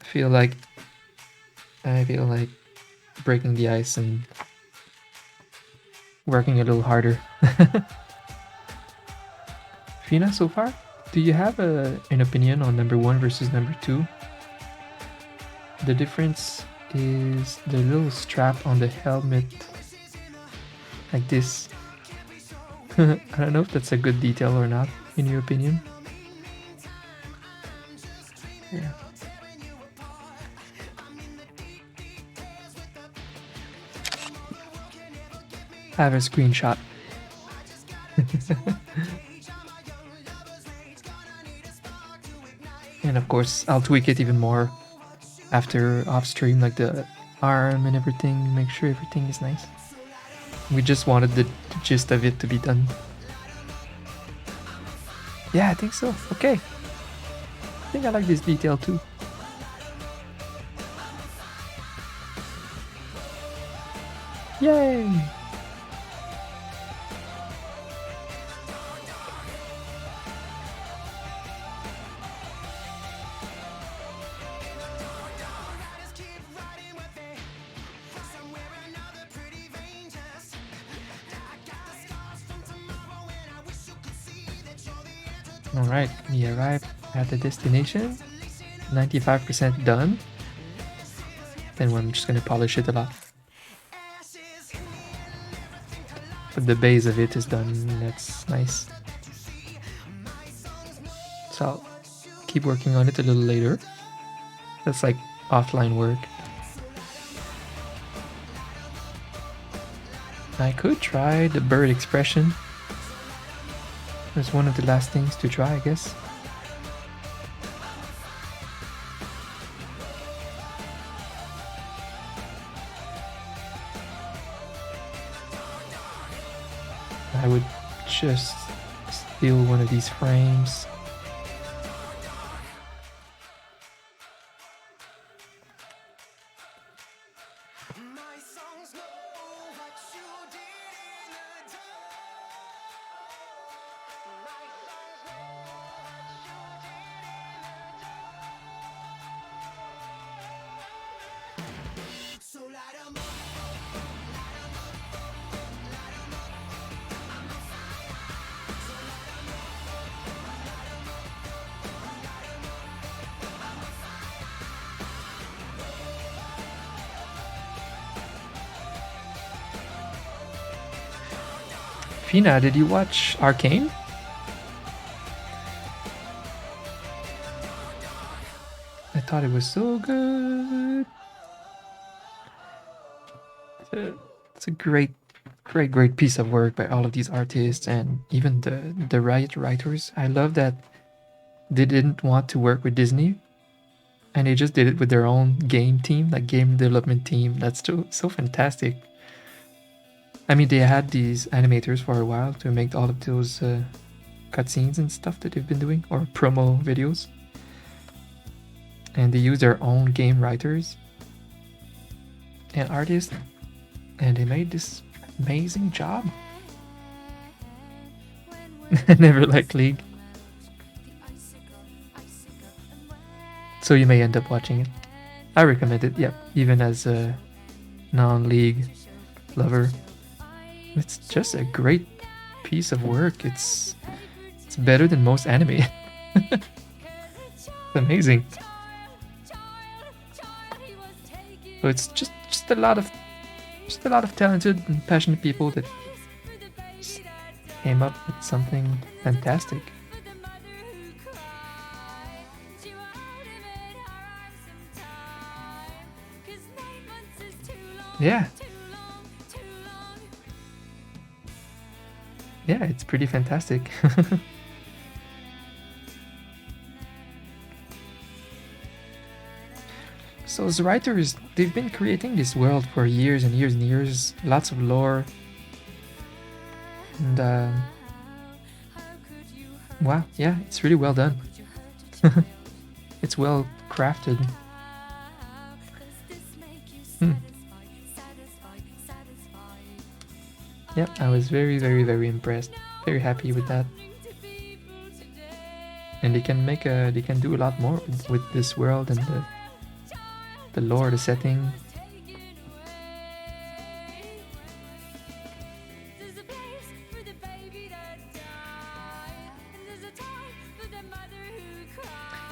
I feel like breaking the ice and working a little harder. Fina, so far, do you have an opinion on number 1 versus number 2? The difference is the little strap on the helmet, like this. I don't know if that's a good detail or not, in your opinion. Yeah. I have a screenshot. And of course, I'll tweak it even more after off stream, like the arm and everything, make sure everything is nice. We just wanted the gist of it to be done. Yeah, I think so. Okay. I think I like this detail too. Yay! Alright, we arrived at the destination. 95% done. Then I'm just gonna polish it a lot. But the base of it is done, that's nice. So I'll keep working on it a little later. That's like offline work. I could try the bird expression. That's one of the last things to try, I guess. I would just steal one of these frames. Fina, did you watch Arcane? I thought it was so good. It's a great piece of work by all of these artists and even the Riot writers. I love that they didn't want to work with Disney and they just did it with their own game team, like game development team. That's so fantastic. I mean, they had these animators for a while to make all of those cutscenes and stuff that they've been doing, or promo videos. And they use their own game writers and artists, and they made this amazing job. Never liked League. So you may end up watching it. I recommend it, yep, even as a non-League lover. It's just a great piece of work. It's better than most anime. It's amazing. So it's just a lot of talented and passionate people that came up with something fantastic. Yeah. Yeah, it's pretty fantastic. So as writers, they've been creating this world for years and years and years. Lots of lore. And wow, yeah, it's really well done. It's well crafted. Yep, I was very impressed. Very happy with that. And they can do a lot more with this world and the lore, the setting.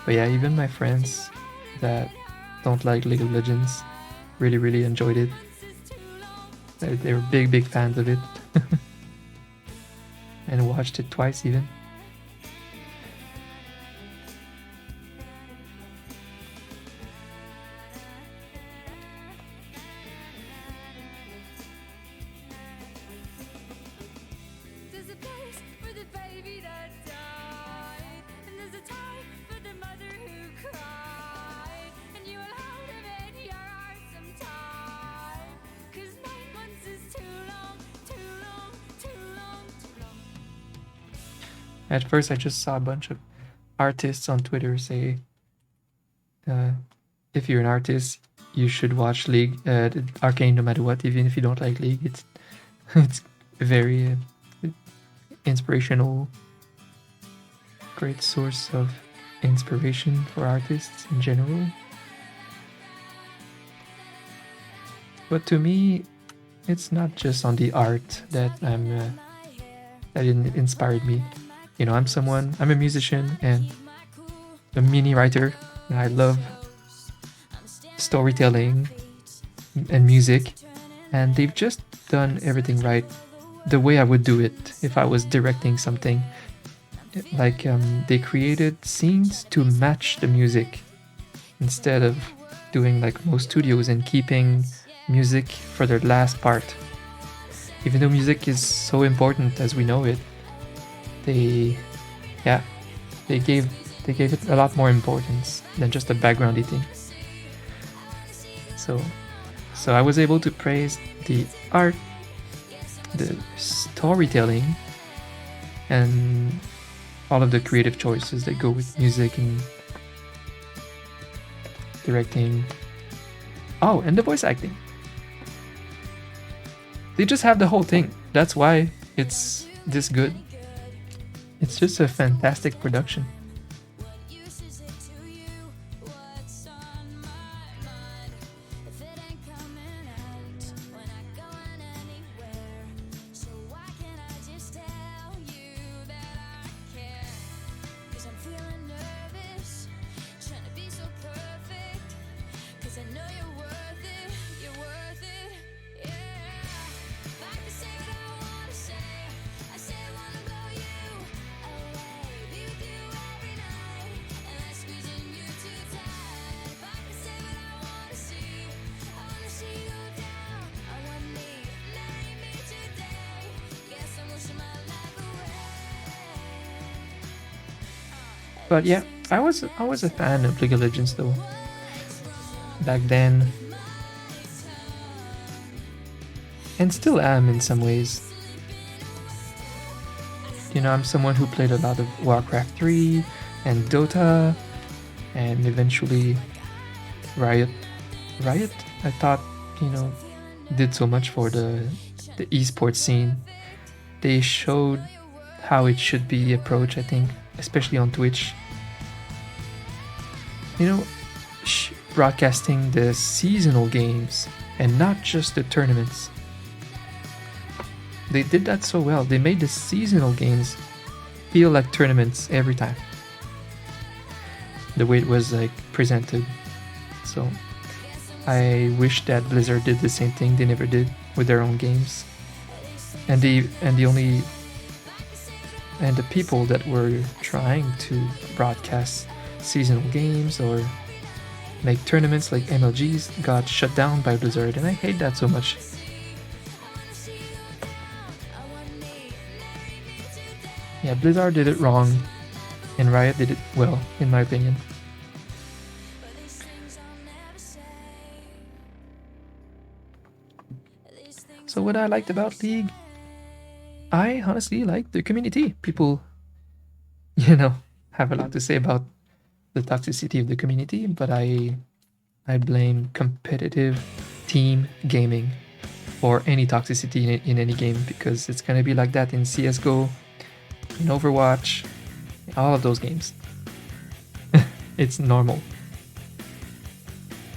But yeah, even my friends that don't like League of Legends really enjoyed it. They were big fans of it. And watched it twice even. At first, I just saw a bunch of artists on Twitter say, if you're an artist, you should watch League, Arcane no matter what, even if you don't like League. It's very inspirational, great source of inspiration for artists in general. But to me, it's not just on the art that that inspired me. You know, I'm a musician and a mini writer. And I love storytelling and music. And they've just done everything right the way I would do it if I was directing something. Like, they created scenes to match the music instead of doing like most studios and keeping music for their last part. Even though music is so important as we know it, they gave it a lot more importance than just a backgroundy thing. So I was able to praise the art, the storytelling, and all of the creative choices that go with music and directing. Oh, and the voice acting. They just have the whole thing. That's why it's this good. It's just a fantastic production. But yeah, I was a fan of League of Legends though. Back then. And still am in some ways. You know, I'm someone who played a lot of Warcraft 3 and Dota and eventually Riot. Riot, I thought, you know, did so much for the esports scene. They showed how it should be approached, I think, especially on Twitch. You know, broadcasting the seasonal games and not just the tournaments. They did that so well. They made the seasonal games feel like tournaments every time. The way it was like presented. So I wish that Blizzard did the same thing they never did with their own games. And the people that were trying to broadcast seasonal games or make tournaments like MLGs got shut down by Blizzard, and I hate that so much. Yeah, Blizzard did it wrong, and Riot did it well, in my opinion. So what I liked about League, I honestly liked the community. People, you know, have a lot to say about the toxicity of the community, but I blame competitive team gaming for any toxicity in any game, because it's gonna be like that in CSGO, in Overwatch, all of those games. It's normal.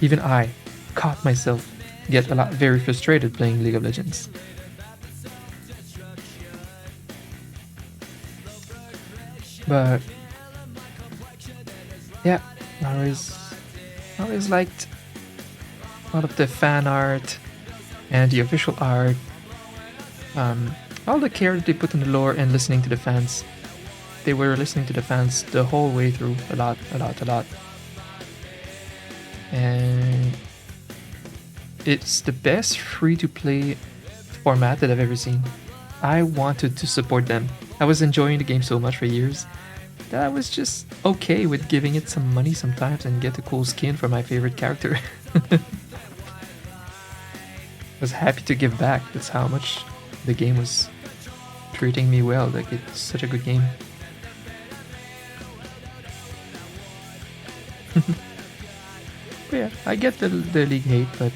Even I caught myself get very frustrated playing League of Legends. But yeah, I always liked a lot of the fan art and the official art. All the care that they put in the lore and listening to the fans. They were listening to the fans the whole way through, a lot. And it's the best free-to-play format that I've ever seen. I wanted to support them. I was enjoying the game so much for years that I was just okay with giving it some money sometimes and get a cool skin for my favorite character. I was happy to give back. That's how much the game was treating me well. Like, it's such a good game. But yeah, I get the League hate, but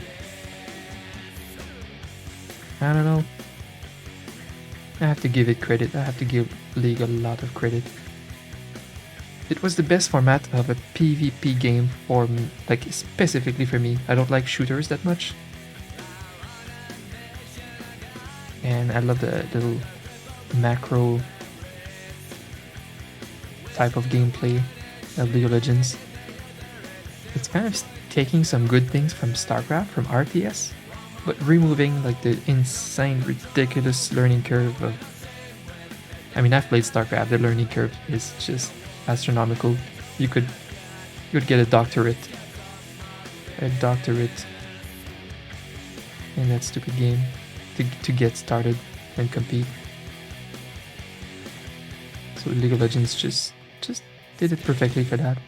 I don't know. I have to give it credit. I have to give League a lot of credit. It was the best format of a PvP game for me, like specifically for me. I don't like shooters that much. And I love the little macro type of gameplay of League of Legends. It's kind of taking some good things from StarCraft, from RTS, but removing like the insane, ridiculous learning curve of... I mean, I've played StarCraft, the learning curve is just astronomical. You could get a doctorate in that stupid game. to get started and compete. So League of Legends just did it perfectly for that.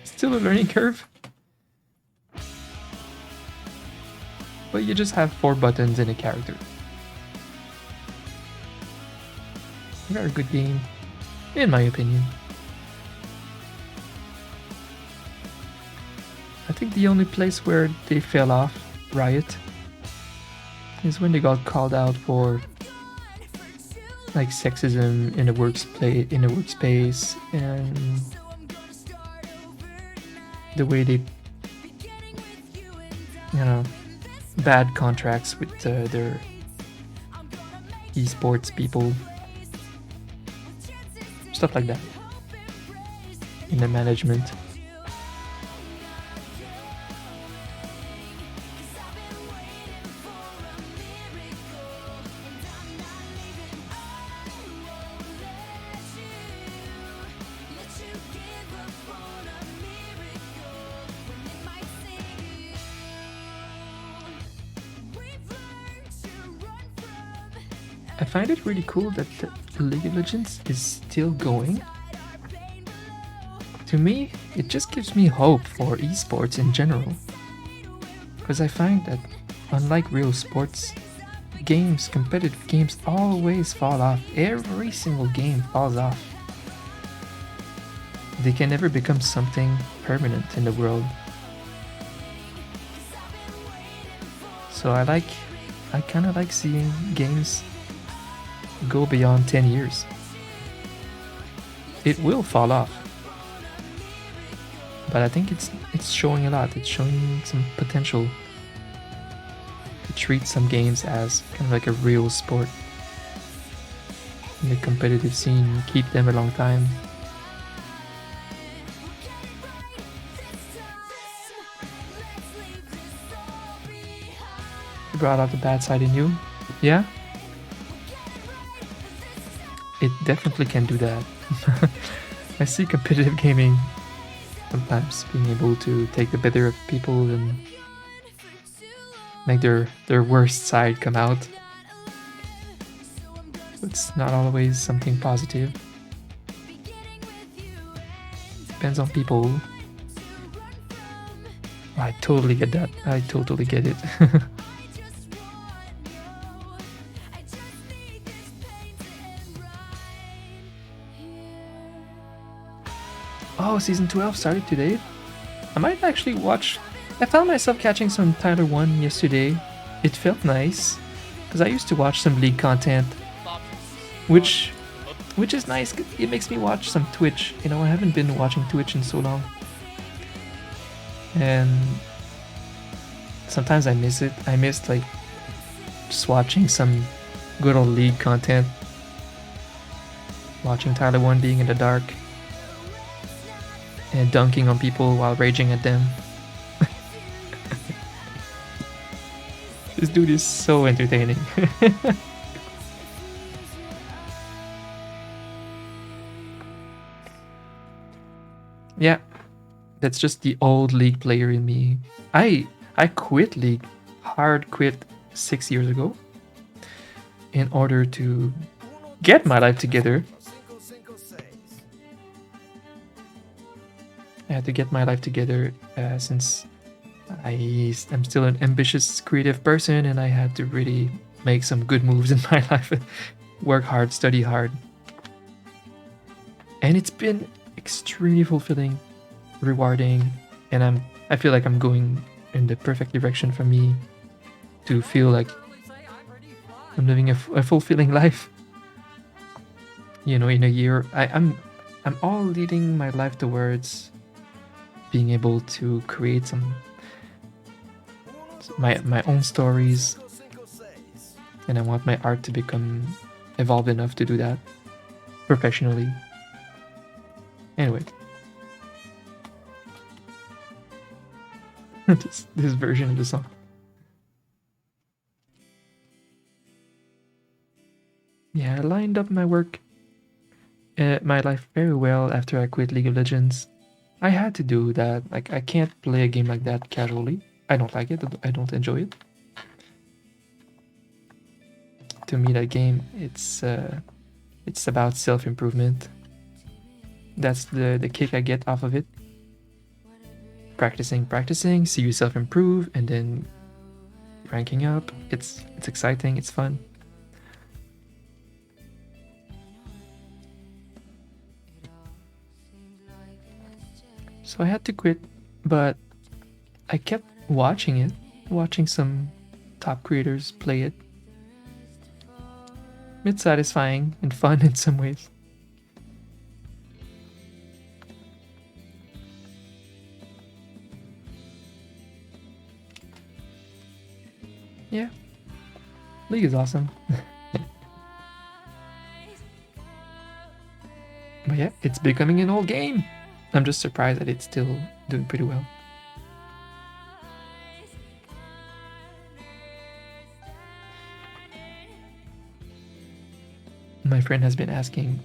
Still a learning curve. But you just have 4 buttons and a character. Very good game, in my opinion. I think the only place where they fell off, Riot, is when they got called out for like sexism in a workspace and the way they, you know, bad contracts with their esports people, stuff like that in the management. I find it really cool that the League of Legends is still going. To me, it just gives me hope for esports in general. Because I find that, unlike real sports, games, competitive games, always fall off. Every single game falls off. They can never become something permanent in the world. So I kind of like seeing games go beyond 10 years. It will fall off. But I think it's showing a lot. It's showing some potential to treat some games as kind of like a real sport in the competitive scene, keep them a long time. You brought out the bad side in you. Yeah? It definitely can do that. I see competitive gaming sometimes being able to take the better of people and make their worst side come out. It's not always something positive. Depends on people. I totally get that. I totally get it. Oh, season 12 started today. I might actually watch. I found myself catching some Tyler 1 yesterday. It felt nice because I used to watch some League content, which is nice. It makes me watch some Twitch. You know, I haven't been watching Twitch in so long, and sometimes I miss it. I missed like just watching some good old League content. Watching Tyler 1 being in the dark and dunking on people while raging at them. This dude is so entertaining. Yeah, that's just the old League player in me. I quit League, hard quit 6 years ago in order to get my life together. I had to get my life together since I'm still an ambitious, creative person, and I had to really make some good moves in my life. Work hard, study hard. And it's been extremely fulfilling, rewarding, and I feel like I'm going in the perfect direction for me to feel like I'm living a fulfilling life. You know, in a year, I'm all leading my life towards being able to create my own stories, and I want my art to become evolved enough to do that professionally. Anyway, this version of the song. Yeah, I lined up my work, my life very well after I quit League of Legends. I had to do that. Like, I can't play a game like that casually. I don't like it. I don't enjoy it. to me, that game, it's about self-improvement. That's the kick I get off of it. Practicing, see yourself improve, and then ranking up. It's exciting, it's fun. So I had to quit, but I kept watching it, watching some top creators play it. It's satisfying and fun in some ways. Yeah, League is awesome. But yeah, it's becoming an old game. I'm just surprised that it's still doing pretty well. My friend has been asking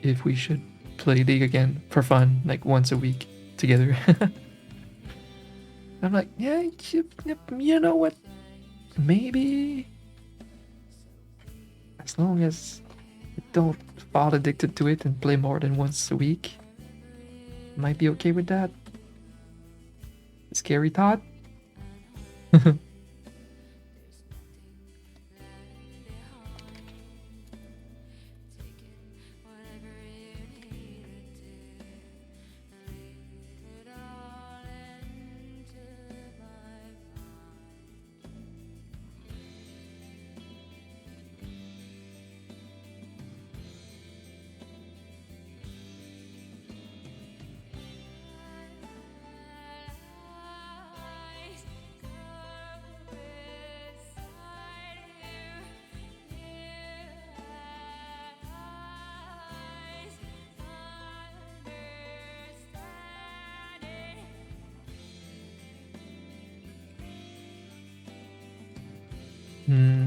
if we should play League again for fun, like once a week together. I'm like, yeah, you know what? Maybe as long as you don't fall addicted to it and play more than once a week, might be okay with that. Scary thought.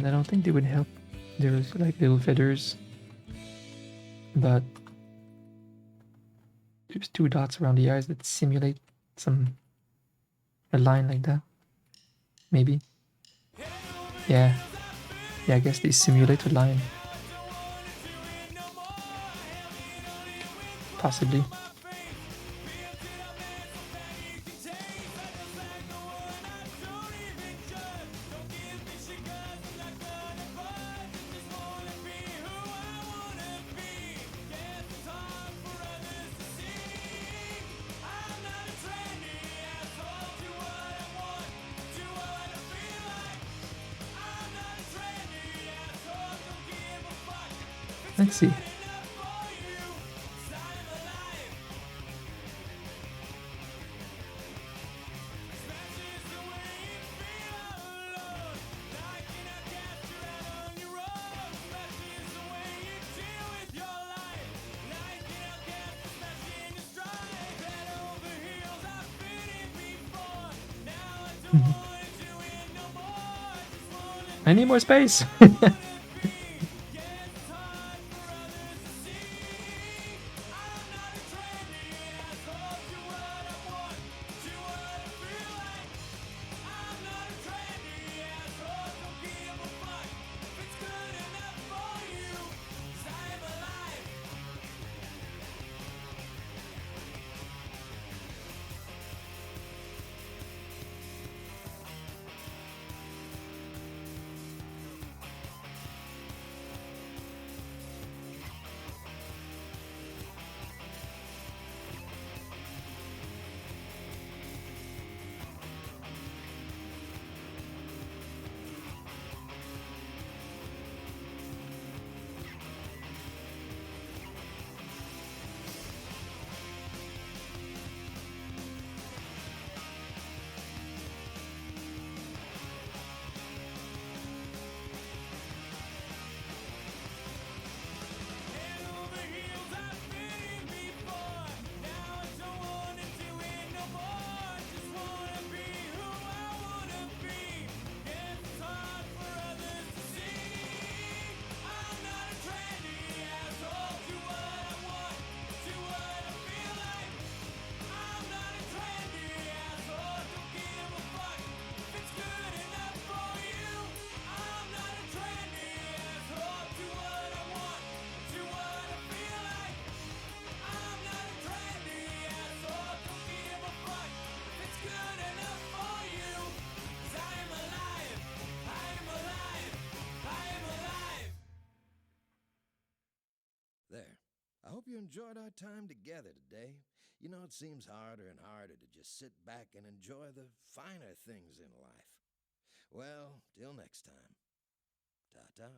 I don't think they would help. There's like little feathers, but there's 2 dots around the eyes that simulate a line like that. Maybe. Yeah. Yeah, I guess they simulate a line. Possibly. Let's see. I need more space. enjoyed our time together today. You know, it seems harder and harder to just sit back and enjoy the finer things in life. Well, till next time. Ta-ta.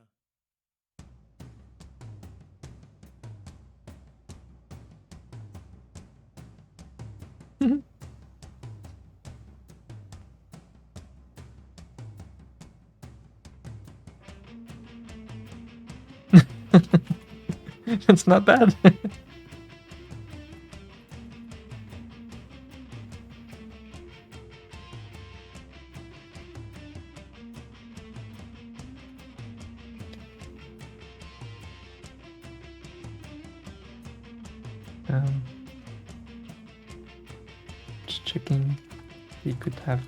It's not bad. Just checking. He could have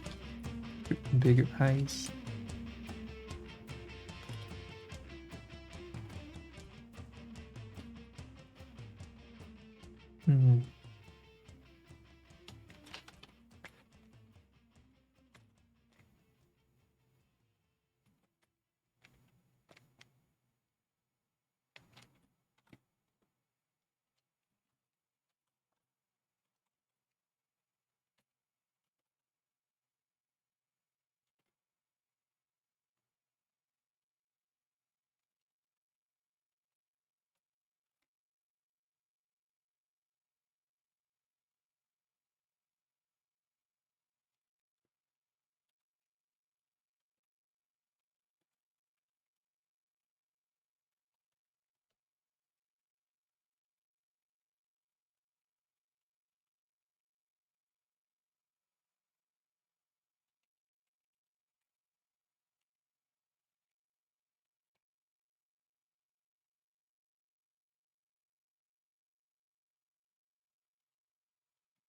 bigger eyes. Hmm.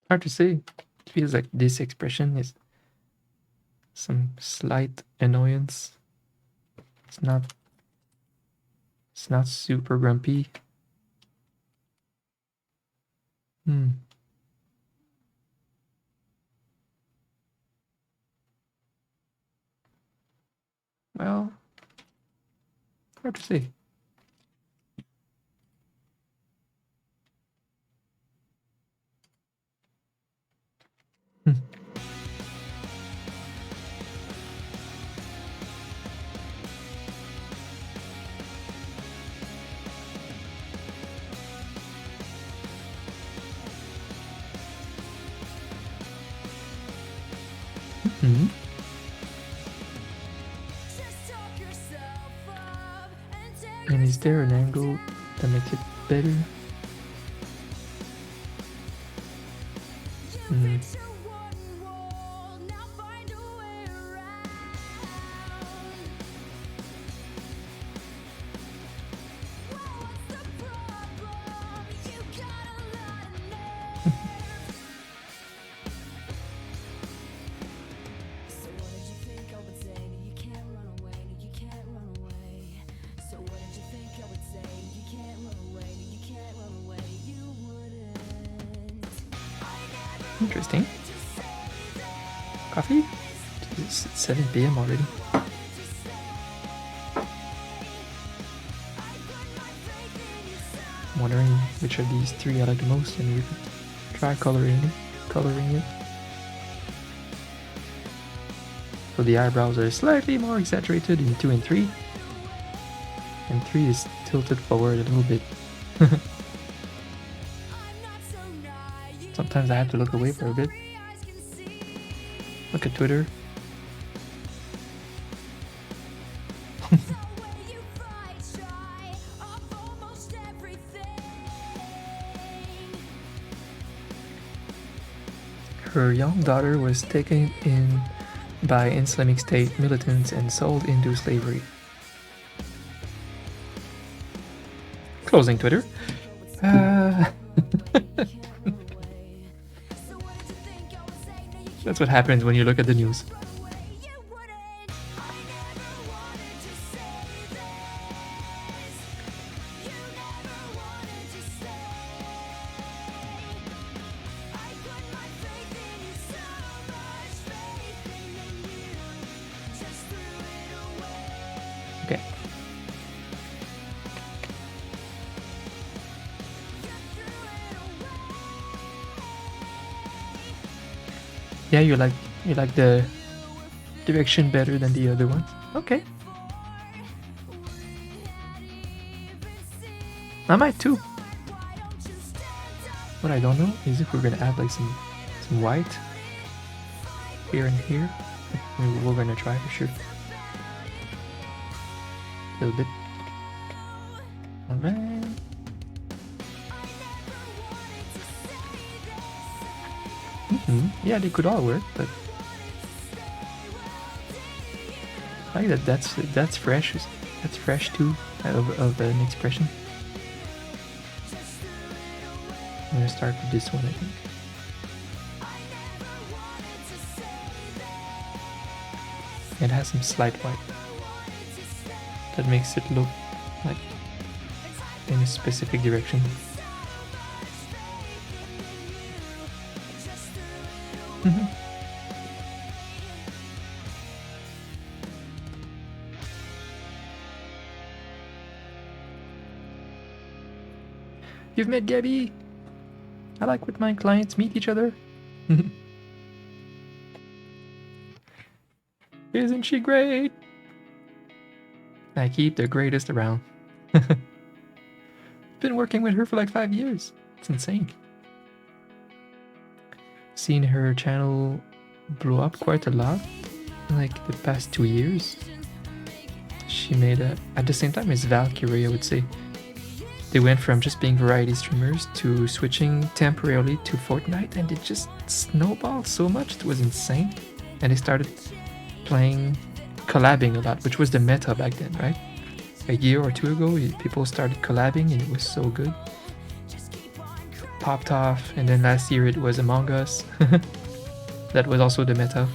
Hard to say. It feels like this expression is some slight annoyance. It's not super grumpy. Well, hard to say. Hmm. And is there an angle that makes it better? Interesting. Coffee? It's 7 p.m. already. I'm wondering which of these three I like the most, and we could try coloring it. So the eyebrows are slightly more exaggerated in 2 and 3. And 3 is tilted forward a little bit. Sometimes I have to look away for a bit. Look at Twitter. Her young daughter was taken in by Islamic State militants and sold into slavery. Closing Twitter. That's what happens when you look at the news. Okay. Yeah, you like the direction better than the other ones. Okay. I might too. What I don't know is if we're gonna add like some white here and here. We're gonna try for sure. A little bit. Alright. Yeah, they could all work, but I like that. That's fresh. That's fresh too of an expression. I'm gonna start with this one, I think. It has some slight white. That makes it look like in a specific direction. You've met Gabby! I like when my clients meet each other. Isn't she great? I keep the greatest around. Been working with her for like 5 years. It's insane. Seen her channel blow up quite a lot in like the past 2 years. She made at the same time as Valkyrie, I would say. They went from just being variety streamers to switching temporarily to Fortnite, and it just snowballed so much. It was insane. And they started collabing a lot, which was the meta back then, right? A year or two ago, people started collabing, and it was so good. Popped off, and then last year it was Among Us. That was also the meta.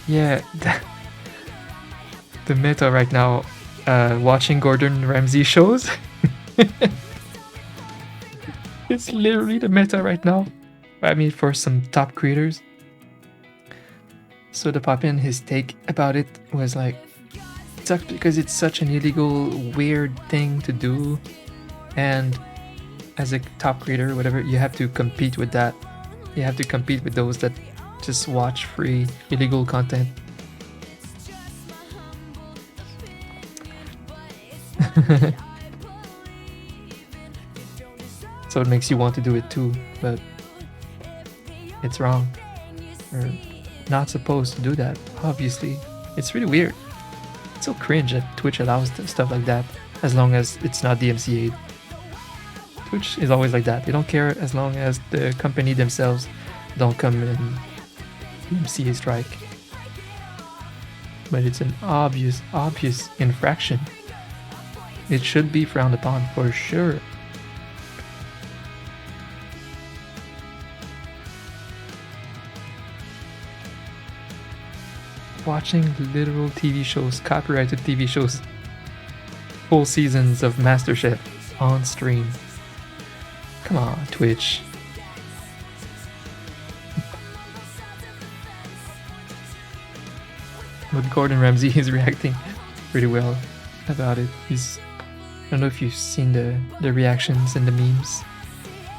Yeah, the meta right now, watching Gordon Ramsay shows. It's literally the meta right now. I mean, for some top creators. So the Poppin, his take about it was like, it sucks because it's such an illegal, weird thing to do. And as a top creator, whatever, you have to compete with that. You have to compete with those that just watch free, illegal content. So it makes you want to do it too, but it's wrong. You're not supposed to do that, obviously. It's really weird. It's so cringe that Twitch allows stuff like that, as long as it's not DMCA'd. Twitch is always like that. They don't care as long as the company themselves don't come and DMCA strike. But it's an obvious infraction. It should be frowned upon for sure. Watching literal TV shows, copyrighted TV shows, full seasons of MasterChef on stream. Come on, Twitch. But Gordon Ramsay is reacting pretty well about it. I don't know if you've seen the reactions and the memes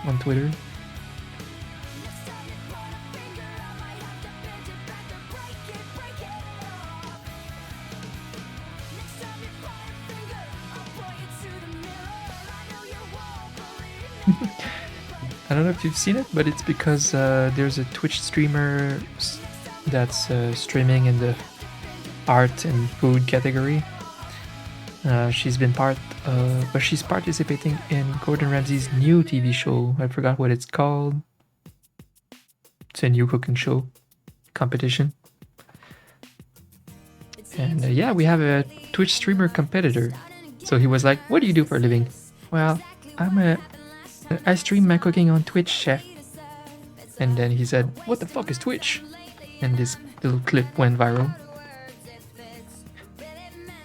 on Twitter. I don't know if you've seen it, but it's because there's a Twitch streamer that's streaming in the art and food category. She's participating in Gordon Ramsay's new TV show. I forgot what it's called. It's a new cooking show competition. And yeah, we have a Twitch streamer competitor. So he was like, "What do you do for a living?" "Well, I stream my cooking on Twitch, chef." And then he said, "What the fuck is Twitch?" And this little clip went viral.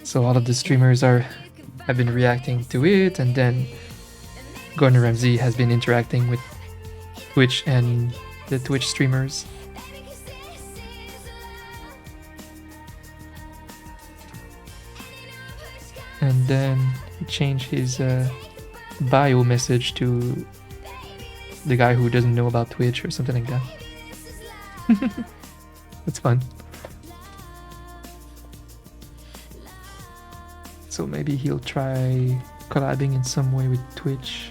So all of the streamers have been reacting to it, and then Gordon Ramsay has been interacting with Twitch and the Twitch streamers. And then change his bio message to the guy who doesn't know about Twitch or something like that. That's fun. So maybe he'll try collabing in some way with Twitch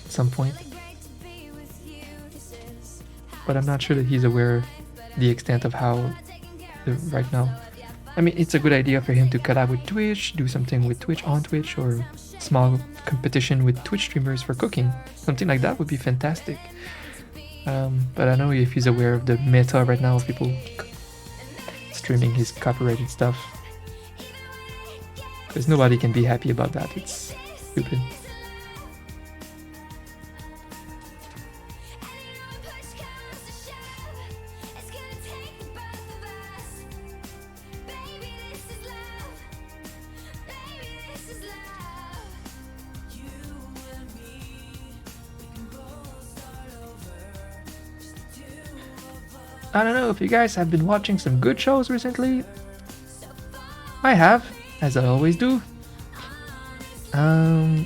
at some point. But I'm not sure that he's aware the extent of how right now. I mean, it's a good idea for him to collab with Twitch, do something with Twitch on Twitch, or small competition with Twitch streamers for cooking. Something like that would be fantastic. But I don't know if he's aware of the meta right now of people streaming his copyrighted stuff. Because nobody can be happy about that. It's stupid. I don't know if you guys have been watching some good shows recently. I have, as I always do. I'm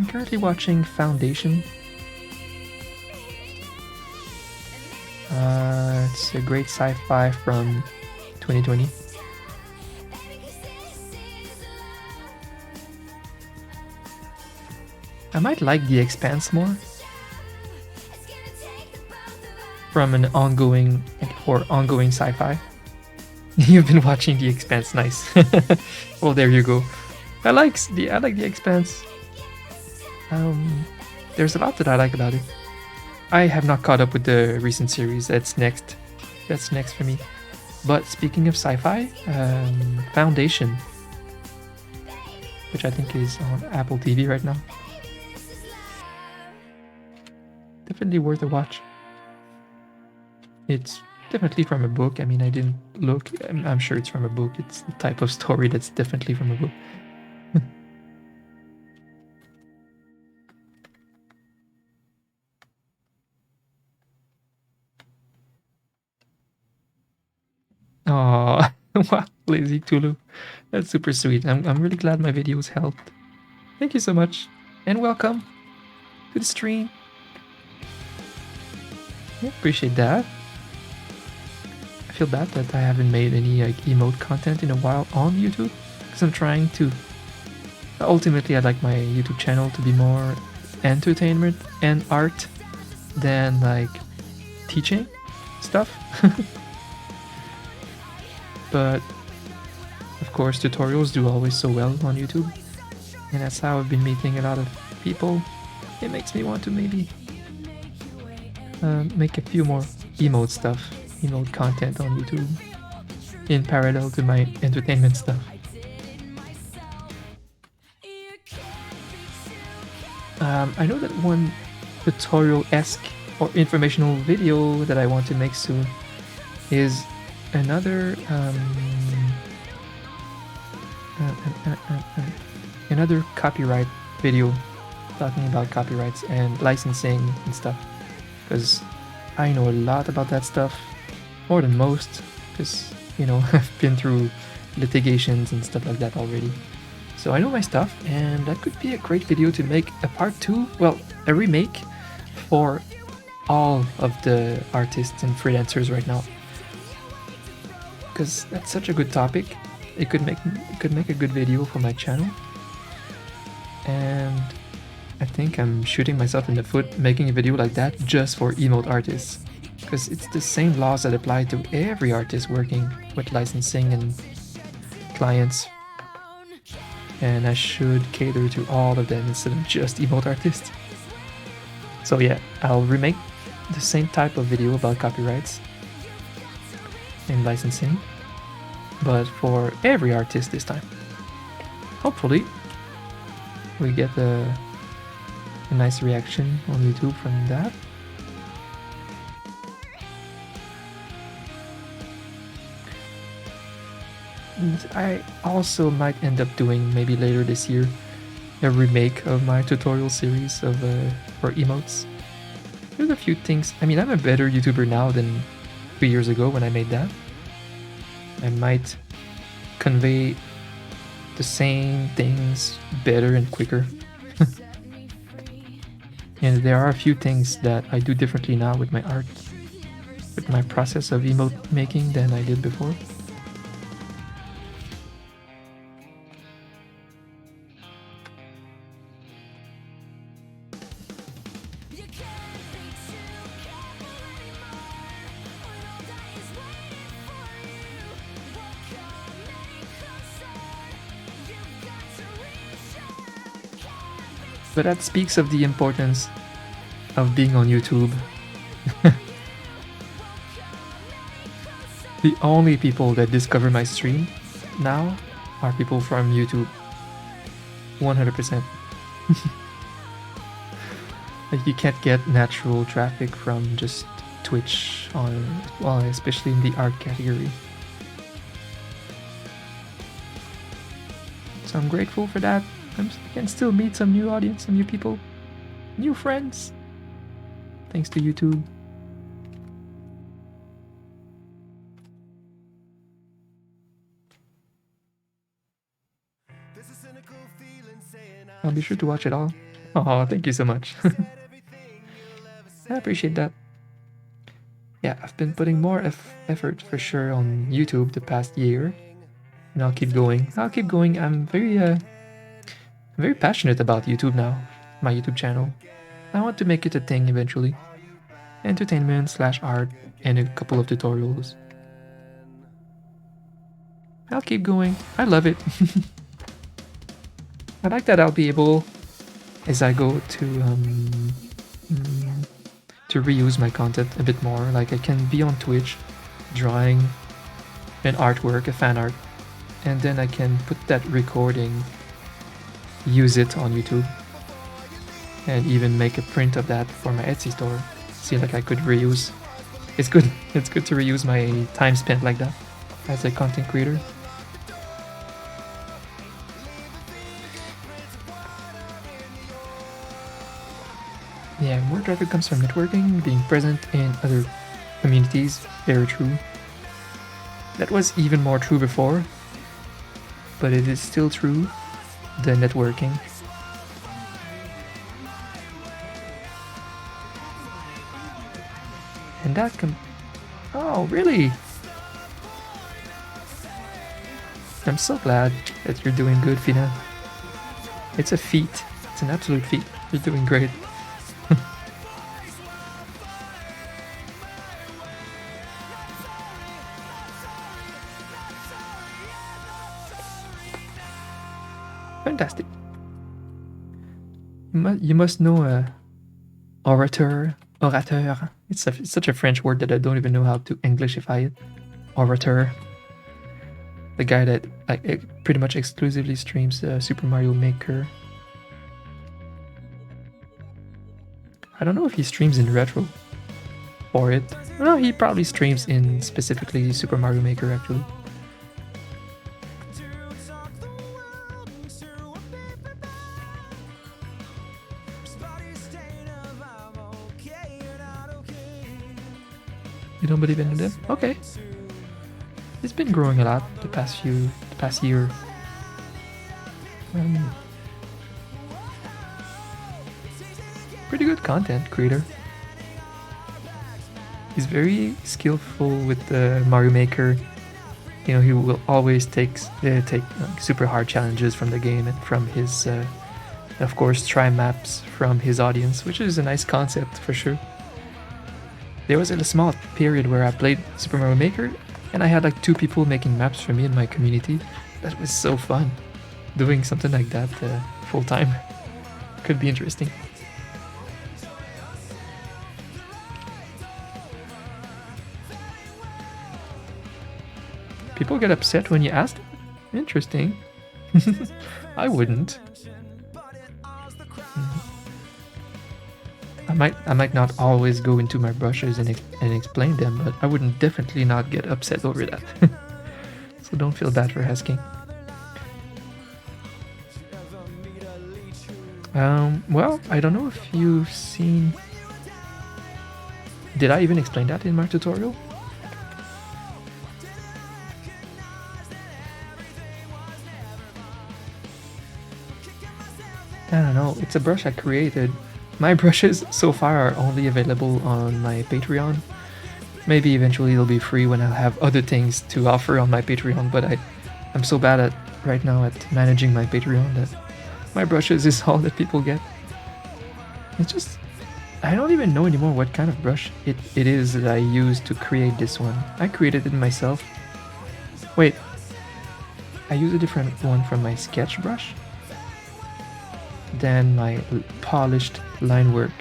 currently watching Foundation. It's a great sci-fi from 2020. I might like The Expanse more. From an ongoing sci-fi. You've been watching The Expanse, nice. Well, there you go. I like The Expanse. There's a lot that I like about it. I have not caught up with the recent series. That's next for me. But speaking of sci-fi, Foundation, which I think is on Apple TV right now. Definitely worth a watch. It's definitely from a book. I mean, I didn't look. I'm sure it's from a book. It's the type of story that's definitely from a book. Oh, wow, Lazy Tulu. That's super sweet. I'm really glad my videos helped. Thank you so much. And welcome to the stream. Yeah, appreciate that. I feel bad that I haven't made any like emote content in a while on YouTube, because I'm trying to. Ultimately, I'd like my YouTube channel to be more entertainment and art than like teaching stuff. But of course, tutorials do always so well on YouTube, and that's how I've been meeting a lot of people. It makes me want to maybe make a few more emote content on YouTube in parallel to my entertainment stuff. I know that one tutorial-esque or informational video that I want to make soon is another another copyright video talking about copyrights and licensing and stuff, because I know a lot about that stuff, more than most, because you know I've been through litigations and stuff like that already. So I know my stuff, and that could be a great video to make a part 2, well, a remake for all of the artists and freelancers right now, because that's such a good topic. It could make a good video for my channel, and I think I'm shooting myself in the foot making a video like that just for emote artists, because it's the same laws that apply to every artist working with licensing and clients, and I should cater to all of them instead of just emote artists. So yeah, I'll remake the same type of video about copyrights and licensing, but for every artist this time. Hopefully we get a nice reaction on YouTube from that. And I also might end up doing, maybe later this year, a remake of my tutorial series of for emotes. There's a few things. I mean, I'm a better YouTuber now than 3 years ago when I made that. I might convey the same things better and quicker. And there are a few things that I do differently now with my art, with my process of emote making than I did before. But that speaks of the importance of being on YouTube. The only people that discover my stream now are people from YouTube. 100%. Like, you can't get natural traffic from just Twitch on, well, especially in the art category. So I'm grateful for that. I can still meet some new audience, some new people, new friends, thanks to YouTube. I'll be sure to watch it all. Oh, thank you so much. I appreciate that. Yeah, I've been putting more effort for sure on YouTube the past year, and I'll keep going. I'm very passionate about YouTube now, my YouTube channel. I want to make it a thing eventually. Entertainment/art and a couple of tutorials. I'll keep going. I love it. I like that I'll be able, as I go to reuse my content a bit more. Like, I can be on Twitch drawing an artwork, a fan art, and then I can put that recording, use it on YouTube, and even make a print of that for my Etsy store. See, like, I could reuse. It's good to reuse my time spent like that as a content creator. Yeah, more traffic comes from networking, being present in other communities. Very true. That was even more true before, but it is still true, the networking. And that oh, really? I'm so glad that you're doing good, Fina. It's a feat. It's an absolute feat. You're doing great. Fantastic. You must know orateur. It's such a French word that I don't even know how to Englishify it. Orateur. The guy that pretty much exclusively streams Super Mario Maker. I don't know if he streams in retro for it. No, he probably streams in specifically Super Mario Maker actually. You don't believe in them? Okay. It's been growing a lot the past year. Pretty good content creator. He's very skillful with the Mario Maker. You know, he will always take super hard challenges from the game and from his, of course, try maps from his audience, which is a nice concept for sure. There was a small period where I played Super Mario Maker and I had like 2 people making maps for me in my community. That was so fun. Doing something like that full time could be interesting. People get upset when you ask them? Interesting. I wouldn't. I might not always go into my brushes and explain them, but I wouldn't definitely not get upset over that. So don't feel bad for asking. Well, I don't know if you've seen... Did I even explain that in my tutorial? I don't know, it's a brush I created. My brushes so far are only available on my Patreon. Maybe eventually they'll be free when I'll have other things to offer on my Patreon, but I'm so bad at right now at managing my Patreon that my brushes is all that people get. It's just, I don't even know anymore what kind of brush it is that I used to create this one. I created it myself. Wait, I use a different one from my sketch brush than my polished line work.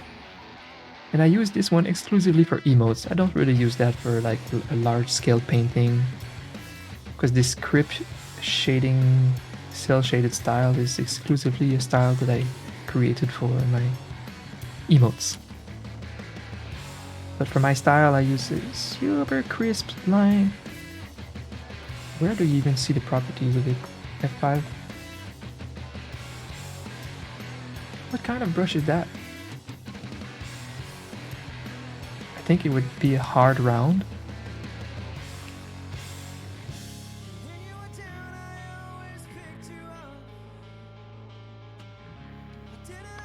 And I use this one exclusively for emotes. I don't really use that for like a large scale painting, because this crypt shading, cell shaded style is exclusively a style that I created for my emotes. But for my style I use a super crisp line. Where do you even see the properties of it? F5? What kind of brush is that? I think it would be a hard round.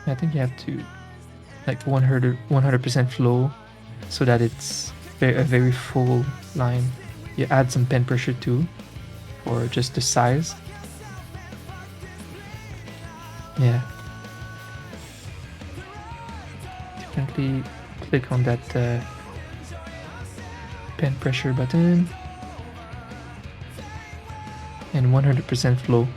I think you have to like 100% flow so that it's a very full line. You add some pen pressure too for just the size. Yeah. Definitely click on that pen pressure button and 100% flow.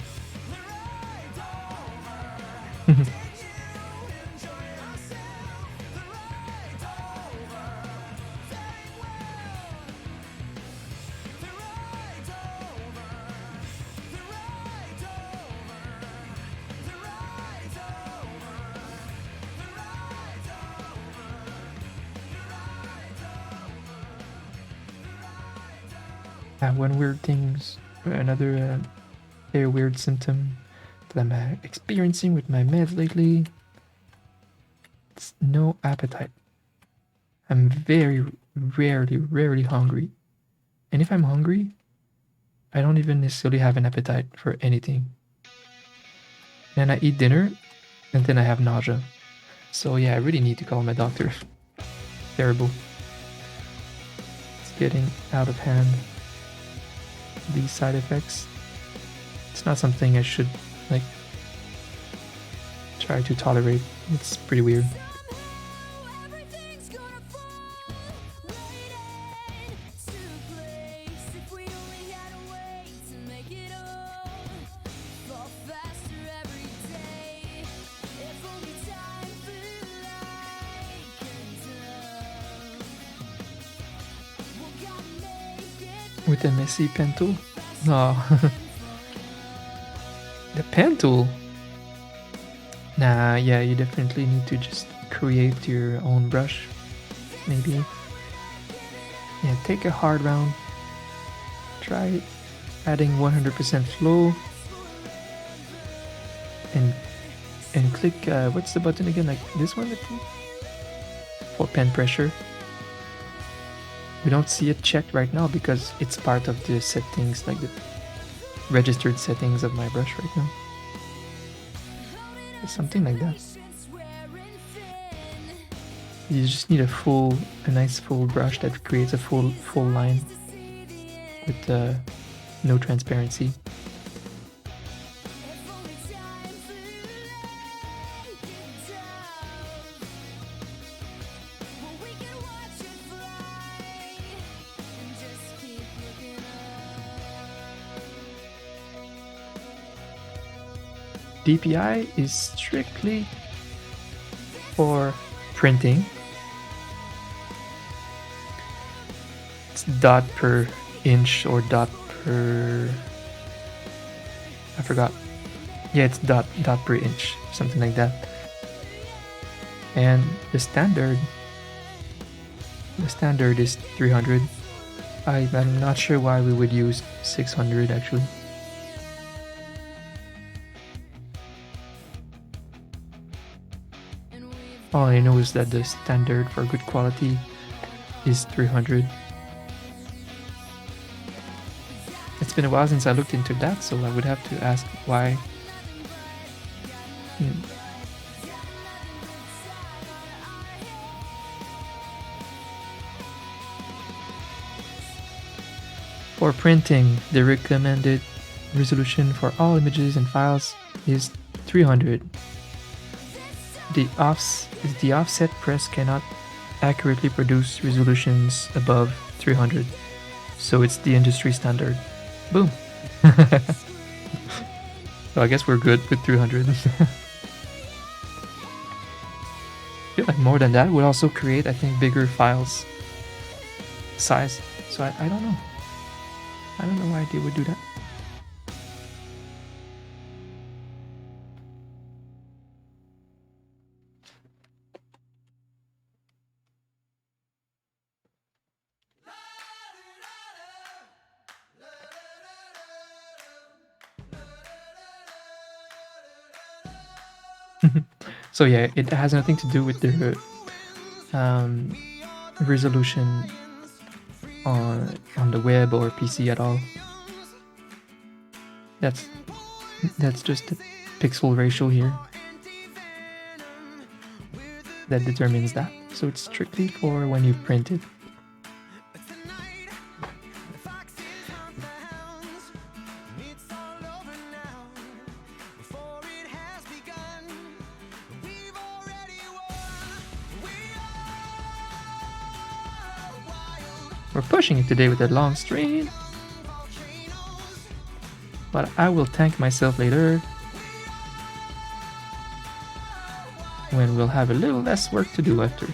One weird things, another very weird symptom that I'm experiencing with my meds lately. It's no appetite. I'm very rarely hungry. And if I'm hungry, I don't even necessarily have an appetite for anything. Then I eat dinner, and then I have nausea. So yeah, I really need to call my doctor. Terrible. It's getting out of hand. These side effects. It's not something I should like try to tolerate. It's pretty weird. With a messy pen tool? No. The pen tool? Nah, yeah, you definitely need to just create your own brush. Maybe. Yeah, take a hard round. Try adding 100% flow. And click, what's the button again? Like this one, I think? For pen pressure. We don't see it checked right now because it's part of the settings, like the registered settings of my brush right now. Something like that. You just need a nice full brush that creates a full line with no transparency. DPI is strictly for printing. It's dot per inch or dot per... I forgot. Yeah, it's dot per inch, something like that. And the standard is 300. I'm not sure why we would use 600 actually. All I know is that the standard for good quality is 300. It's been a while since I looked into that, so I would have to ask why For printing, the recommended resolution for all images and files is 300. The offset press cannot accurately produce resolutions above 300, so it's the industry standard. Boom. So I guess we're good with 300. I feel like more than that would also create, I think, bigger files size. So I don't know. I don't know why they would do that. So yeah, it has nothing to do with the resolution on the web or PC at all. That's just the pixel ratio here that determines that. So it's strictly for when you print it. We're pushing it today with a long stream. But I will thank myself later when we'll have a little less work to do after.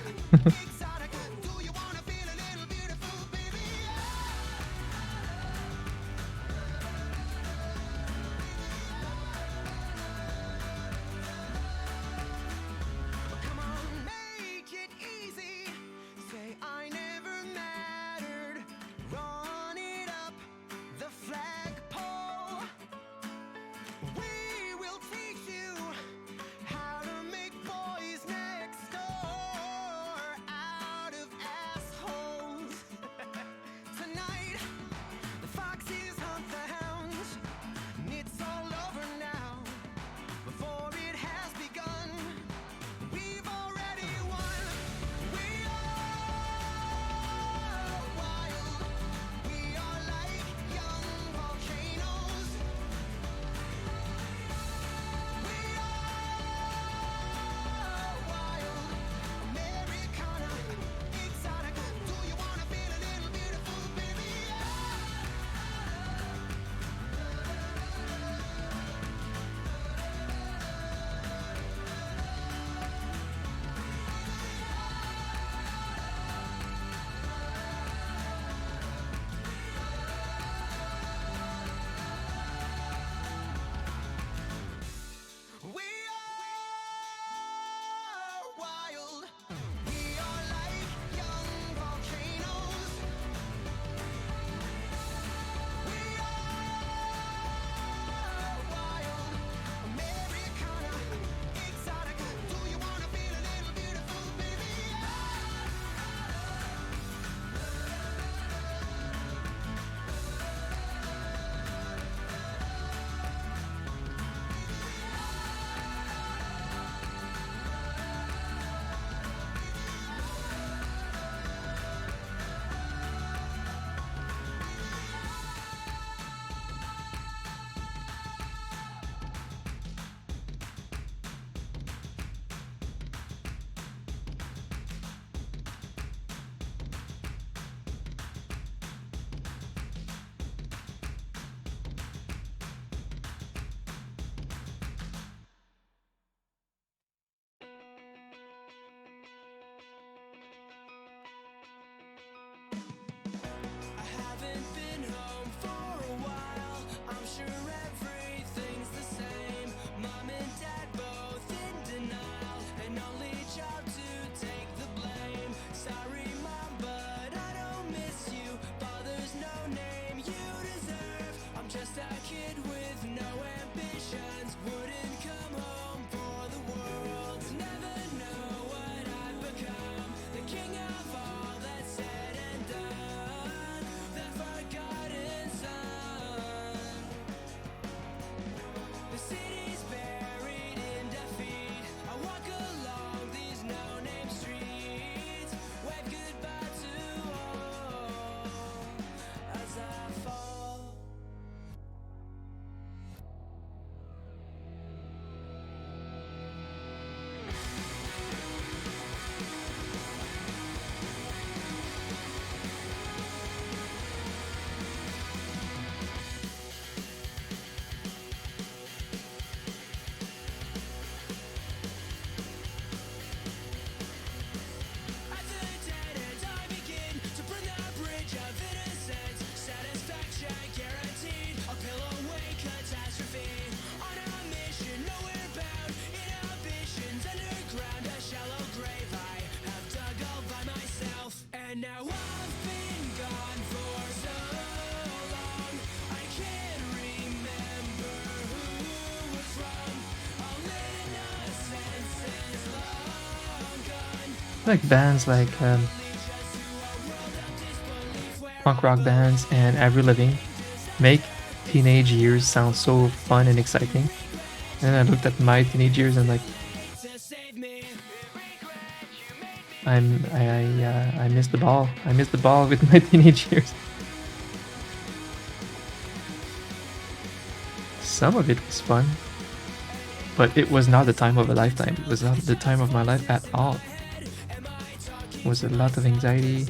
And now I've been gone for so long, I can't remember who was wrong. All innocence is long gone. Like bands like punk rock bands and Avril Lavigne make teenage years sound so fun and exciting. And I looked at my teenage years and like I missed the ball. I missed the ball with my teenage years. Some of it was fun, but it was not the time of a lifetime. It was not the time of my life at all. It was a lot of anxiety.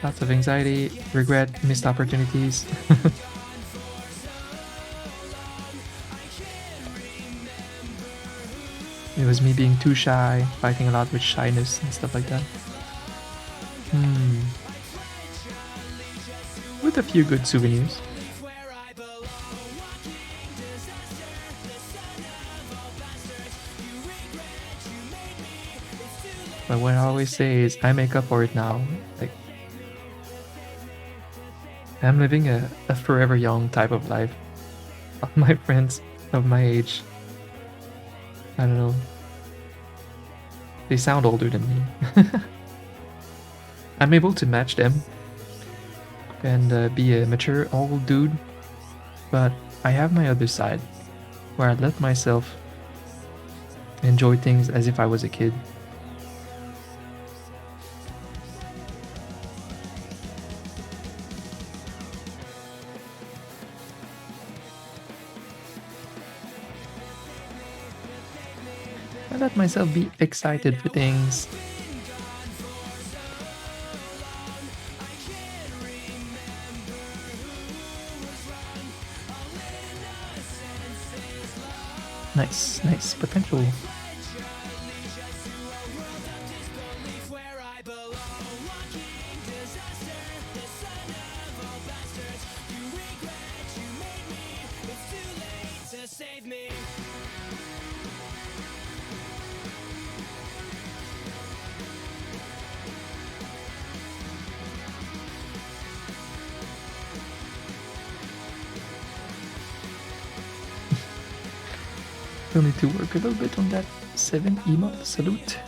Lots of anxiety, regret, missed opportunities. It was me being too shy, fighting a lot with shyness and stuff like that. With a few good souvenirs. But what I always say is I make up for it now. Like I'm living a forever young type of life. All my friends of my age, I don't know, they sound older than me. I'm able to match them and be a mature old dude, but I have my other side where I let myself enjoy things as if I was a kid. I let myself be excited for things. Nice potential. Still need to work a little bit on that 7 emote salute.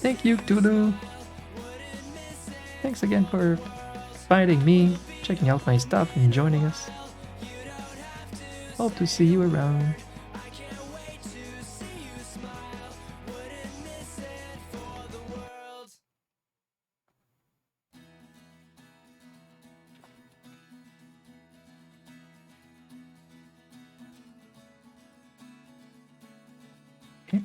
Thank you, Tulu. Thanks again for finding me, checking out my stuff, and joining us. Hope to see you around. Okay.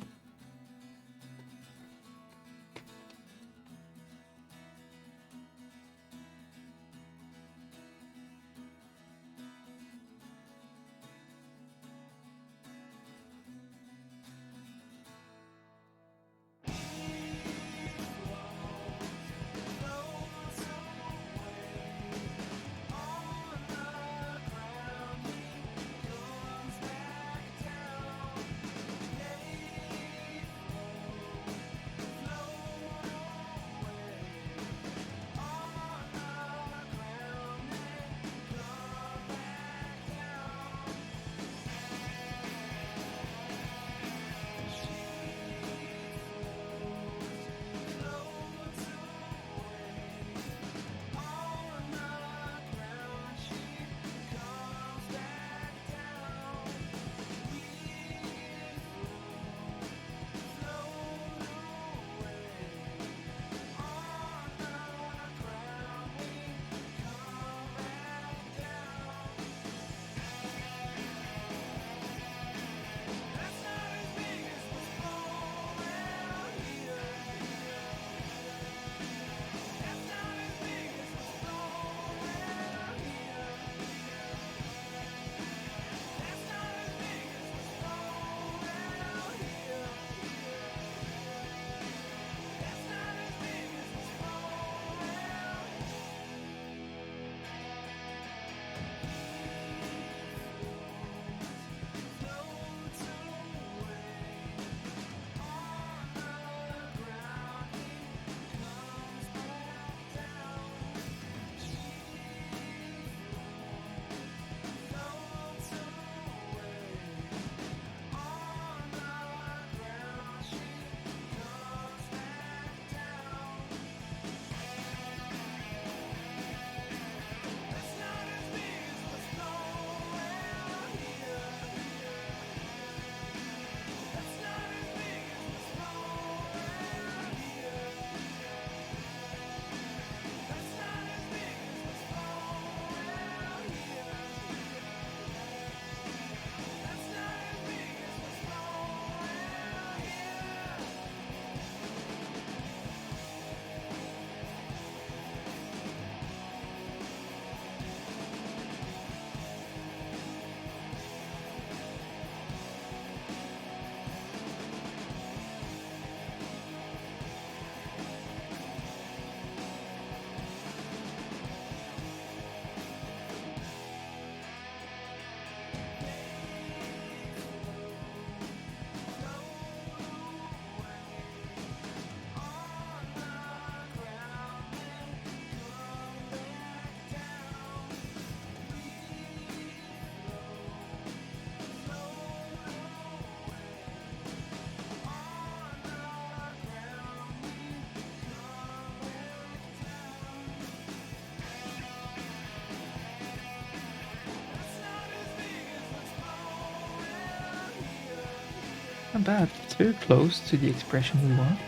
Not bad. It's very close to the expression we want.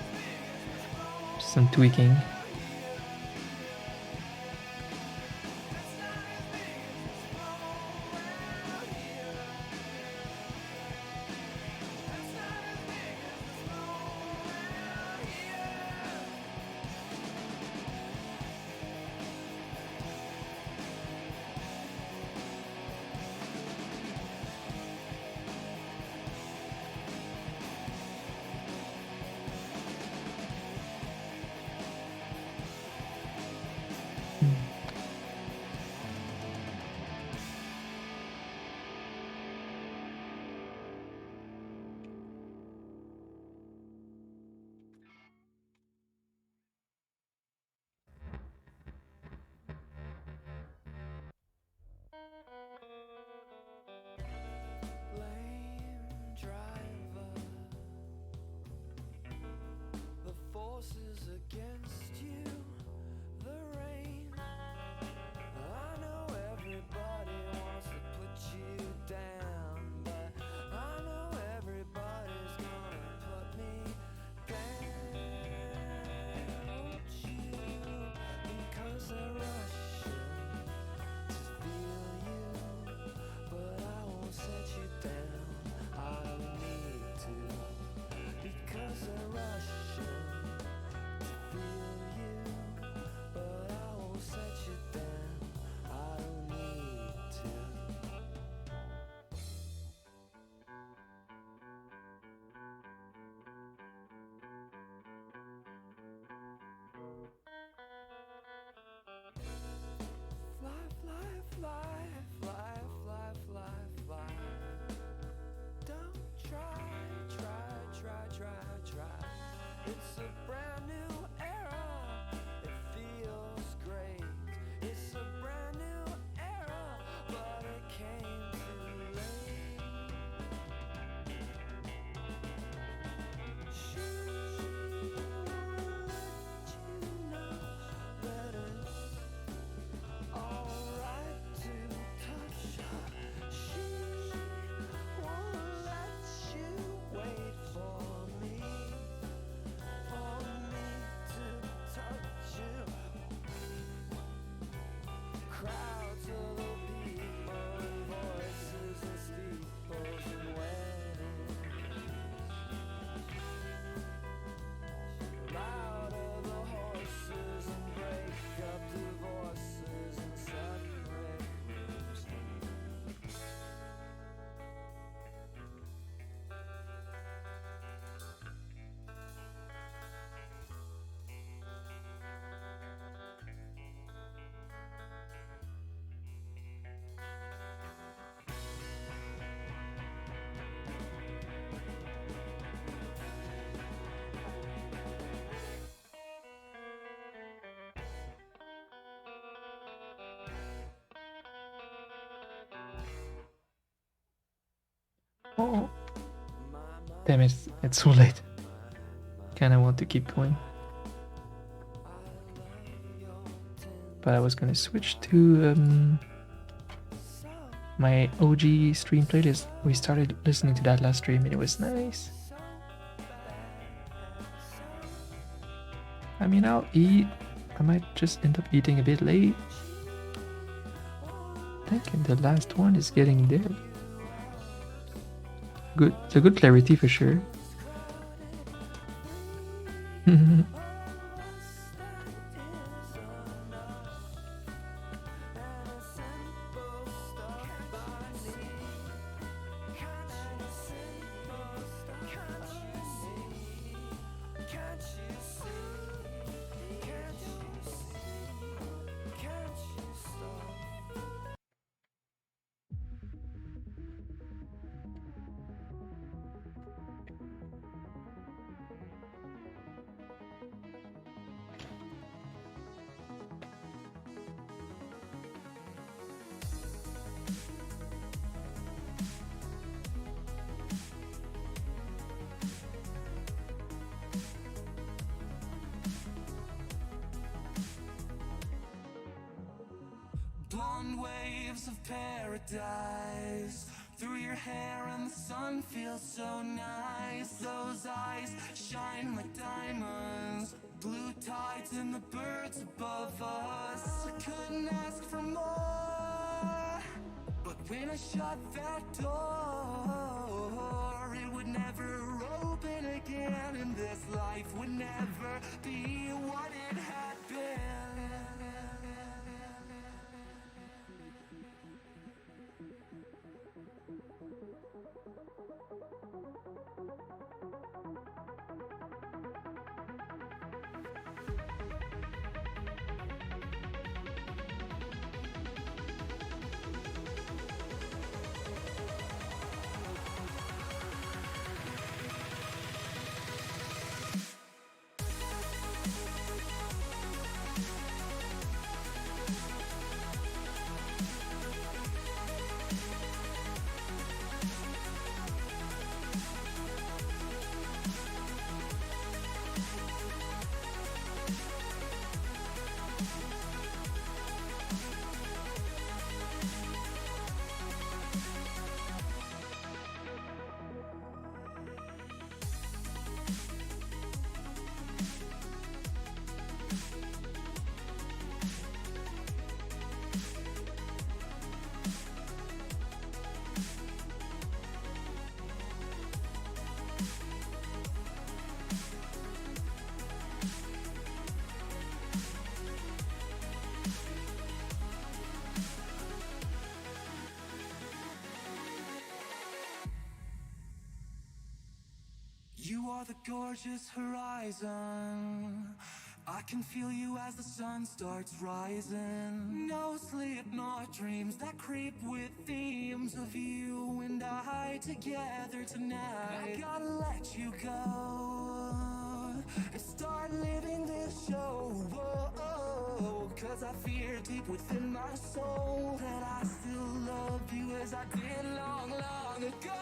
Some tweaking. Lame driver, the forces against you, the rain. I know everybody wants to put you down, but I know everybody's gonna put me down. You, because they're rushing to feel you, but I won't set you down. I don't need to, because they're rushing to feel you, but I won't set you down. I don't need to. Fly, fly, fly, fly, fly, fly, fly. Don't try, try, try, try, try. It's a brand new era. It feels great. It's a brand new era, but it came too late. She won't let you know that it's alright to touch her. She won't let you wait for me to touch you. Crowds of the people and voices and steeples and weddings. Louder the horses and break up divorces and separate rooms. Oh, damn it! It's so late. Kinda want to keep going, but I was gonna switch to my OG stream playlist. We started listening to that last stream, and it was nice. I mean, I'll eat. I might just end up eating a bit late. I think the last one is getting there. Good. It's a good clarity for sure. Blonde waves of paradise through your hair and the sun feels so nice. Those eyes shine like diamonds, blue tides and the birds above us. I couldn't ask for more, but when I shut that door, it would never open again, and this life would never be what it had been. You are the gorgeous horizon. I can feel you as the sun starts rising. No sleep, nor dreams that creep with themes of you and I together tonight. I gotta let you go and start living this show. Whoa, 'cause I fear deep within my soul that I still love you as I did long, long ago.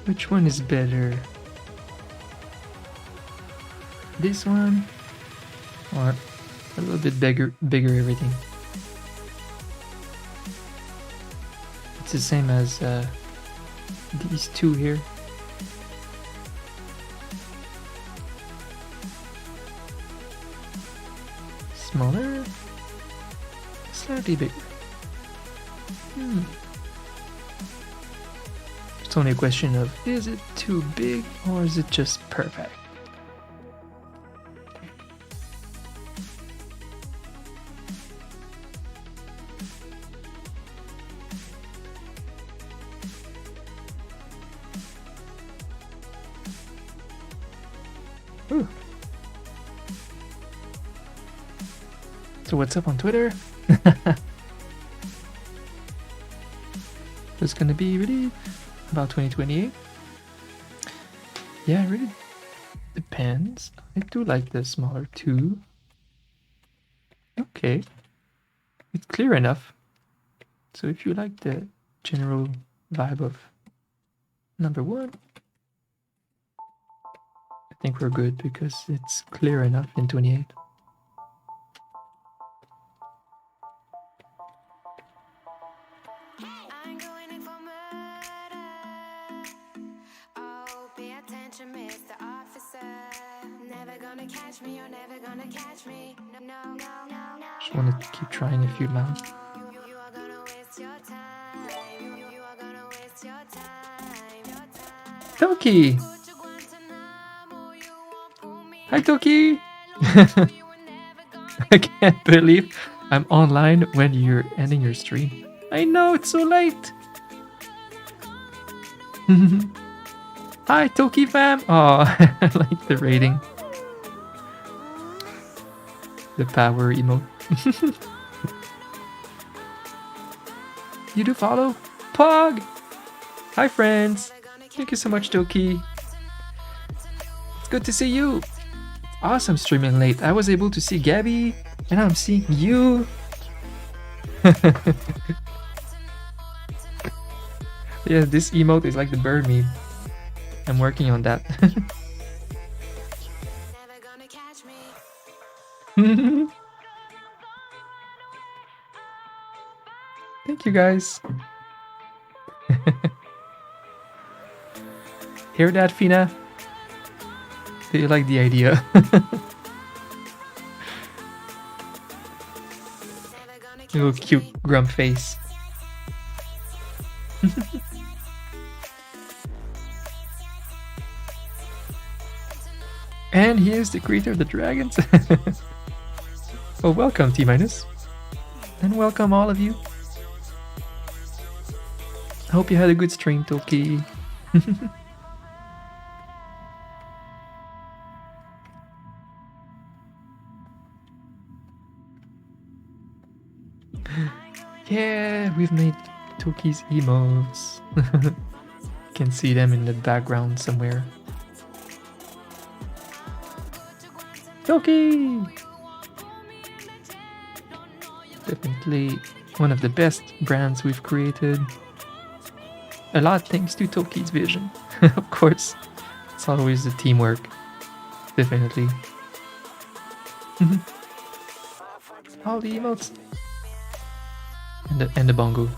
Which one is better? This one? Or a little bit bigger everything? It's the same as these two here. Smaller? Slightly bigger. It's only a question of, is it too big or is it just perfect? Ooh. So what's up on Twitter? It's gonna be really about 2028. Yeah, it really depends. I do like the smaller two. Okay, it's clear enough. So if you like the general vibe of number one, I think we're good because it's clear enough in 28. I'm going in for murder. Oh, pay attention, Mr. Officer. Never gonna catch me, you're never gonna catch me. No, no, no, no, no. Just want to keep trying a few rounds. You are gonna waste your time. You are gonna waste your time. Your time. Toki! Put your Guantanamo, you won't pull me. Hi, Toki! You were never gonna I can't believe I'm online when you're ending your stream. I know, it's so late! Hi, Toki fam! Oh, I like the rating. The power emote. You do follow? Pog! Hi, friends! Thank you so much, Toki. It's good to see you. Awesome streaming late. I was able to see Gabby, and I'm seeing you. Yeah, this emote is like the bird meme. I'm working on that. Thank you guys. Hear that, Fina? Do you like the idea? Little cute grump face. And here's the creator of the dragons. Well, welcome, T minus, and welcome all of you. I hope you had a good stream, Toki. Yeah, we've made Toki's emotes. You can see them in the background somewhere. Toki! Definitely one of the best brands we've created. A lot thanks to Toki's vision. Of course, it's always the teamwork. Definitely. All the emotes. And the bongo.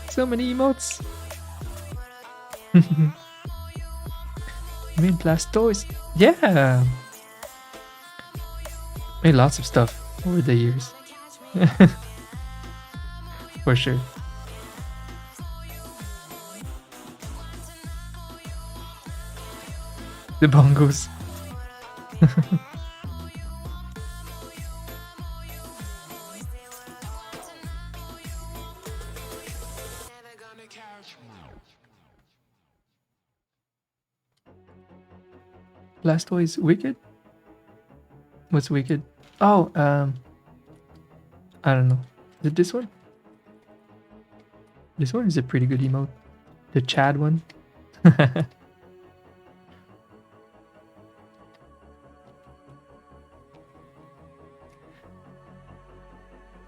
So many emotes. You mean Blastoise? Yeah. Made lots of stuff over the years. For sure. The bongos. Blastoise wicked? What's wicked? Oh, I don't know. Is it this one? This one is a pretty good emote. The Chad one.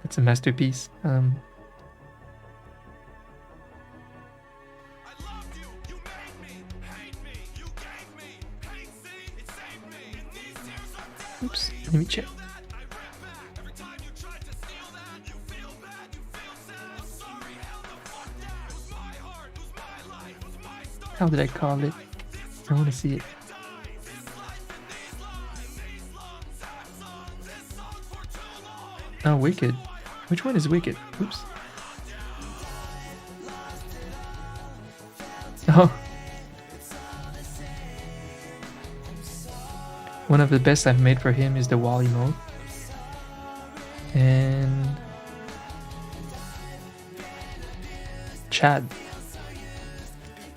It's a masterpiece. Oops, let me check. How did I call it? I want to see it. Oh, Wicked. Which one is Wicked? Oops. Oh. One of the best I've made for him is the wall emote. And Chad.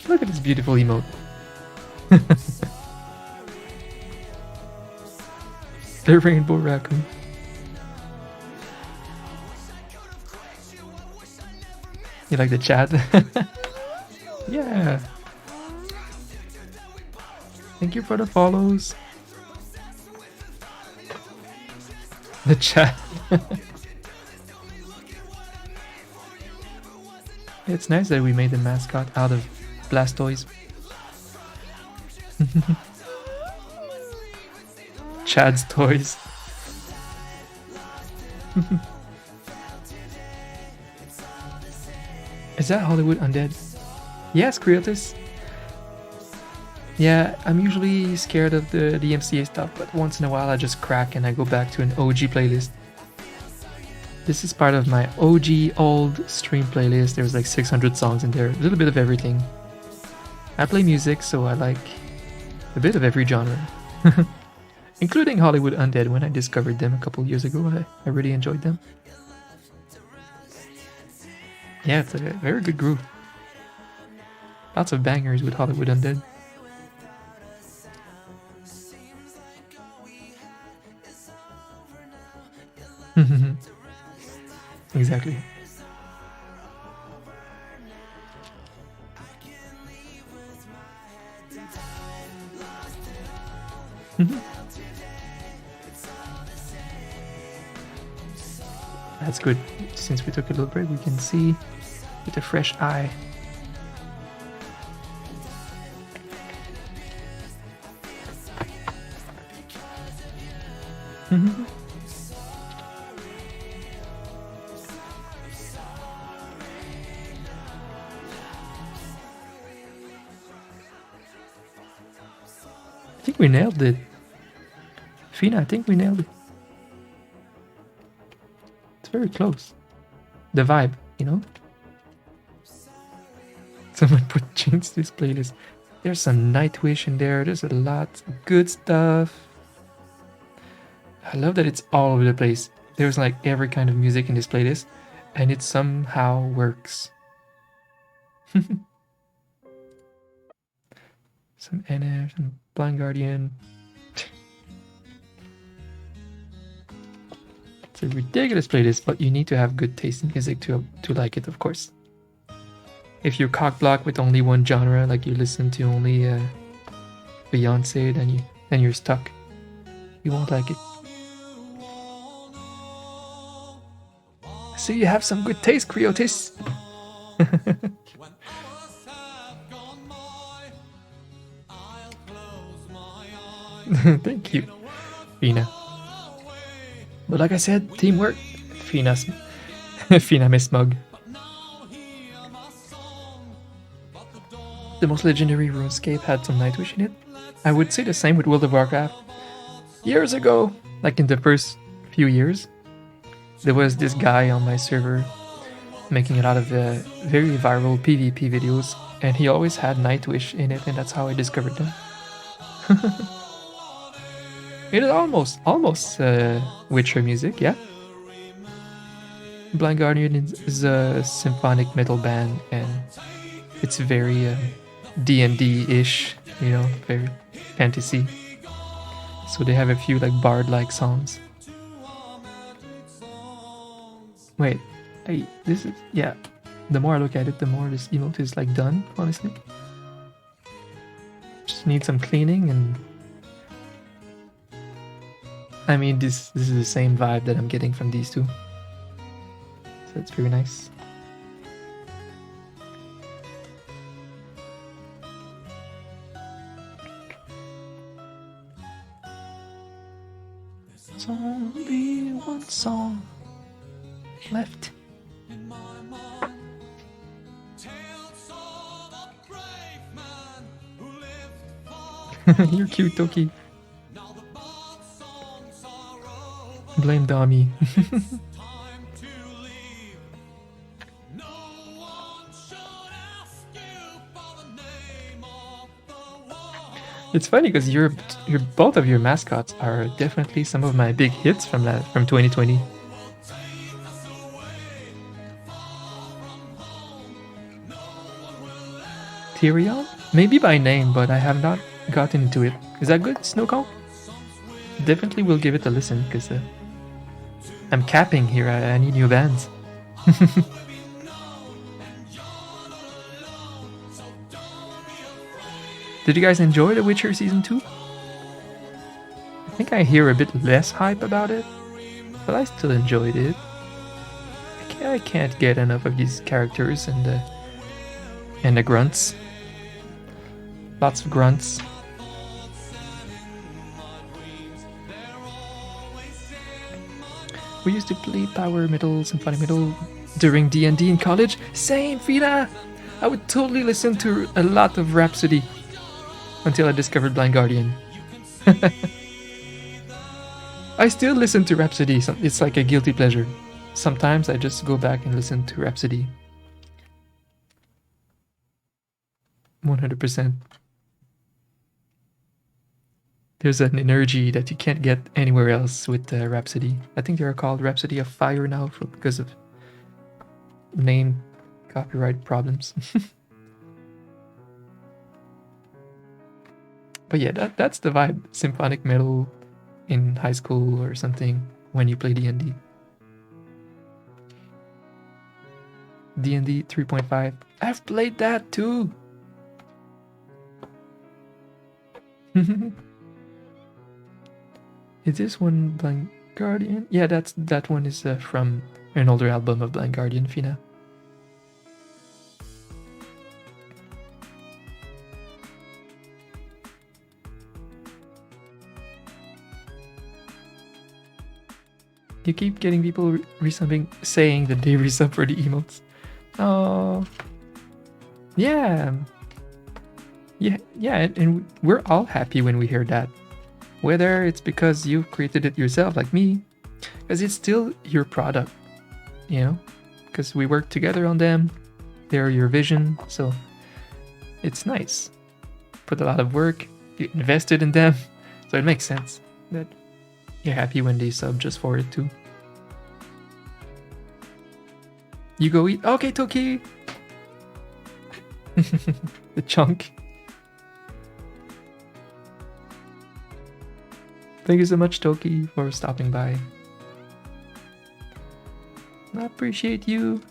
Look at this beautiful emote. The rainbow raccoon. You like the chat? Yeah. Thank you for the follows. The chat. It's nice that we made the mascot out of Blastoise. Chad's toys. Is that Hollywood Undead? Yes, Creatus. Yeah, I'm usually scared of the DMCA stuff, but once in a while I just crack and I go back to an OG playlist. This is part of my OG old stream playlist. There's like 600 songs in there, a little bit of everything. I play music, so I like a bit of every genre. Including Hollywood Undead. When I discovered them a couple years ago, I really enjoyed them. Yeah, it's a very good group. Lots of bangers with Hollywood Undead. Exactly. That's good. Since we took a little break, we can see with a fresh eye. I think we nailed it. Fina, I think we nailed it. It's very close. The vibe, you know? Someone put Jinx to this playlist. There's some Nightwish in there. There's a lot of good stuff. I love that it's all over the place. There's like every kind of music in this playlist, and it somehow works. Some NF, some Blind Guardian. It's a ridiculous playlist, but you need to have good taste in music to like it, of course. If you're cock-blocked with only one genre, like you listen to only Beyonce, then you're stuck. You won't like it. So you have some good taste, Creotis. Thank you, Fina. But like I said, teamwork. Fina's Fina Miss Mug. The most legendary RuneScape had some Nightwish in it. I would say the same with World of Warcraft. Years ago, like in the first few years, there was this guy on my server making a lot of very viral PvP videos, and he always had Nightwish in it, and that's how I discovered them. It is almost Witcher music, yeah. Blind Guardian is a symphonic metal band, and it's very D&D-ish, you know, very fantasy. So they have a few like bard-like songs. Wait, this is, yeah. The more I look at it, the more this emote is like done, honestly. Just need some cleaning, and I mean this is the same vibe that I'm getting from these two. So it's very nice. There's only one song left. You're cute, Toki. Blame Dami. It's funny because both of your mascots are definitely some of my big hits from 2020. Tyrion? Maybe by name, but I have not gotten into it. Is that good, Snowcone? Definitely will give it a listen, because I'm capping here. I need new bands. Did you guys enjoy The Witcher Season 2? I think I hear a bit less hype about it, but I still enjoyed it. I can't get enough of these characters and the grunts. Lots of grunts. We used to play power metal, symphonic metal during D&D in college. Same, Fina! I would totally listen to a lot of Rhapsody until I discovered Blind Guardian. I still listen to Rhapsody. It's like a guilty pleasure. Sometimes I just go back and listen to Rhapsody. 100%. There's an energy that you can't get anywhere else with Rhapsody. I think they are called Rhapsody of Fire now because of name copyright problems. But yeah, that's the vibe. Symphonic metal in high school or something when you play D&D. D&D 3.5. I've played that too. Is this one Blind Guardian? Yeah, that one is from An older album of Blind Guardian, Fina. You keep getting people resubbing, saying that they resub for the emotes. Oh, yeah, and we're all happy when we hear that. Whether it's because you created it yourself, like me, because it's still your product, you know, because we work together on them. They're your vision, so it's nice. Put a lot of work, you invested in them, so it makes sense that you're happy when they sub just for it too. You go eat. Okay, Toki. The chunk. Thank you so much, Toki, for stopping by. I appreciate you.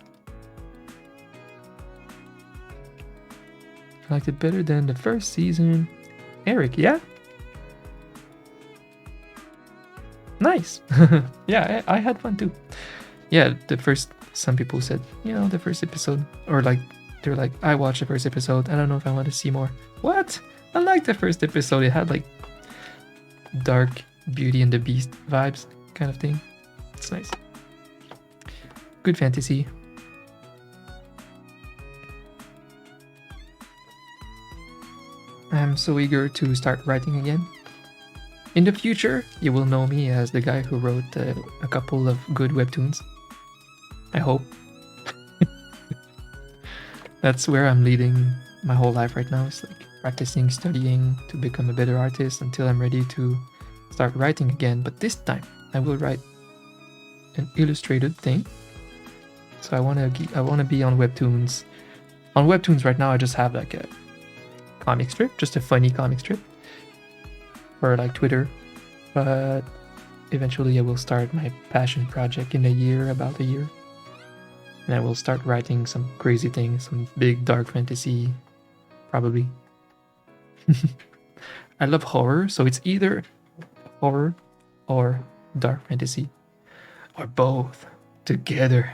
I liked it better than the first season. Eric, yeah? Nice. Yeah, I had fun too. Yeah, some people said, the first episode, or like, they're like, I watched the first episode, I don't know if I want to see more. What? I liked the first episode. It had like dark Beauty and the Beast vibes kind of thing. It's nice. Good fantasy. I'm so eager to start writing again. In the future, you will know me as the guy who wrote a couple of good webtoons. I hope. That's where I'm leading my whole life right now. It's like practicing, studying to become a better artist until I'm ready to start writing again. But this time, I will write an illustrated thing. So I wanna be on webtoons. On webtoons right now, I just have like a comic strip, just a funny comic strip, or like Twitter. But eventually, I will start my passion project in about a year. And I will start writing some crazy things, some big dark fantasy, probably. I love horror, so it's either horror or dark fantasy, or both together.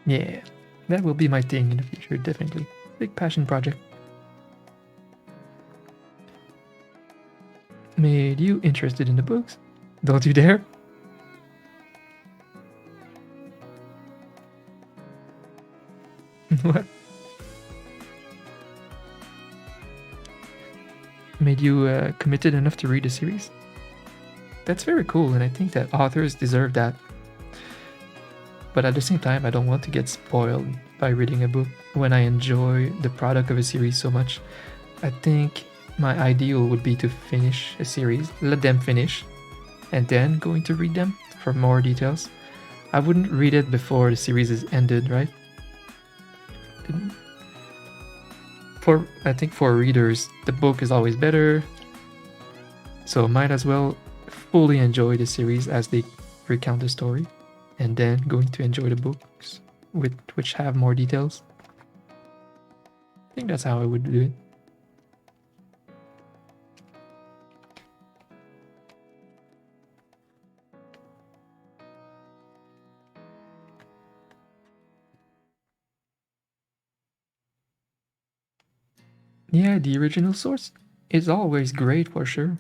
Yeah, that will be my thing in the future, definitely. Big passion project. Made you interested in the books? Don't you dare? What? Made you committed enough to read the series? That's very cool, and I think that authors deserve that. But at the same time, I don't want to get spoiled by reading a book when I enjoy the product of a series so much. I think my ideal would be to finish a series, let them finish, and then going to read them for more details. I wouldn't read it before the series is ended, right? I think for readers, the book is always better, so might as well fully enjoy the series as they recount the story, and then going to enjoy the books which have more details. I think that's how I would do it. Yeah, the original source is always great for sure.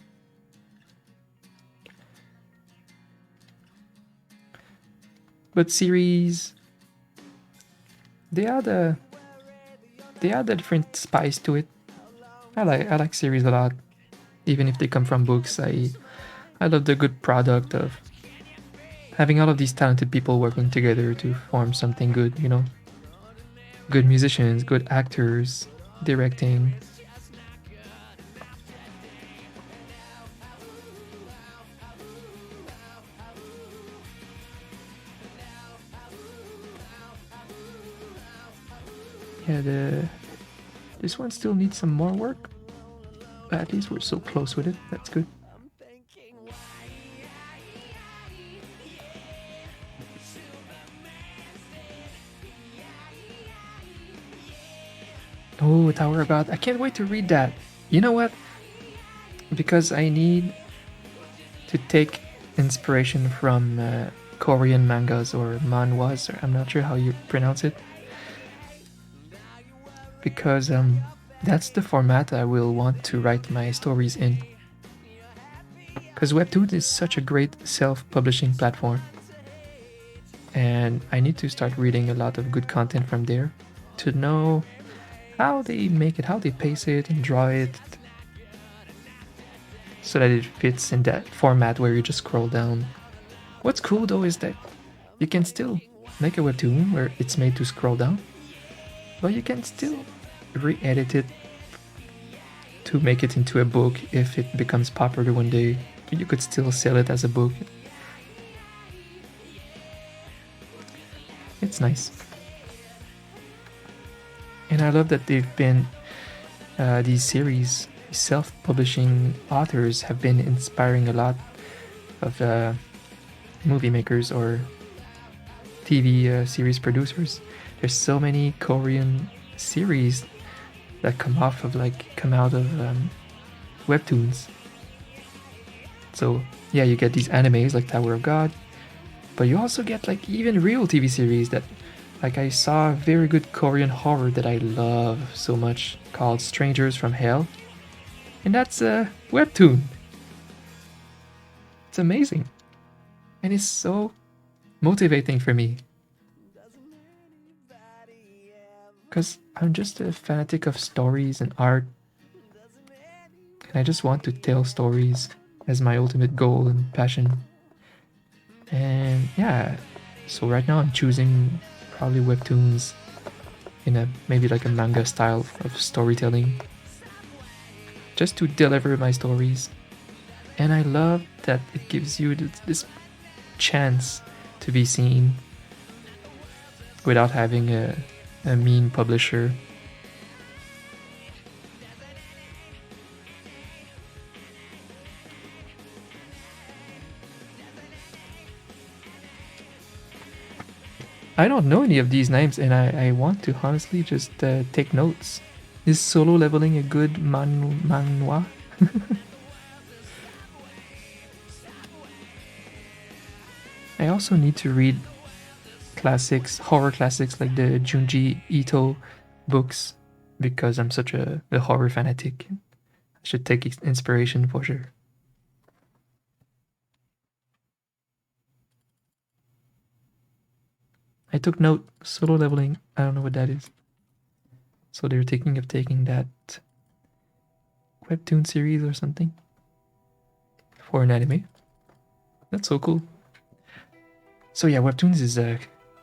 But series, they add a different spice to it. I like series a lot, even if they come from books. I love the good product of having all of these talented people working together to form something good. Good musicians, good actors, directing. Yeah, this one still needs some more work, but at least we're so close with it. That's good. Oh, Tower of God. I can't wait to read that. You know what? Because I need to take inspiration from Korean mangas or manhwas, or I'm not sure how you pronounce it. Because that's the format I will want to write my stories in. Because Webtoon is such a great self-publishing platform. And I need to start reading a lot of good content from there to know how they make it, how they pace it and draw it, so that it fits in that format where you just scroll down. What's cool though is that you can still make a webtoon where it's made to scroll down, but you can still re-edit it to make it into a book if it becomes popular one day. You could still sell it as a book. It's nice. And I love that they've been, these series, self-publishing authors have been inspiring a lot of movie makers or TV series producers. There's so many Korean series that come out of webtoons. So yeah, you get these animes like Tower of God, but you also get like even real TV series that, like I saw a very good Korean horror that I love so much called Strangers from Hell, and that's a webtoon. It's amazing, and it's so motivating for me. Because I'm just a fanatic of stories and art, and I just want to tell stories as my ultimate goal and passion. And yeah, so right now I'm choosing probably webtoons in a maybe like a manga style of storytelling, just to deliver my stories. And I love that it gives you this chance to be seen without having a mean publisher. I don't know any of these names, and I want to honestly just take notes. Is Solo Leveling a good manhwa? I also need to read classics, horror classics like the Junji Ito books, because I'm such a horror fanatic. I should take inspiration for sure. I took note. Solo Leveling. I don't know what that is. So they're thinking of taking that webtoon series or something for an anime. That's so cool. So yeah, Webtoons is a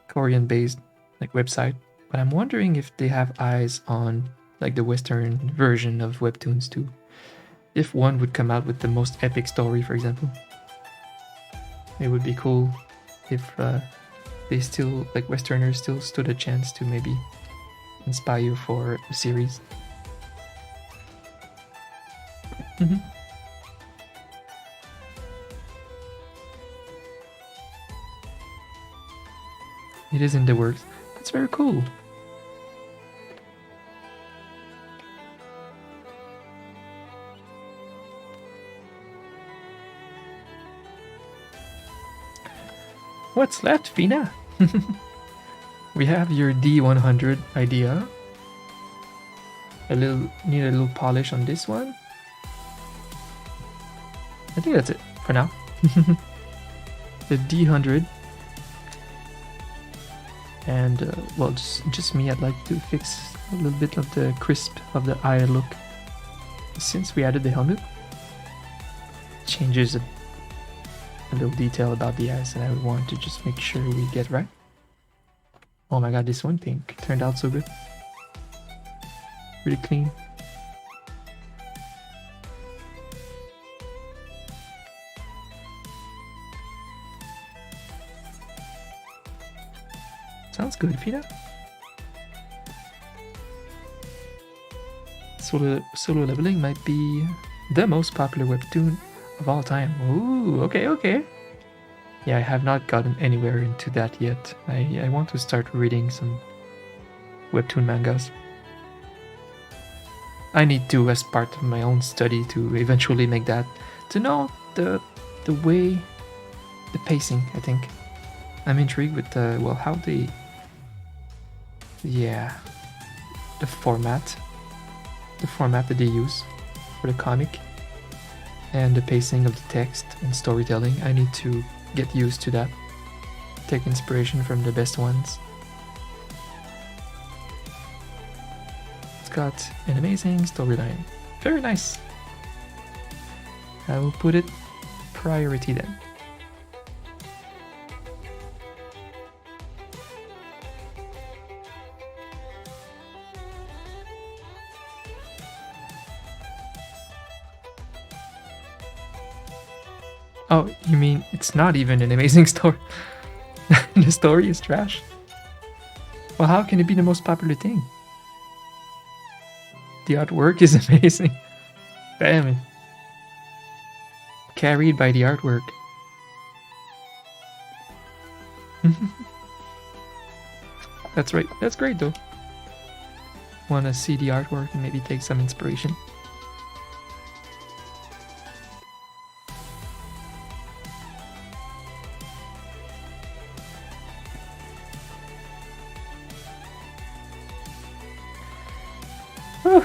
Korean-based like website, but I'm wondering if they have eyes on like the Western version of Webtoons too. If one would come out with the most epic story, for example, it would be cool if they still, like Westerners, still stood a chance to maybe inspire you for a series. It is in the works. That's very cool. What's left, Fina? We have your D100 idea. Need a little polish on this one. I think that's it for now. The D100. And well, just me, I'd like to fix a little bit of the crisp of the eye look. Since we added the helmet, changes a little detail about the eyes, and I want to just make sure we get right. Oh my god, this one thing turned out so good. Really clean. Sounds good, Fina. Solo Leveling might be the most popular webtoon of all time. Ooh, okay. Yeah, I have not gotten anywhere into that yet. I want to start reading some webtoon mangas. I need to, as part of my own study, to eventually make that, to know the way, the pacing. I think I'm intrigued with well, how they, yeah, the format that they use for the comic, and the pacing of the text and storytelling. I need to get used to that, take inspiration from the best ones. It's got an amazing storyline. Very nice. I will put it priority then. Oh, you mean it's not even an amazing story? The story is trash? Well, how can it be the most popular thing? The artwork is amazing. Damn it. Carried by the artwork. That's right. That's great though. Wanna see the artwork and maybe take some inspiration. Whew.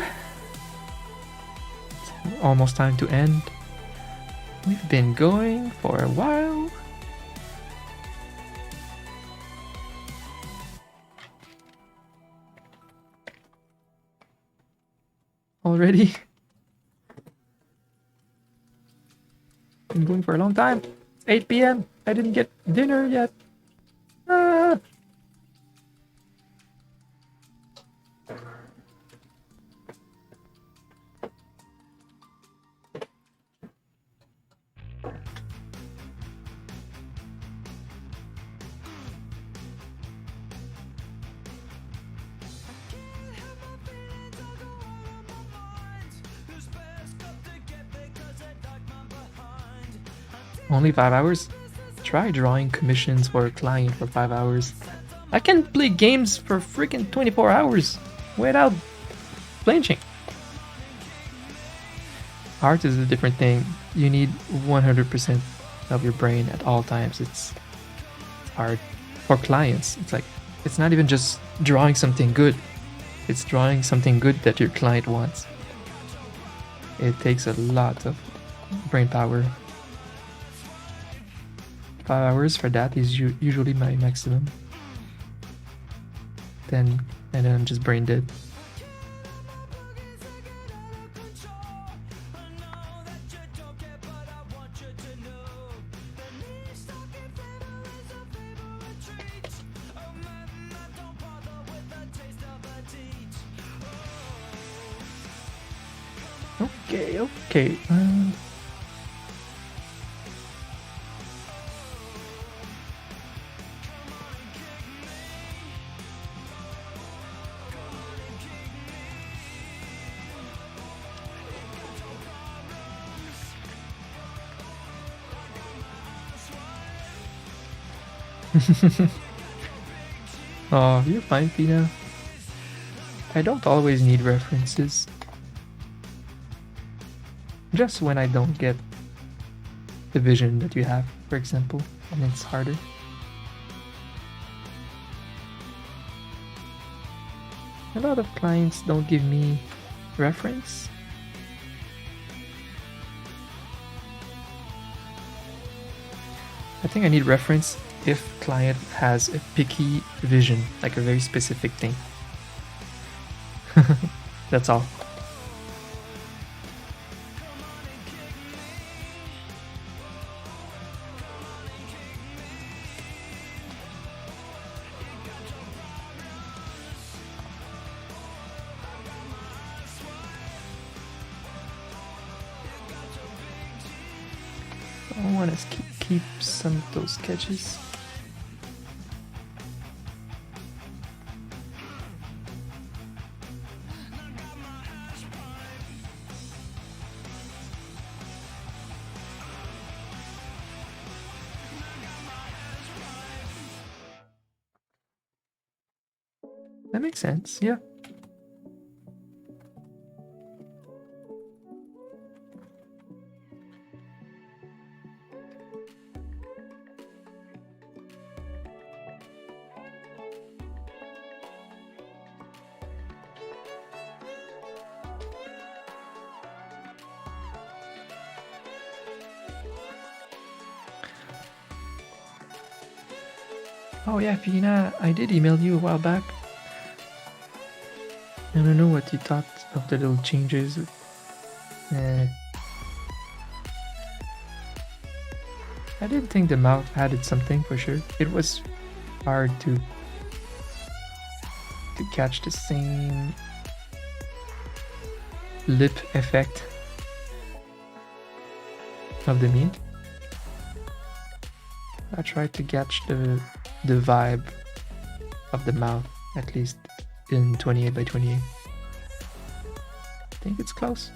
It's almost time to end. We've been going for a while. Already? Been going for a long time. It's 8 p.m. I didn't get dinner yet. Ah. Only 5 hours? Try drawing commissions for a client for 5 hours. I can play games for freaking 24 hours without flinching. Art is a different thing. You need 100% of your brain at all times. It's hard. For clients, it's like, it's not even just drawing something good. It's drawing something good that your client wants. It takes a lot of brain power. 5 hours for that is usually my maximum. And then I'm just brain dead. Okay. Oh, you're fine, Pina. I don't always need references. Just when I don't get the vision that you have, for example, and it's harder. A lot of clients don't give me reference. I think I need reference if client has a picky vision, like a very specific thing. That's all. I want to keep some of those sketches. That makes sense, yeah. Oh yeah, Fina, I did email you a while back. I don't know what you thought of the little changes. I didn't think the mouth added something for sure. It was hard to catch the same lip effect of the meme. I tried to catch the vibe of the mouth, at least in 28 by 28. I think it's close.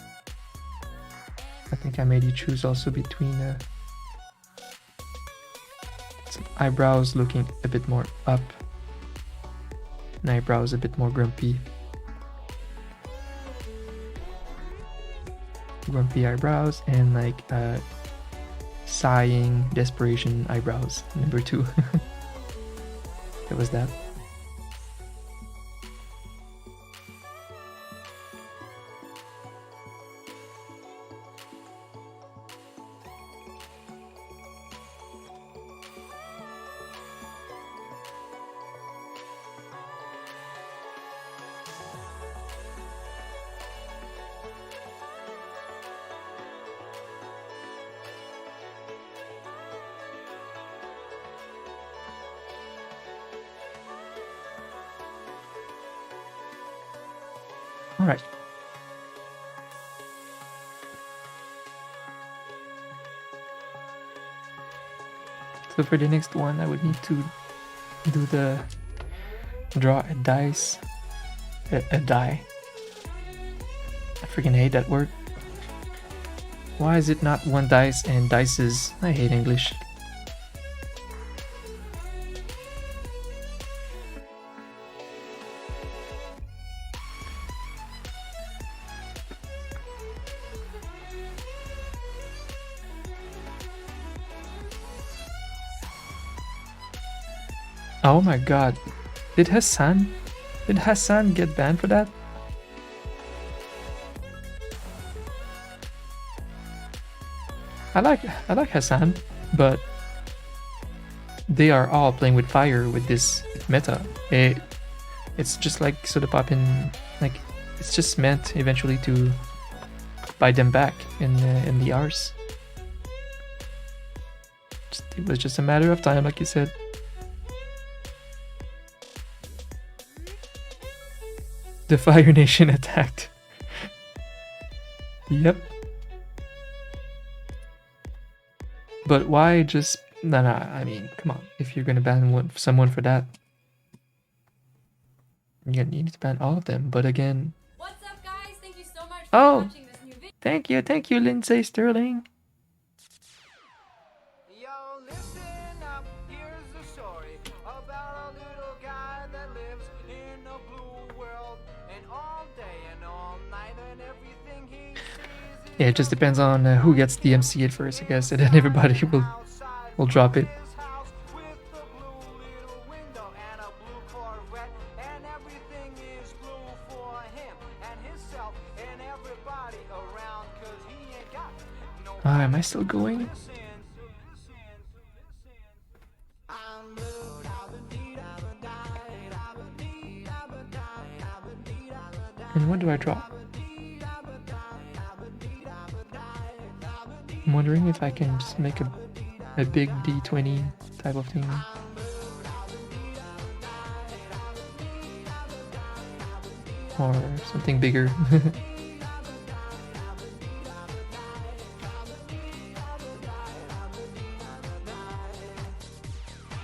I think I made you choose also between some eyebrows looking a bit more up and eyebrows a bit more grumpy. Grumpy eyebrows and like sighing, desperation eyebrows. Number 2. It was that. All right. So for the next one, I would need to do the draw a dice, a die. I freaking hate that word. Why is it not one dice and dices? I hate English. Oh my god. Did Hassan get banned for that? I like Hassan, but they are all playing with fire with this meta. It's just like soda pop in, like, it's just meant eventually to buy them back in the Rs. It was just a matter of time, like you said. The Fire Nation attacked. Yep. But why just... No, I mean, come on. If you're gonna ban someone for that, you need to ban all of them. But again... What's up, guys? Thank you so much for watching this new video. Thank you, Lindsay Sterling. Yo, listen up, here's the story about a little guy that lives in a blue world, and all day and all night and everything he sees is Yeah, it just depends on who gets the MC at first, I guess, and then everybody will drop it. his house with the blue little window and a blue Corvette, and everything is blue for him and himself and everybody around, 'cause he ain't got no Am I still going? And what do I drop? I'm wondering if I can just make a big D20 type of thing. Or something bigger.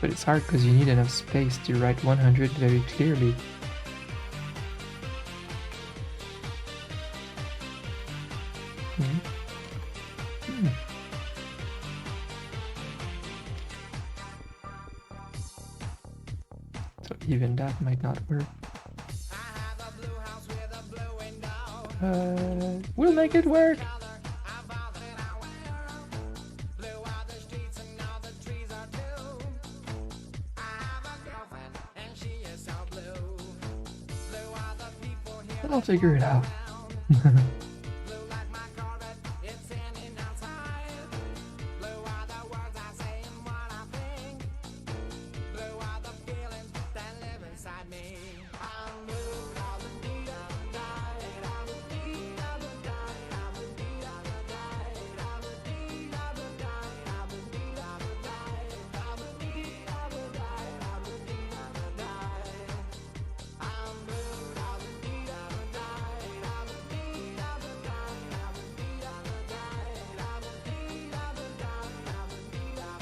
But it's hard because you need enough space to write 100 very clearly. So even that might not work. We'll make it work! I'll figure it out.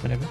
whatever.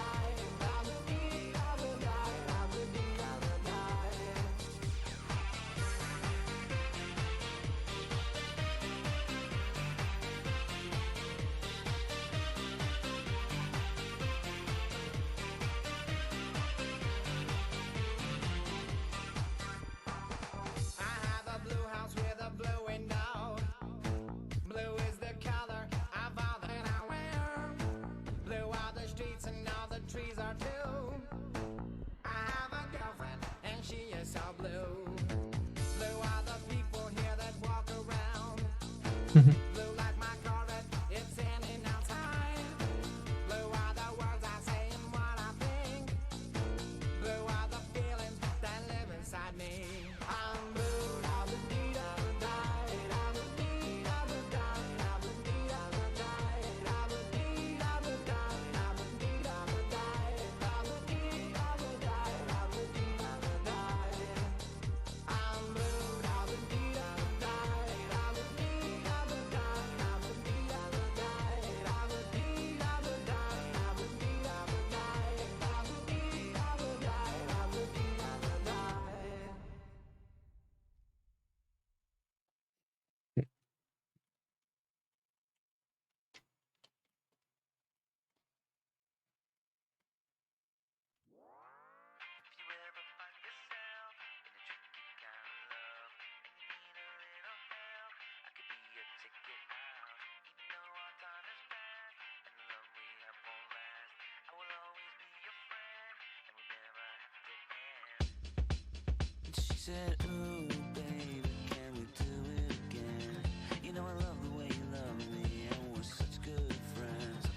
She said, ooh, baby, can we do it again? You know I love the way you love me, and we're such good friends.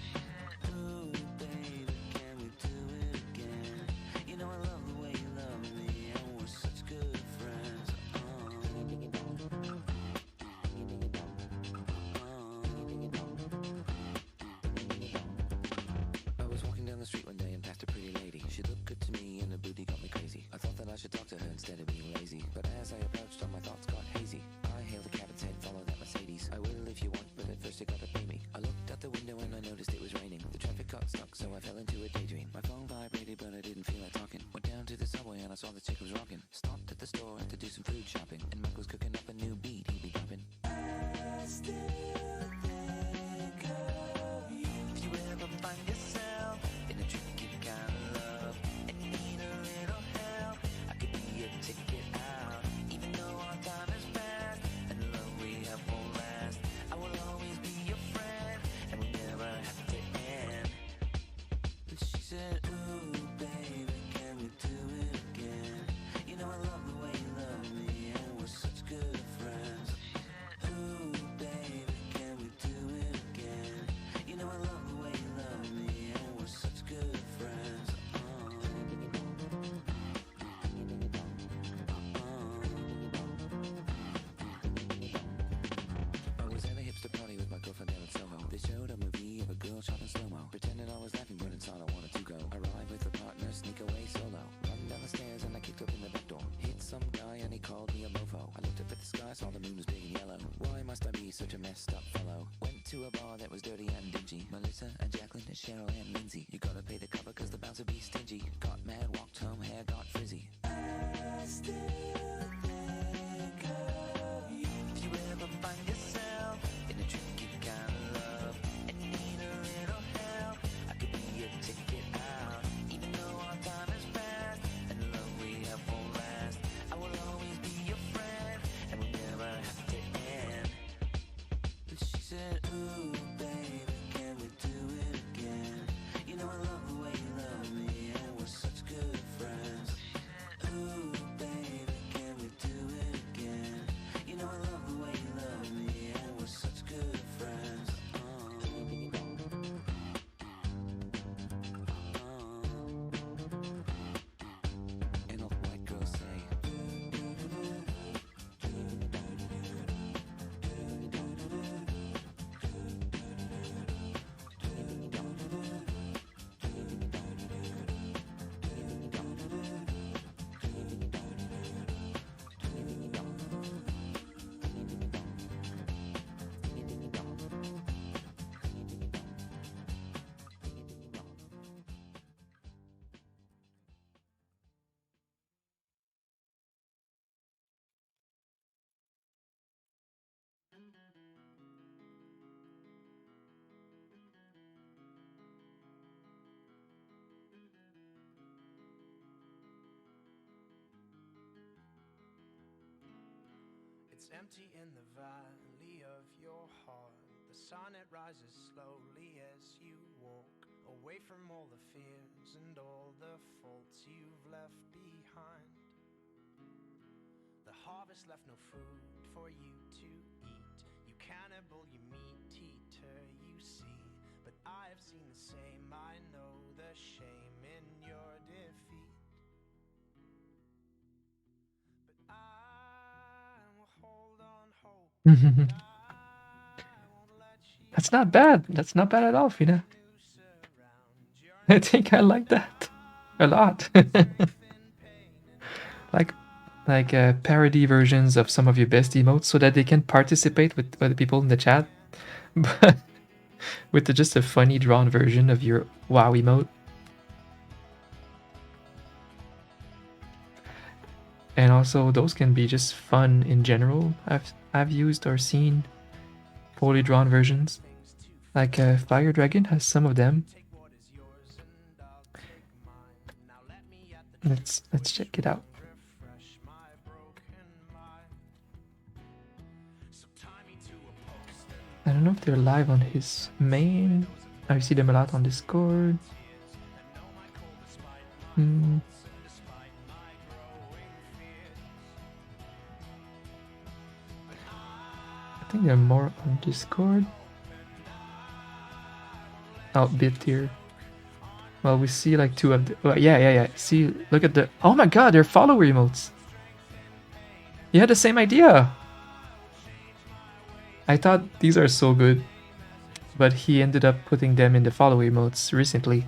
Ooh, baby, can we do it again? You know I love the way you love me, and we're such good friends. I was walking down the street one day and passed a pretty lady. She looked good to me and her booty got me crazy. I thought that I should talk to her instead of being lazy. But as I approached, all my thoughts got hazy. I hailed a cab and said, follow that Mercedes. I will if you want, but at first you gotta pay me. I looked out the window and I noticed it was raining. The traffic got stuck, so I fell into a daydream. My phone vibrated, but I didn't feel like talking. Went down to the subway and I saw the chick was rocking. Stopped at the store to do some food shopping, and Mike was cooking up a new beat he'd be dropping. I still think of you. If you ever find yourself in a tricky kind of love and you need a little help, I could be your ticket out. Even though our time is past and the love we have won't last, I will always be your friend and we'll never have to end. And she said, ooh, baby, can we do it again? You know I love the way you love me, and we're such good friends. Ooh, baby, can we do it again? You know I love the way you love me, and we're such good friends. I was at a hipster party with my girlfriend down in Soho. They showed a movie of a girl shot in slow-mo. Pretended I was laughing, but inside I wanted to go. Arrive with a partner, sneak away solo. Run down the stairs and I kicked open the back door. Hit some guy and he called me a mofo. I looked up at the sky, saw the moon was big and yellow. Why must I be such a messed up fellow? Went to a bar that was dirty and dingy. Melissa and Jacqueline and Cheryl and Lindsay. You gotta pay the cover cause the bouncer be stingy. Got mad, walked home, hair got frizzy. I still think of you. If you ever find yourself in a tricky kind of love and you need a little help, I could be your ticket out. Even though our time is past and the love we have won't last, I will always be your friend and we'll never have to end. And she said, ooh, baby, can we do it again? It's empty in the valley of your heart. The sun, it rises slowly as you walk away from all the fears and all the faults you've left behind. The harvest left no food for you to eat. You cannibal, you meat eater, you see. But I have seen the same, I know the shame in your defeat. But I will hold on hope. That's not bad. That's not bad at all, Fina. I think I like that a lot. like parody versions of some of your best emotes so that they can participate with other people in the chat, but with just a funny drawn version of your wow emote. And also those can be just fun in general. I've used or seen poorly drawn versions. Like Fire Dragon has some of them. Let's check it out. I don't know if they're live on his main. I see them a lot on Discord. I think they're more on Discord. Oh, bit here. Well, we see like two of the. Well, yeah. See, look at the. Oh my god, they're follower emotes. You had the same idea. I thought these are so good, but he ended up putting them in the follower emotes recently.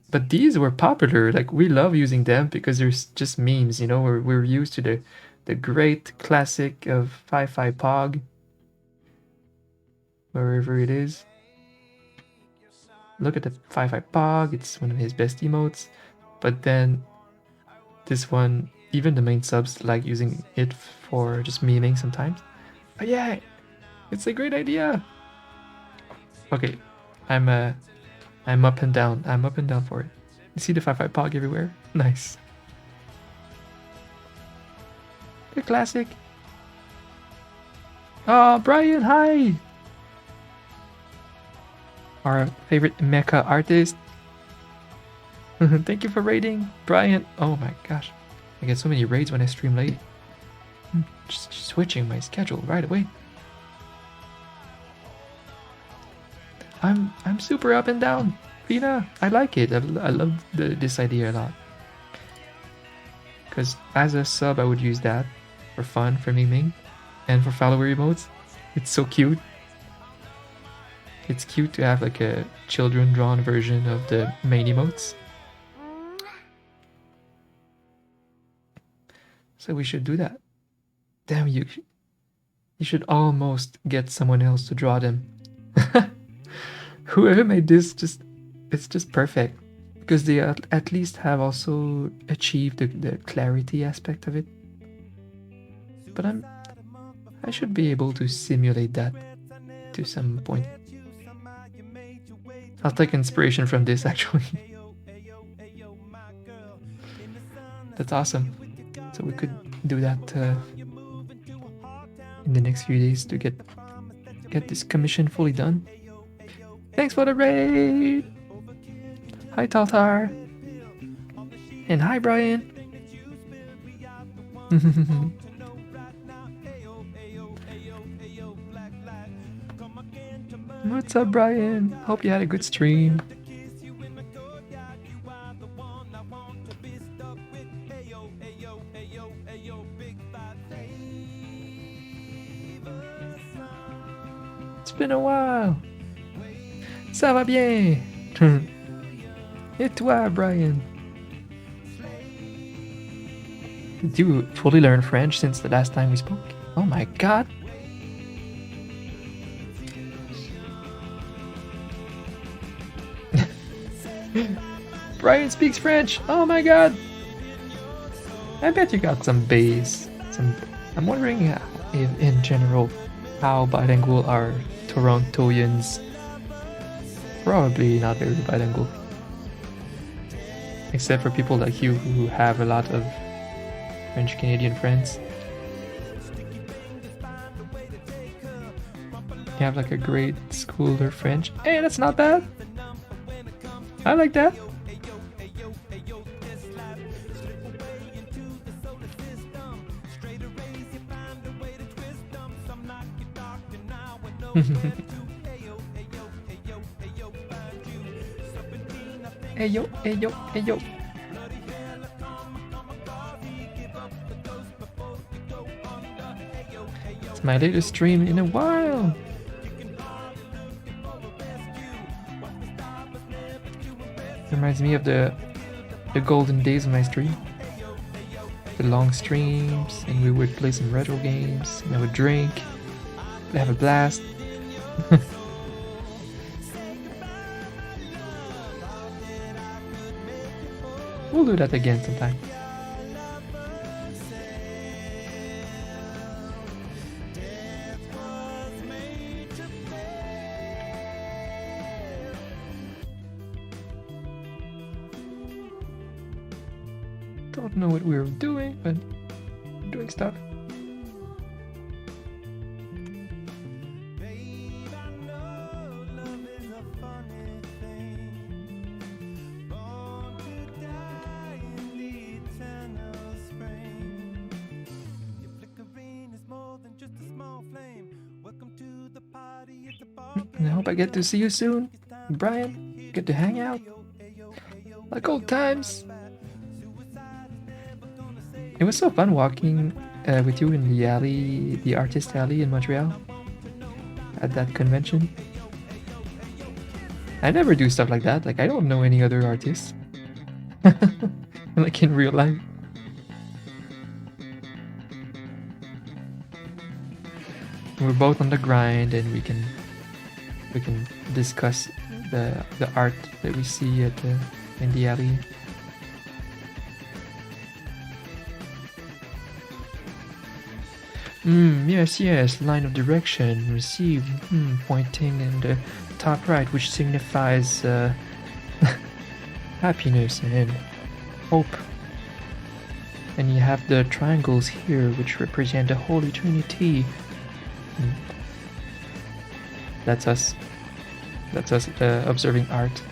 But these were popular. Like, we love using them because they're just memes, you know. We're used to the great classic of Fi-Fi Pog, wherever it is. Look at the Fi-Fi Pog. It's one of his best emotes. But then this one, even the main subs like using it for just memeing sometimes. But yeah, it's a great idea. Okay, I'm up and down. I'm up and down for it. You see the Fi-Fi Pog everywhere? Nice. The classic. Oh, Brian, hi! Our favorite mecha artist. Thank you for raiding, Brian. Oh my gosh. I get so many raids when I stream late. Just switching my schedule right away. I'm super up and down. Fina, I like it. I love this idea a lot. Because as a sub, I would use that for fun, for memeing, and for follower emotes. It's so cute. It's cute to have like a children drawn version of the main emotes. So we should do that. Damn, you should almost get someone else to draw them. Whoever made this, it's just perfect. Because they at least have also achieved the clarity aspect of it. But I should be able to simulate that to some point. I'll take inspiration from this actually. That's awesome. So we could do that in the next few days to get this commission fully done. Thanks for the raid! Hi Taltar! And hi Brian! What's up, Brian? Hope you had a good stream. It's been a while. Ça va bien? Et toi, Brian? Did you fully learn French since the last time we spoke? Oh my god. Brian speaks French. Oh my god. I bet you got some base. I'm wondering if in general how bilingual are Torontoians. Probably not very bilingual. except for people like you who have a lot of French Canadian friends. You have like a grade school or French. Hey, that's not bad. I like that. Hey yo, hey yo, hey yo. It's my latest stream in a while. Reminds me of the golden days of my stream. The long streams, and we would play some retro games, and I would drink, have a blast. We'll do that again sometime. Don't know what we were doing, but we're doing stuff. And I hope I get to see you soon, Brian. Get to hang out like old times. It was so fun walking with you in the alley, the artist alley in Montreal, at that convention. I never do stuff like that. Like, I don't know any other artists. Like in real life. We're both on the grind, and we can discuss the art that we see at in the alley. Yes, line of direction, receive, pointing in the top right, which signifies happiness and hope. And you have the triangles here, which represent the Holy Trinity. That's us. That's us observing art.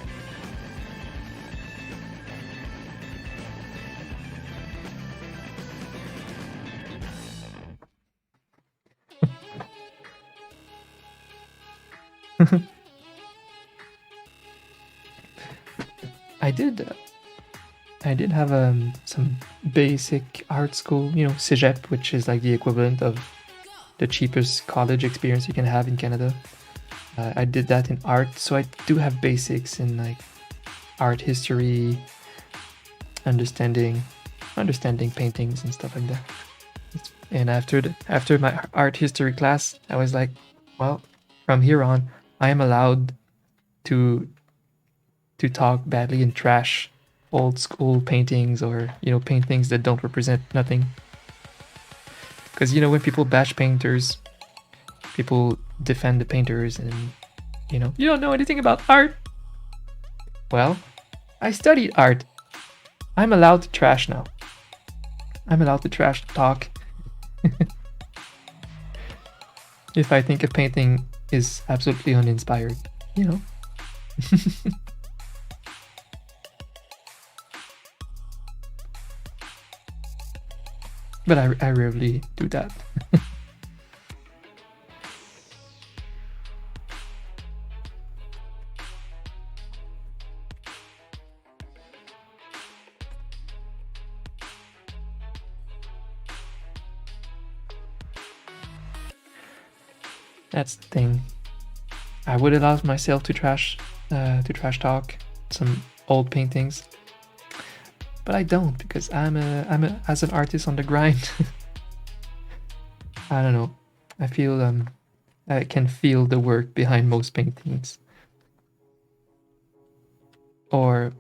I did have some basic art school, Cégep, which is like the equivalent of the cheapest college experience you can have in Canada. I did that in art, so I do have basics in like art history, understanding paintings and stuff like that. And after my art history class, I was like, well, from here on, I am allowed to talk badly and trash old school paintings, or paintings that don't represent nothing. Because when people bash painters, people defend the painters, and you don't know anything about art. Well, I studied art. I'm allowed to trash now. I'm allowed to trash talk. If I think a painting is absolutely uninspired, But I rarely do that. That's the thing. I would allow myself to trash talk some old paintings, but I don't, because I'm as an artist on the grind. I don't know. I feel I can feel the work behind most paintings, or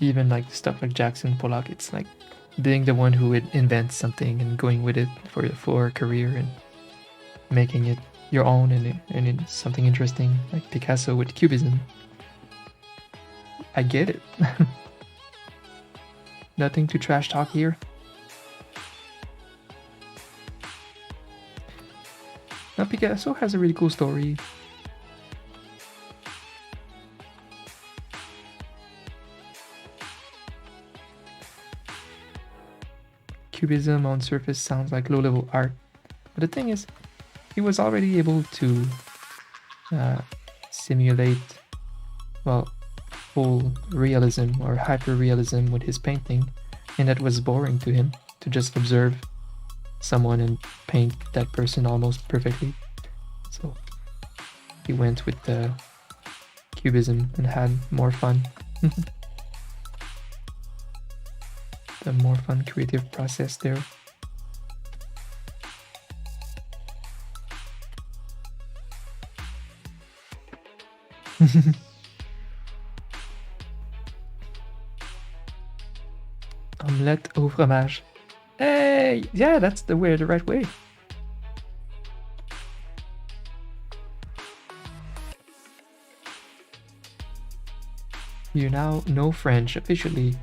even like stuff like Jackson Pollock. It's like being the one who would invent something and going with it for a career and making it your own and it's something interesting, like Picasso with Cubism. I get it. Nothing to trash talk here. Now Picasso has a really cool story. Cubism on surface sounds like low-level art, but the thing is, he was already able to simulate, well, full realism or hyper-realism with his painting, and that was boring to him to just observe someone and paint that person almost perfectly. So he went with the Cubism and had more fun. The more fun creative process there. Omelette au fromage. Hey, yeah, that's the right way. You now know French officially.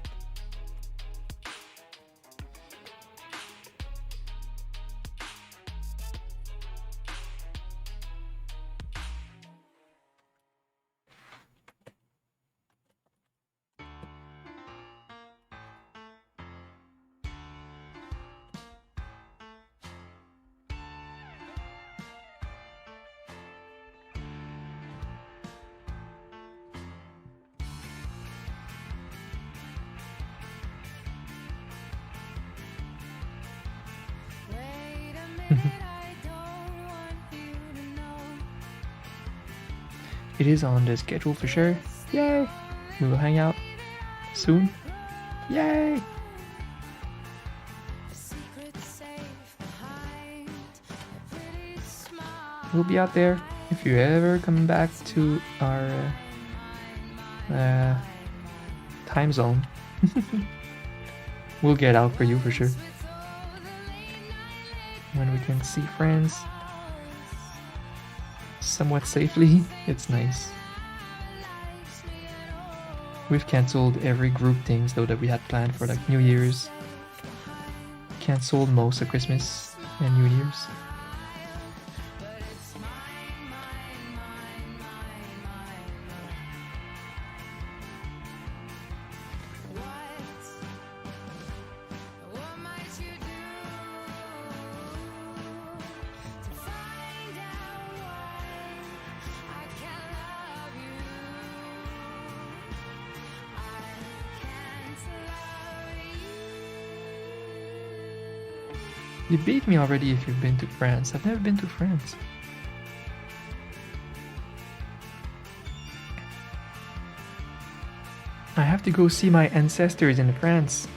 It is on the schedule for sure. Yay! We will hang out soon. Yay! We'll be out there if you're ever coming back to our time zone. We'll get out for you for sure. When we can see friends somewhat safely, it's nice. We've cancelled every group things though that we had planned for like New Year's. Cancelled most of Christmas and New Year's. You beat me already if you've been to France. I've never been to France. I have to go see my ancestors in France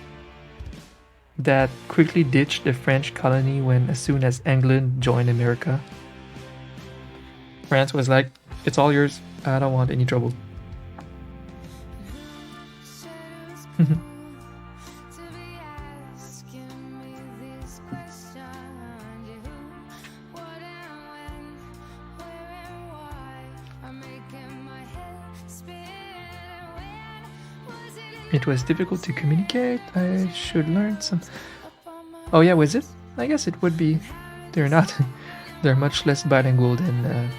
that quickly ditched the French colony as soon as England joined America. France was like, it's all yours. I don't want any trouble. It was difficult to communicate. I should learn some. Oh yeah, was it? I guess it would be. They're not. They're much less bilingual than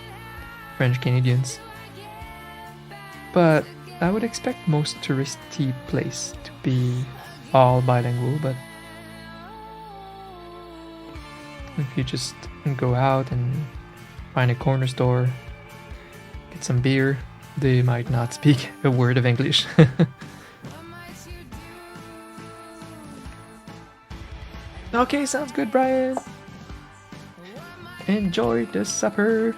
French Canadians. But I would expect most touristy place to be all bilingual. But if you just go out and find a corner store, get some beer, they might not speak a word of English. Okay, sounds good, Brian. Enjoy the supper.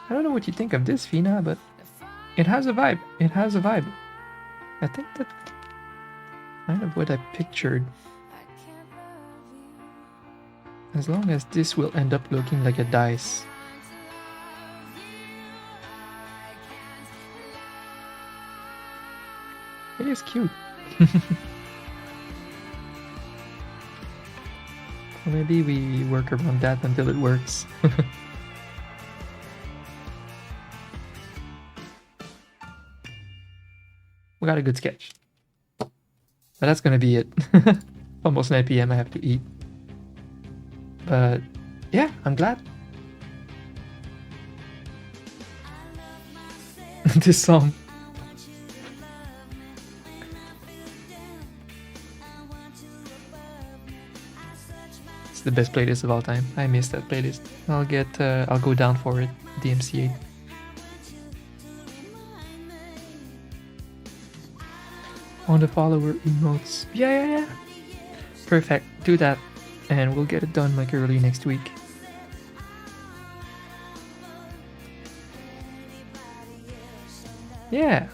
I don't know what you think of this, Fina, but it has a vibe. It has a vibe. I think that's kind of what I pictured. As long as this will end up looking like a dice. It is cute. Well, maybe we work around that until it works. We got a good sketch. But that's gonna be it. Almost 9 p.m. I have to eat. But yeah, I'm glad. This song. It's the best playlist of all time. I miss that playlist. I'll go down for it. DMCA. On the follower emotes. Yeah. Perfect. Do that. And we'll get it done like early next week. Yeah.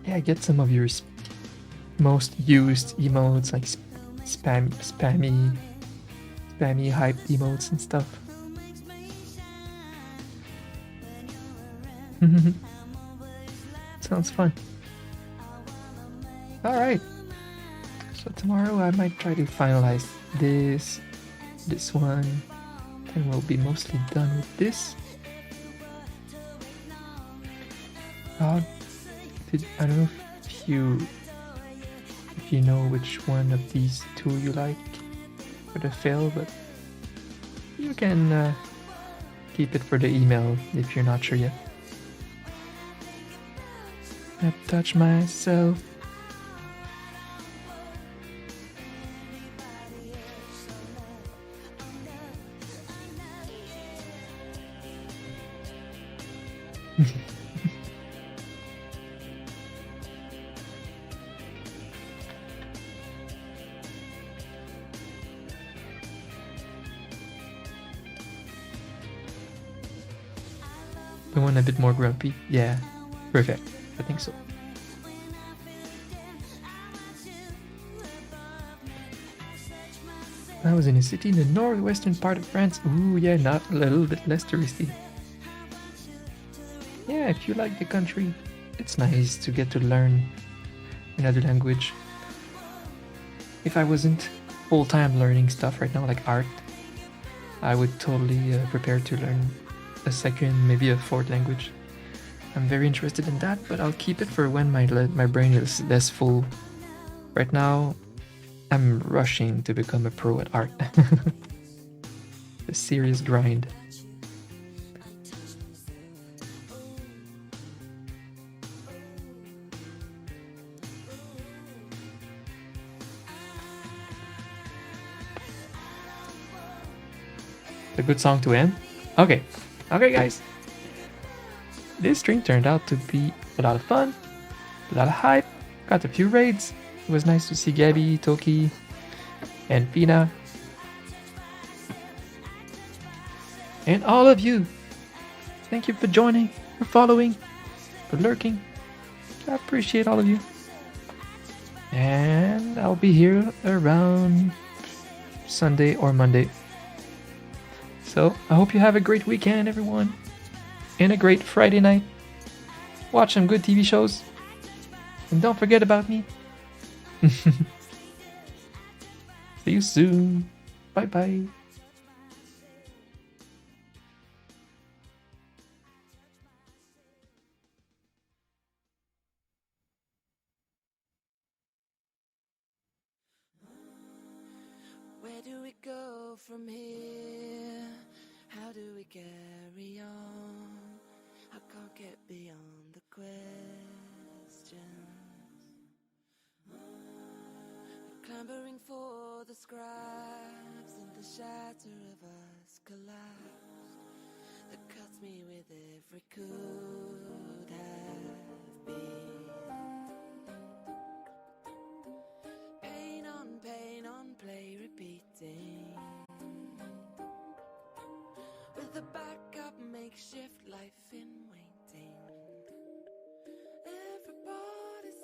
Yeah, get some of your most used emotes, like spammy hype emotes and stuff. Sounds fun. Alright. So tomorrow I might try to finalize this one. And we'll be mostly done with this. I don't know if you know which one of these two you like for the fill, but you can keep it for the email if you're not sure yet. I touch myself. The one a bit more grumpy? Yeah, perfect. I think so. I was in a city in the northwestern part of France. Ooh, yeah, not a little bit less touristy. Yeah, if you like the country, it's nice to get to learn another language. If I wasn't full-time learning stuff right now, like art, I would totally prepare to learn a second, maybe a fourth language. I'm very interested in that, but I'll keep it for when my brain is less full. Right now, I'm rushing to become a pro at art. A serious grind. A good song to end? Okay, guys. This stream turned out to be a lot of fun, a lot of hype, got a few raids. It was nice to see Gabby, Toki, and Fina. And all of you. Thank you for joining, for following, for lurking. I appreciate all of you. And I'll be here around Sunday or Monday. So I hope you have a great weekend, everyone. And a great Friday night. Watch some good TV shows. And don't forget about me. See you soon. Bye bye. Where do we go from here? How do we carry on? I can't get beyond the questions. Clambering for the scribes and the shatter of us collapsed. That cuts me with every could have been.